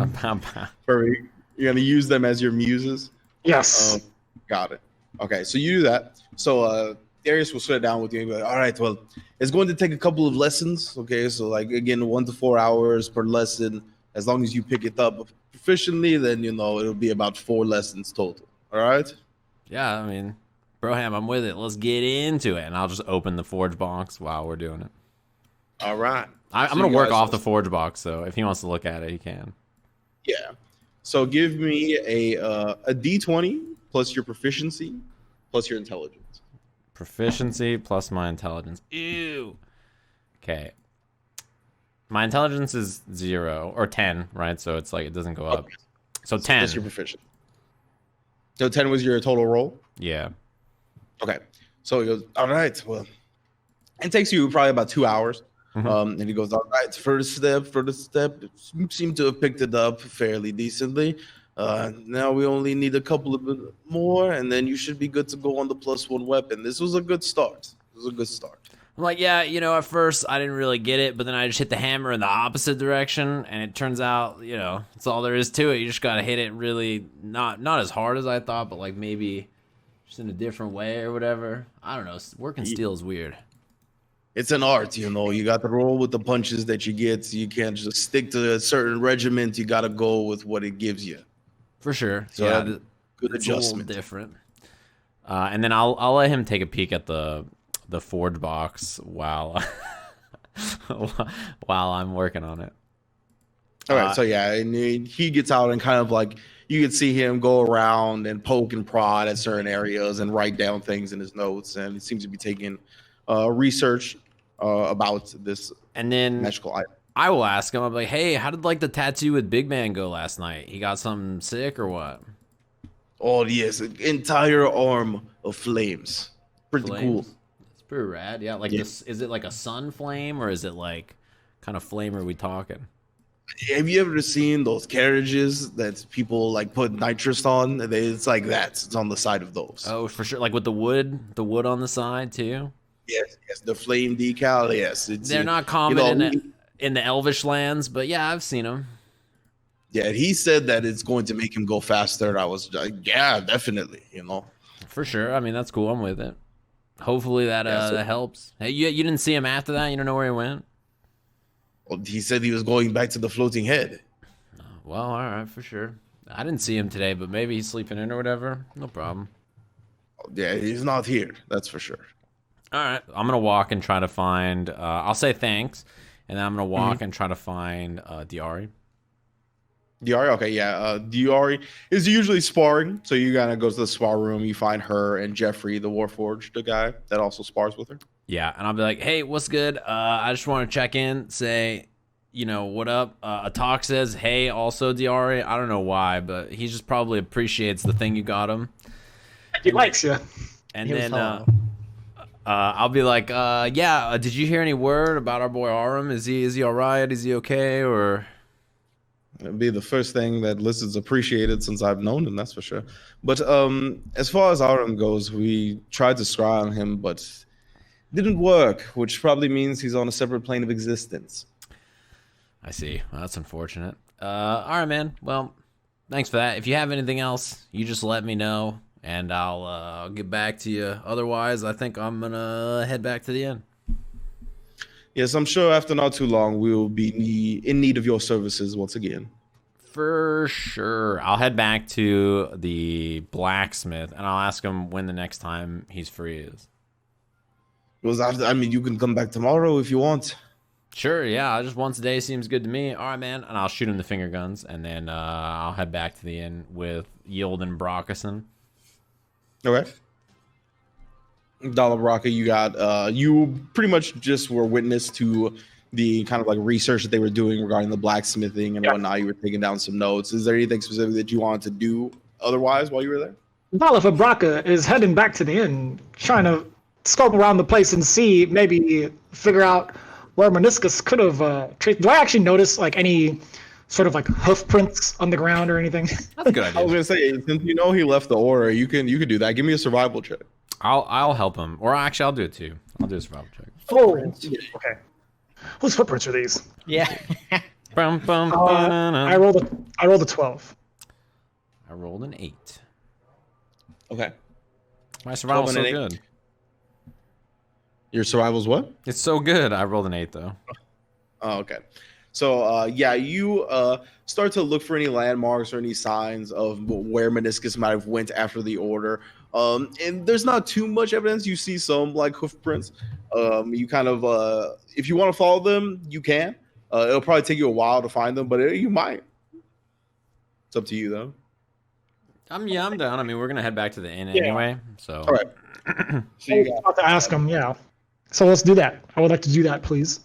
Perfect. You're gonna use them as your muses. Yes. Got it. Okay, so you do that. So Darius will sit down with you and be like, all right, well, it's going to take a couple of lessons. Okay, so like again, 1 to 4 hours per lesson. As long as you pick it up proficiently, then it'll be about 4 lessons total. All right. Yeah, I mean, Broham, I'm with it. Let's get into it. And I'll just open the forge box while we're doing it. All right. I'm going to work off the forge box, so if he wants to look at it, he can. Yeah. So give me a D20 plus your proficiency plus your intelligence. Proficiency plus my intelligence. Ew. Okay. My intelligence is 0 or 10, right? So it's like it doesn't go up. Okay. So 10. That's your proficiency. So 10 was your total roll? Yeah. Okay. So he goes, all right, well, it takes you probably about 2 hours. And he goes, all right, first step, you seem to have picked it up fairly decently. Now we only need a couple of bit more, and then you should be good to go on the +1 weapon. This was a good start. I'm like, yeah, at first I didn't really get it, but then I just hit the hammer in the opposite direction, and it turns out, that's all there is to it. You just got to hit it really, not as hard as I thought, but like maybe just in a different way or whatever. I don't know. Working steel is weird. It's an art, you know. You got to roll with the punches that you get. You can't just stick to a certain regiment. You got to go with what it gives you. For sure. So yeah, good it's a little adjustment. different. And then I'll let him take a peek at the forge box while while I'm working on it. All right, so yeah, and he gets out and kind of like you can see him go around and poke and prod at certain areas and write down things in his notes, and he seems to be taking research about this And then magical item. I will ask him. I'm like, hey, how did like the tattoo with Big Man go last night? He got something sick or what? Oh yes, an entire arm of flames. Pretty cool. Flames? It's pretty rad. Yeah, like this. Is it like a sun flame or is it like kind of flame are we talking? Have you ever seen those carriages that people like put nitrous on? It's like that. It's on the side of those. Oh, for sure. Like with the wood on the side too. Yes, the flame decal. Yes, They're not common in the Elvish lands, but yeah, I've seen them. Yeah, he said that it's going to make him go faster. I was like, yeah, definitely. You know, For sure. I mean, that's cool. I'm with it. Hopefully that that helps. Hey, you didn't see him after that? You don't know where he went? well, he said he was going back to the floating head. Well, all right, for sure. I didn't see him today, but maybe he's sleeping in or whatever. No problem. Yeah, he's not here. That's for sure. All right. I'm going to walk and try to find... I'll say thanks, and then I'm going to walk and try to find Diari. Diari, okay, yeah. Diari is usually sparring, so you kind of go to the spar room. You find her and Jeffrey, the Warforged, the guy that also spars with her. Yeah, and I'll be like, hey, what's good? I just want to check in, say, you know, what up? Atoq says, hey, also Diari. I don't know why, but he just probably appreciates the thing you got him. He likes you. And He was then hollow. I'll be like, yeah, did you hear any word about our boy Aram? Is he all right? Is he okay? Or... It'd be the first thing that Lizard's appreciated since I've known him, that's for sure. But as far as Aram goes, we tried to scry on him, but didn't work, which probably means he's on a separate plane of existence. I see. Well, that's unfortunate. All right, man. Well, thanks for that. If you have anything else, you just let me know, and I'll get back to you. Otherwise, I think I'm going to head back to the inn. Yes, I'm sure after not too long, we will be in need of your services once again. For sure. I'll head back to the blacksmith, and I'll ask him when the next time he's free is. Because I mean, you can come back tomorrow if you want. Sure, yeah. Just once a day seems good to me. All right, man. And I'll shoot him the finger guns, and then I'll head back to the inn with Yield and Brockison. Okay. Dala Brakka, you got you pretty much just were witness to the kind of like research that they were doing regarding the blacksmithing and whatnot. You were taking down some notes. Is there anything specific that you wanted to do otherwise while you were there? Dala Brakka is heading back to the inn, trying to scope around the place and see, maybe figure out where Minoscus could have traced. Do I actually notice like any sort of like hoof prints on the ground or anything? That's a good I was idea. gonna say, since you know he left the order, you can do that. Give me a survival check. I'll help him. Or actually, I'll do it too. I'll do a survival check. Oh, okay. Whose footprints are these? Yeah. Bum, bum, I rolled a 12. I rolled an 8. Okay. My survival's 12 so and an 8. good. Your survival's what? It's so good. I rolled an 8 though. Oh, okay. So, yeah, you start to look for any landmarks or any signs of where Minoscus might have went after the order. And there's not too much evidence. You see some like hoof prints. You kind of, if you want to follow them, you can. It'll probably take you a while to find them, but you might. It's up to you, though. I'm down. I mean, we're gonna head back to the inn anyway. So All right. So I you was got, about to ask him, yeah. So let's do that. I would like to do that, please.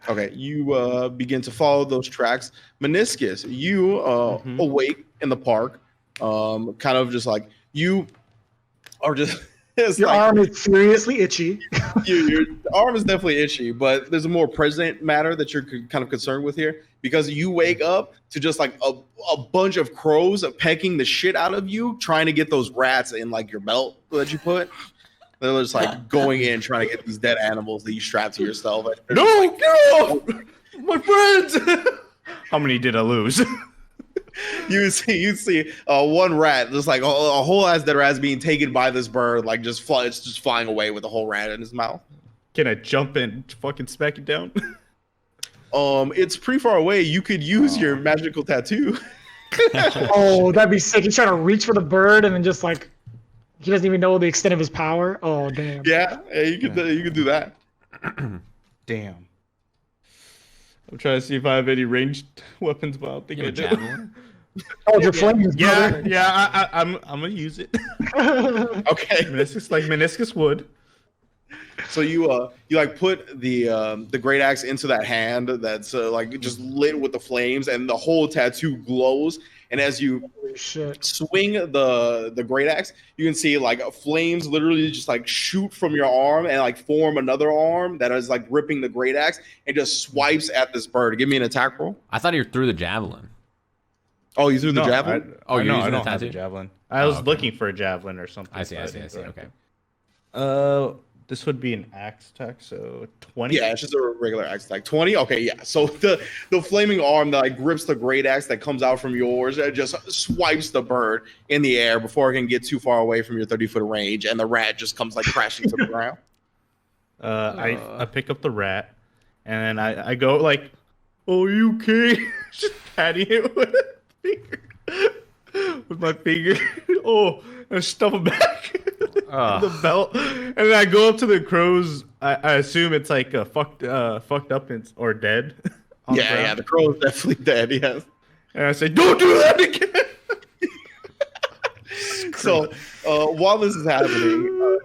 okay, you begin to follow those tracks. Minoscus, you awake in the park, kind of just like you are just. It's Your like, arm is furiously itchy. your arm is definitely itchy, but there's a more present matter that you're kind of concerned with here because you wake up to just like a bunch of crows pecking the shit out of you, trying to get those rats in like your belt that you put. They're just like going in trying to get these dead animals that you strap to yourself. No, get off! My friends! How many did I lose? You see one rat, just like a whole ass dead rat's being taken by this bird, like it's just flying away with the whole rat in his mouth. Can I jump and fucking smack it down? It's pretty far away. You could use your magical tattoo. Oh, that'd be sick. He's trying to reach for the bird and then just like he doesn't even know the extent of his power. Oh damn. Yeah, you could do that. Damn. I'm trying to see if I have any ranged weapons, but I don't think I do. Oh, your flames. Yeah. I'm gonna use it. Okay. Minoscus would. So you like put the great axe into that hand that's like just lit with the flames, and the whole tattoo glows. And as you swing the great axe, you can see like flames literally just like shoot from your arm and like form another arm that is like gripping the great axe and just swipes at this bird. Give me an attack roll. I thought you threw the javelin. Oh, you threw the javelin? You're using I don't the have a tattoo? javelin. I was looking for a javelin or something. I see. Okay. This would be an axe attack, so 20. Yeah, it's just a regular axe attack. 20? Okay, yeah. So the flaming arm that like grips the great axe that comes out from yours, it just swipes the bird in the air before it can get too far away from your 30-foot range, and the rat just comes like crashing to the ground. I pick up the rat, and then I go like, "Oh, you okay?" Just patting it with my finger. Oh, and stuff it back. The belt, and then I go up to the crows. I assume it's like fucked up or dead. Yeah, the crow is definitely dead. Yes, and I say, "Don't do that again." So while this is happening,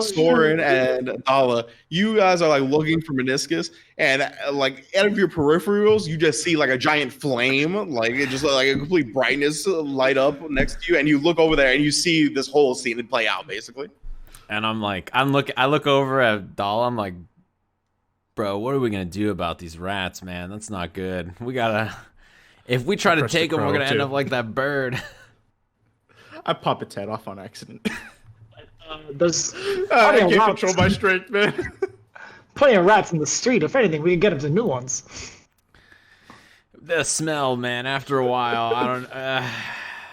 Soren and Dala, you guys are like looking for Minoscus, and like out of your peripherals, you just see like a giant flame, like it just like a complete brightness light up next to you, and you look over there and you see this whole scene play out basically. And I look over at Dala. I'm like, bro, what are we gonna do about these rats, man? That's not good. If we try to take them, we're gonna end up like that bird. I pop its head off on accident. There's I can't control my strength, man. plenty of rats in the street. If anything, we can get them some new ones. The smell, man. After a while, I don't.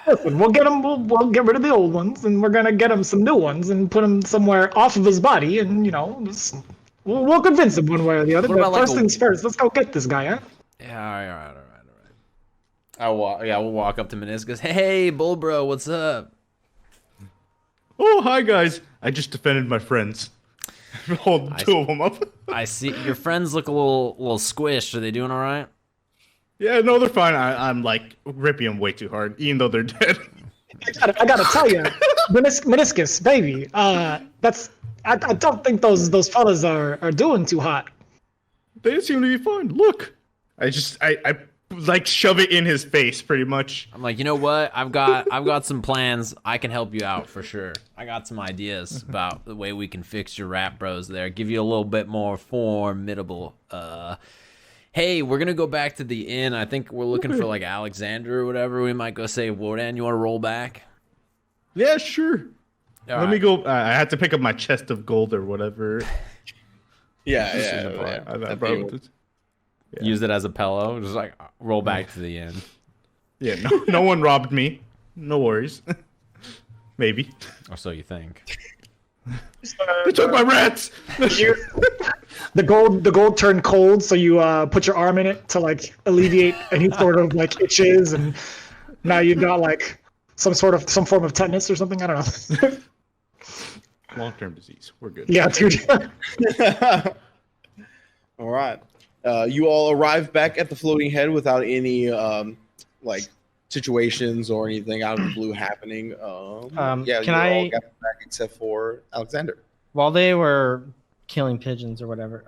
Listen, we'll get them. We'll get rid of the old ones, and we're gonna get him some new ones and put them somewhere off of his body, and we'll convince him one way or the other. But first things first, let's go get this guy, huh? Yeah, all right. We'll walk up to Minoscus. Hey, Bull Bro, what's up? Oh, hi guys. I just defended my friends. Hold two of them up. I see your friends look a little squished. Are they doing all right? Yeah, no, they're fine. I'm like ripping them way too hard, even though they're dead. I gotta tell you, Minoscus, baby. I don't think those fellas are doing too hot. They seem to be fine. Look, I like shove it in his face, pretty much. I'm like, you know what? I've got some plans. I can help you out for sure. I got some ideas about the way we can fix your rat bros there. Give you a little bit more formidable. Hey, we're gonna go back to the inn. I think we're looking for like Alexander or whatever. We might go say Wodan. You want to roll back? Yeah, sure. Let me go. I had to pick up my chest of gold or whatever. Yeah. Use it as a pillow. Just like roll back to the inn. Yeah, no one robbed me. No worries. Maybe. Or so you think. They took my rats. The gold turned cold, so you put your arm in it to like alleviate any sort of like itches, and now you've got like some form of tetanus or something. I don't know. Long-term disease. We're good. Yeah, dude. All right. You all arrive back at the floating head without any like situations or anything out of the blue happening. All got back except for Alexander. While they were killing pigeons or whatever,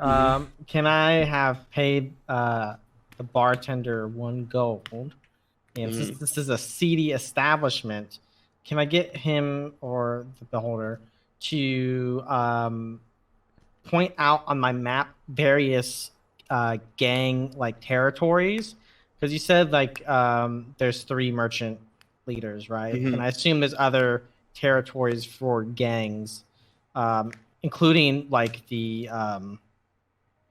can I have paid the bartender 1 gold? And since this is a seedy establishment, can I get him or the beholder to point out on my map various gang like territories? Because you said like there's 3 merchant leaders, right? And I assume there's other territories for gangs, including like the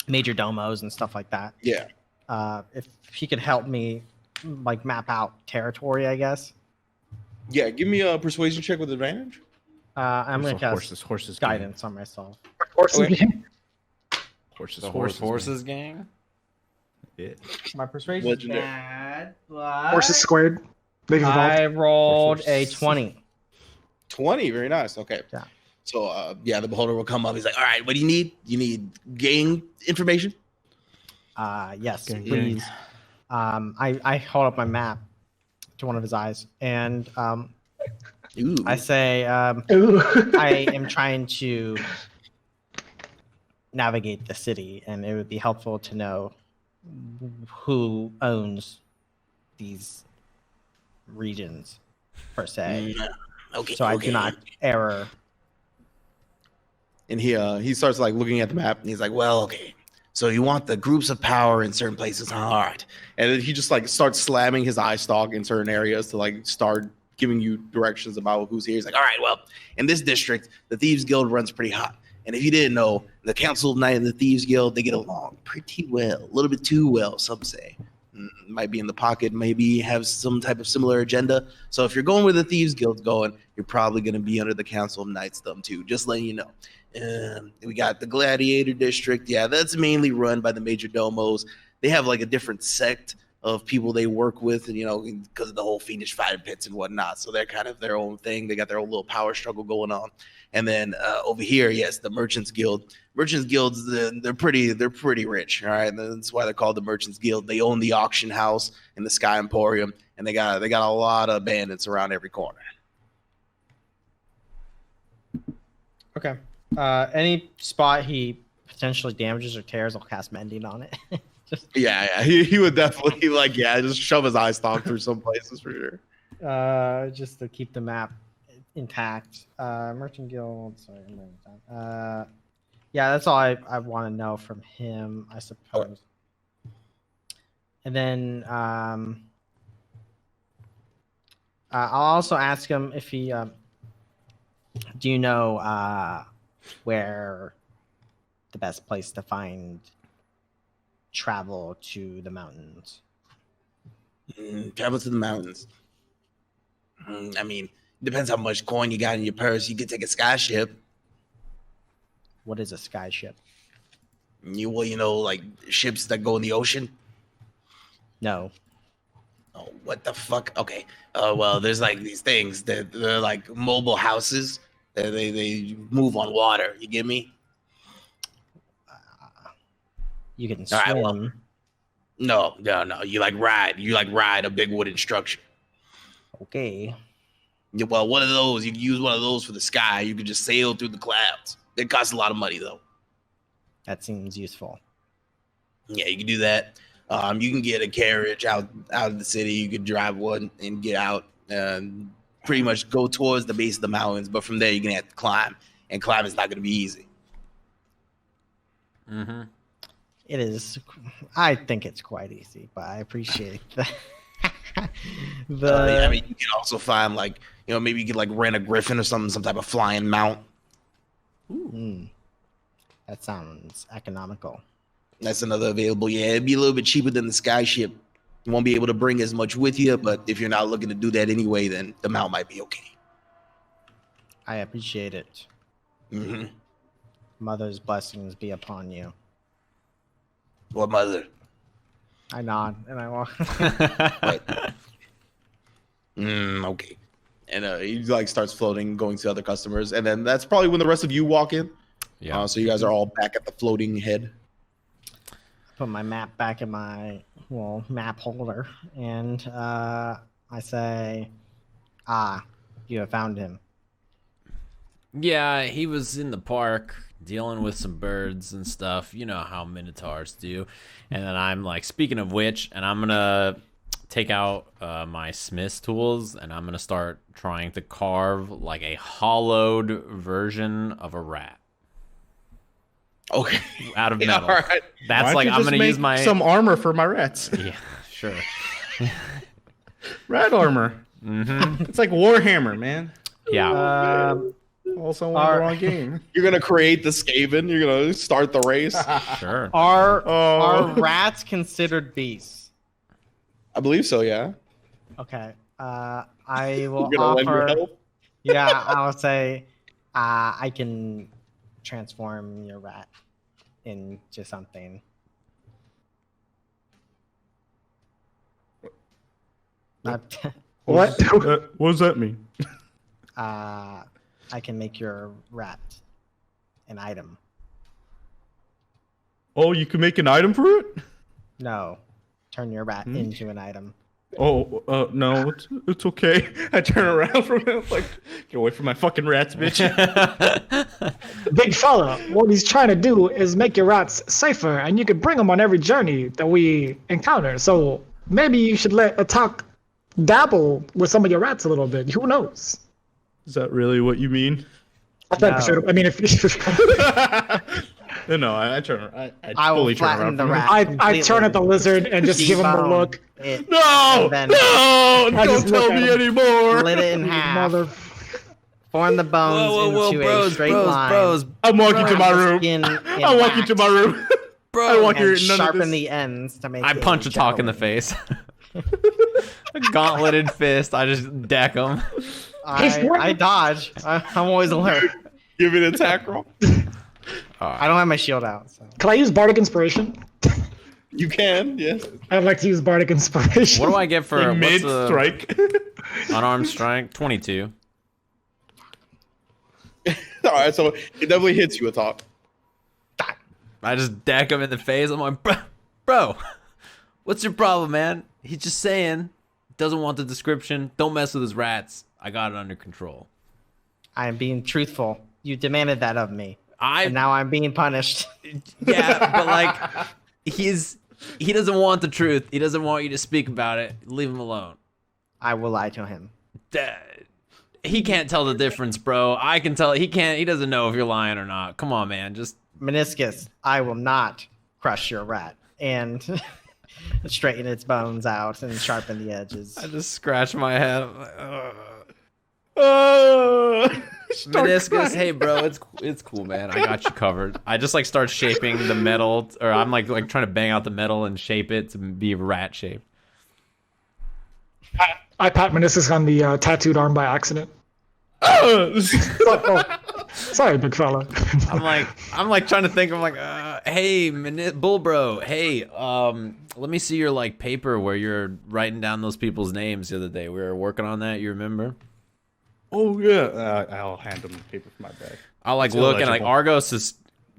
major domos and stuff like that. Yeah. If he could help me like map out territory, I guess. Yeah, give me a persuasion check with advantage. I'm gonna cast horses, guidance on myself. Horses Okay. game. horses, The horses, horses gang. Yeah. My persuasion is Legendary. bad, but Horses squared. Big as I rolled a Horses. 20. 20, very nice. Okay. Yeah. So the beholder will come up. He's like, all right, what do you need? You need gang information? Yes, Gang, please. I hold up my map to one of his eyes, and Ooh. I say, Ooh. I am trying to navigate the city, and it would be helpful to know who owns these regions, per se, Okay. so I do not error. And he starts like looking at the map and he's like, well, okay. So you want the groups of power in certain places? All right. And then he just like starts slamming his eye stalk in certain areas to like start giving you directions about who's here. He's like, All right. Well, in this district, the Thieves Guild runs pretty hot. And if you didn't know, the Council of Knight and the Thieves Guild, they get along pretty well. A little bit too well, some say. Might be in the pocket, maybe have some type of similar agenda. So if you're going where the Thieves Guild's going, you're probably going to be under the Council of Knights thumb too. Just letting you know. We got the Gladiator District. Yeah, that's mainly run by the Major Domos. They have like a different sect of people they work with, and because of the whole fiendish fighting pits and whatnot. So they're kind of their own thing. They got their own little power struggle going on. And then over here, yes, the Merchants Guild. Merchants Guilds, they're pretty rich. All right, and that's why they're called the Merchants Guild. They own the auction house and the Sky Emporium, and they got a lot of bandits around every corner. Okay. Any spot he potentially damages or tears, I'll cast Mending on it. Yeah. He would definitely just shove his eye stalk through some places for sure. Just to keep the map intact. Merchant Guild. Sorry. Yeah, that's all I want to know from him, I suppose. And then I'll also ask him if he. Do you know where the best place to find travel to the mountains? Travel to the mountains. I mean, depends how much coin you got in your purse. You could take a sky ship. What is a sky ship? Like ships that go in the ocean. No. Oh, what the fuck? Okay. Well, there's like these things that they're like mobile houses. They move on water. You get me? You can All swim. right, well, no. You like ride a big wooden structure. Okay. Yeah, well, one of those, you can use one of those for the sky. You can just sail through the clouds. It costs a lot of money though. That seems useful. Yeah, you can do that. You can get a carriage out of the city. You could drive one and get out and pretty much go towards the base of the mountains. But from there, you're gonna have to climb, and climbing is not gonna be easy. Mm-hmm. It is. I think it's quite easy, but I appreciate that. I mean, you can also find maybe you could rent a griffin or something, some type of flying mount. That sounds economical. That's another available. Yeah, it'd be a little bit cheaper than the sky ship. You won't be able to bring as much with you, but if you're not looking to do that anyway, then the mount might be okay. I appreciate it. Mm-hmm. Mother's blessings be upon you. What mother? I nod and I walk. Okay. And he starts floating, going to other customers, and then that's probably when the rest of you walk in. Yeah. So you guys are all back at the floating head. Put my map back in my map holder, and I say, you have found him. Yeah, he was in the park dealing with some birds and stuff. You know how minotaurs do. And then I'm like, speaking of which, and I'm gonna take out my smith's tools, and I'm gonna start trying to carve like a hollowed version of a rat Okay. out of Yeah, metal. all right. That's Why like don't you I'm just gonna make use my some armor for my rats. Yeah, sure. Rat armor. Mm-hmm. It's like Warhammer, man. Yeah. Also on the wrong game. You're gonna create the Skaven. You're gonna start the race. Sure. Are rats considered beasts? I believe so. Yeah. Okay. I will You're gonna lend your offer. help? Yeah, I'll say I can transform your rat into something. What? What does that mean? I can make your rat an item. Oh, you can make an item for it? No, turn your rat into an item. Oh, no, it's okay. I turn around from him, like, get away from my fucking rats, bitch. Big fella, what he's trying to do is make your rats safer, and you could bring them on every journey that we encounter. So maybe you should let Atoq dabble with some of your rats a little bit. Who knows? Is that really what you mean? I thought I mean, if No, I turn. I will fully turn flatten around. the from him. rat. I turn at the lizard and just give him a Debone look. it, No, and then no, I don't just tell look at me him. anymore. split it in half. Mother. Form the bones into a straight line. I'm walking to my room. Skin I'm walking to my room. I want your and none of sharpen this. the ends to make. I it punch a talk in the gentleman. face. A gauntleted fist. I just deck him. I dodge. I'm always alert. Give it an attack roll. I don't have my shield out. So. Can I use Bardic Inspiration? You can, yes. I'd like to use Bardic Inspiration. What do I get for Like what's mid the strike. unarmed strike? 22. All right, so it definitely hits you, Atoq. I just deck him in the face. I'm like, bro, what's your problem, man? He's just saying, doesn't want the description. Don't mess with his rats. I got it under control. I am being truthful. You demanded that of me, and now I'm being punished. Yeah, but like, he doesn't want the truth. He doesn't want you to speak about it. Leave him alone. I will lie to him. He can't tell the difference, bro. I can tell. He can't. He doesn't know if you're lying or not. Come on, man. Just Minoscus, I will not crush your rat and straighten its bones out and sharpen the edges. I just scratch my head. I'm like, Minoscus, hey bro, it's cool, man. I got you covered. I just like start shaping the metal, or I'm like trying to bang out the metal and shape it to be rat shaped. I pat Meniscus on the tattooed arm by accident. Sorry, big fella. I'm like trying to think. I'm like, hey, Bull Bro, hey, let me see your like paper where you're writing down those people's names the other day. We were working on that. You remember? Oh yeah, I'll hand him the paper from my bag. I'll like It's look and like illegible. Argos is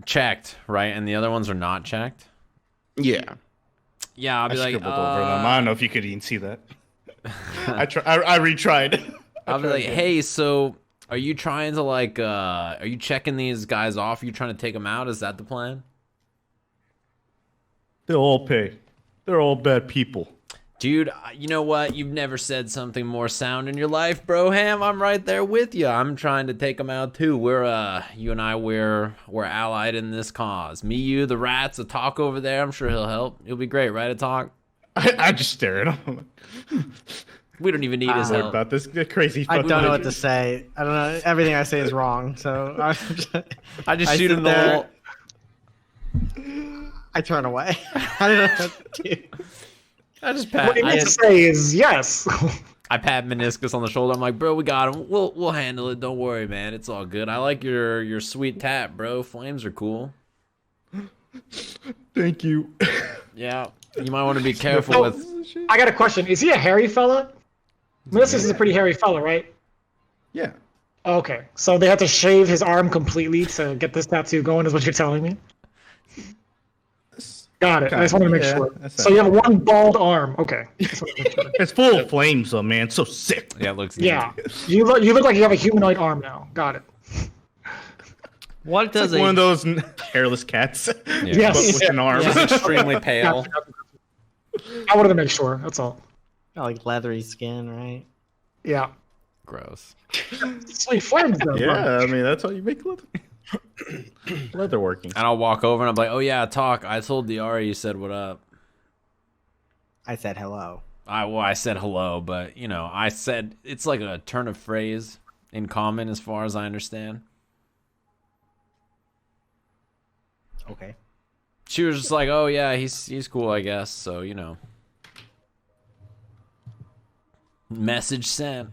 checked, right, and the other ones are not checked. Yeah. Yeah, I'll I be like, scribbled over them. I don't know if you could even see that. I retried. I'll be like, hey, so are you trying to like, are you checking these guys off? Are you trying to take them out? Is that the plan? They'll all pay. They're all bad people. Dude, you know what? You've never said something more sound in your life, bro. Ham, I'm right there with you. I'm trying to take them out too. You and I, we're allied in this cause. Me, you, the rats, Atoq over there. I'm sure he'll help. He'll be great, right, Atoq? I just stare at him. We don't even need his Sorry help. about this crazy. I fucking don't know what legend. to say. I don't know. Everything I say is wrong. So I just I shoot sit him the there. wall. I turn away. I don't know what to do. I just What pat. he meant to say is yes. I pat Minoscus on the shoulder. I'm like, bro, we got him. We'll handle it. Don't worry, man. It's all good. I like your sweet tap, bro. Flames are cool. Thank you. Yeah, you might want to be careful Oh, with. I got a question. Is he a hairy fella? Meniscus is a pretty hairy fella, right? Yeah. Okay, so they had to shave his arm completely to get this tattoo going, is what you're telling me? Got it. I just wanted to make Yeah, sure. that's So you have one bald arm. Okay. Just wanted to make sure. It's full of flames, though, man. So sick. Yeah, it looks. Yeah. You look like you have a humanoid arm now. Got it. What does One of those hairless cats, Yes. but with an arm. He's extremely pale. I wanted to make sure. That's all. like leathery skin, right? Yeah. Gross. Sweet flames, though. Yeah, I mean that's how you make leather. Leather working. And I'll walk over and I'm like, oh yeah, Atoq. I told Diara you said what up. I said hello. I said hello, but you know, I said it's like a turn of phrase in common as far as I understand. Okay. She was just like, oh yeah, he's cool, I guess. So you know. Message sent.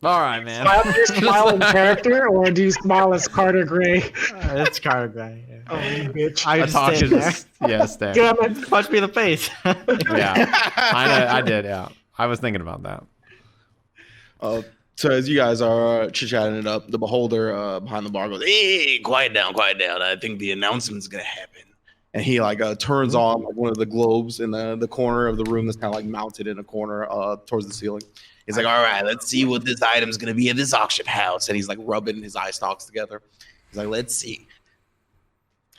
All right, man. Do you smile in character, or do you smile as Carter Gray? It's Carter Gray. Yeah. Oh, you bitch. I Atoq just there. is yes, there. Damn it. Punch me in the face. Yeah, I did. Yeah, I was thinking about that. So as you guys are chit-chatting it up, the beholder behind the bar goes, "Hey, quiet down, quiet down. I think the announcement's gonna happen." And he like turns on like one of the globes in the corner of the room that's kind of like mounted in a corner towards the ceiling. He's like, "All right, let's see what this item's gonna be at this auction house." And he's like rubbing his eye stalks together. He's like, "Let's see."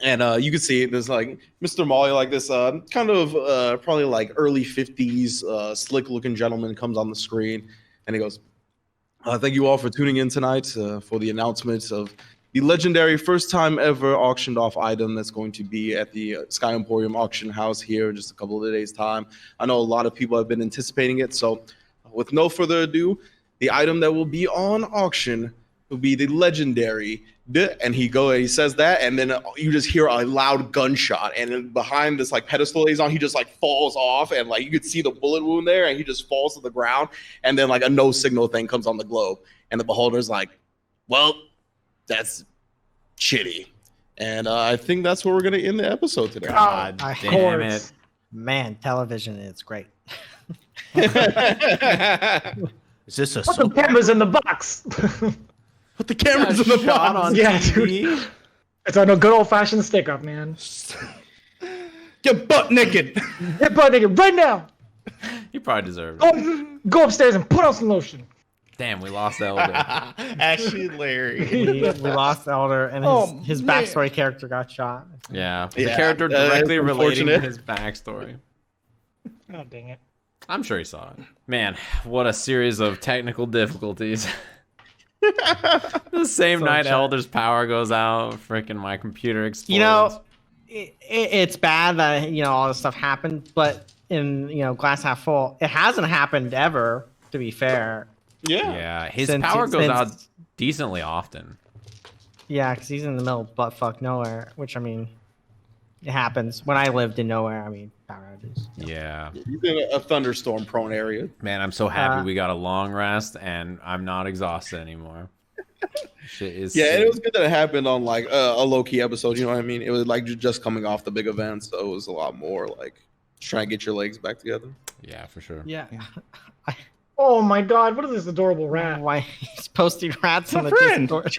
And you can see there's like Mr. Molly, like this kind of probably like early 50s slick looking gentleman comes on the screen, and he goes, "Thank you all for tuning in tonight for the announcement of the legendary first time ever auctioned off item that's going to be at the Sky Emporium auction house here in just a couple of days' time. I know a lot of people have been anticipating it, so with no further ado, the item that will be on auction will be the legendary." And he says that, and then you just hear a loud gunshot, and then behind this like pedestal he's on, he just like falls off, and like you could see the bullet wound there, and he just falls to the ground, and then like a no signal thing comes on the globe, and the beholder's like, "Well, that's shitty." And I think that's where we're gonna end the episode today. God of damn course. it! Man, television is great. Is this a Put the cameras in the box. Put the cameras in the Shot box. on Yeah, TV. It's on a good old fashioned stick up, man. Get butt naked. Get butt naked right now. He probably deserved it. Go upstairs and put on some lotion. Damn, we lost Elder. Ashley Larry. We lost Elder, and his backstory character got shot. Yeah, the Yeah, character that's directly relating to unfortunate. his backstory. Oh, dang it. I'm sure he saw it. Man, what a series of technical difficulties. The same night sad. Elder's power goes out, freaking my computer explodes. You know, it's bad that all this stuff happened, but in glass half full, it hasn't happened ever. To be fair, yeah, his Since- power goes since- out decently often. yeah, because he's in the middle of buttfuck nowhere. Which I mean, it happens. When I lived in nowhere, I mean, power outages. Yeah, He's in a thunderstorm prone area. man, I'm so happy we got a long rest and I'm not exhausted anymore. Shit is Yeah, and sick. it was good that it happened on like a low key episode. You know what I mean? It was like just coming off the big event, so it was a lot more like trying to get your legs back together. Yeah, for sure. Yeah. Oh my god, what is this adorable rat? Why he's posting rats on the friend. Discord?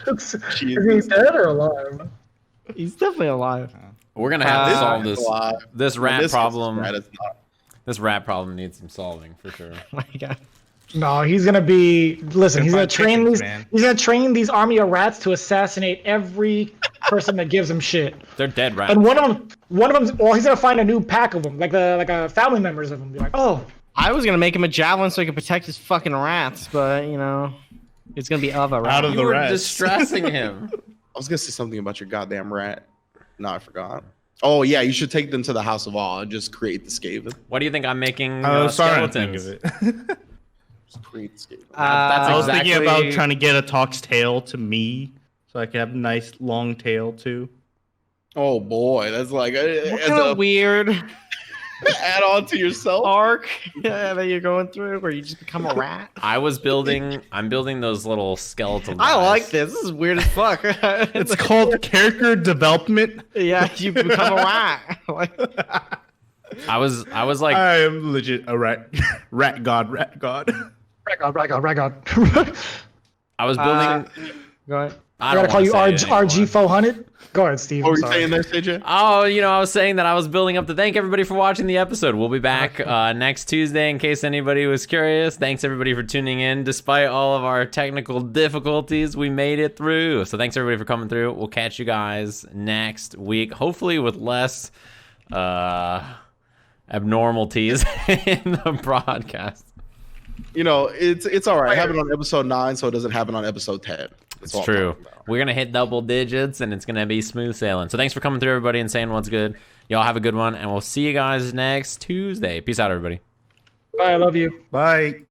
Is he dead or alive? He's definitely alive. We're gonna have to solve this Alive. this rat This problem. rat is not. This rat problem needs some solving for sure. Oh my god. No, he's gonna be. Listen, he's gonna fried train chickens, these. man. He's gonna train these army of rats to assassinate every person that gives him shit. They're dead rats. And one of them. Well, he's gonna find a new pack of them, like a family members of them. Be like, oh, I was gonna make him a javelin so he could protect his fucking rats, but it's gonna be of a rat. Out of You the were rats. distressing him. I was gonna say something about your goddamn rat. No, I forgot. Oh yeah, you should take them to the House of Awe and just create the Skaven. What do you think I'm making? I was starting to think skeletons? of it. Just create the Skaven. That's I was exactly- thinking about trying to get Atoq's tail to me, so I could have a nice long tail too. Oh boy, that's like What as kind of a weird add on to yourself. arc that you're going through where you just become a rat? I'm building those little skeletal I guys. like this. This is weird as fuck. It's called character development. yeah, you become a rat. Like, I was like, I am legit a rat, rat god, rat god. Ragod. I was building. go ahead. I I don't gotta call wanna you say it anymore. RG400. Go ahead, Steve. What were I'm you sorry. saying there, CJ? Oh, I was saying that I was building up to thank everybody for watching the episode. We'll be back next Tuesday in case anybody was curious. Thanks everybody for tuning in. Despite all of our technical difficulties, we made it through. So thanks everybody for coming through. We'll catch you guys next week, hopefully with less abnormalities in the broadcast. You know, it's all right. It happened on episode 9, so it doesn't happen on episode 10. It's true. We're going to hit double digits, and it's going to be smooth sailing. So thanks for coming through, everybody, and saying what's good. Y'all have a good one, and we'll see you guys next Tuesday. Peace out, everybody. Bye, I love you. Bye.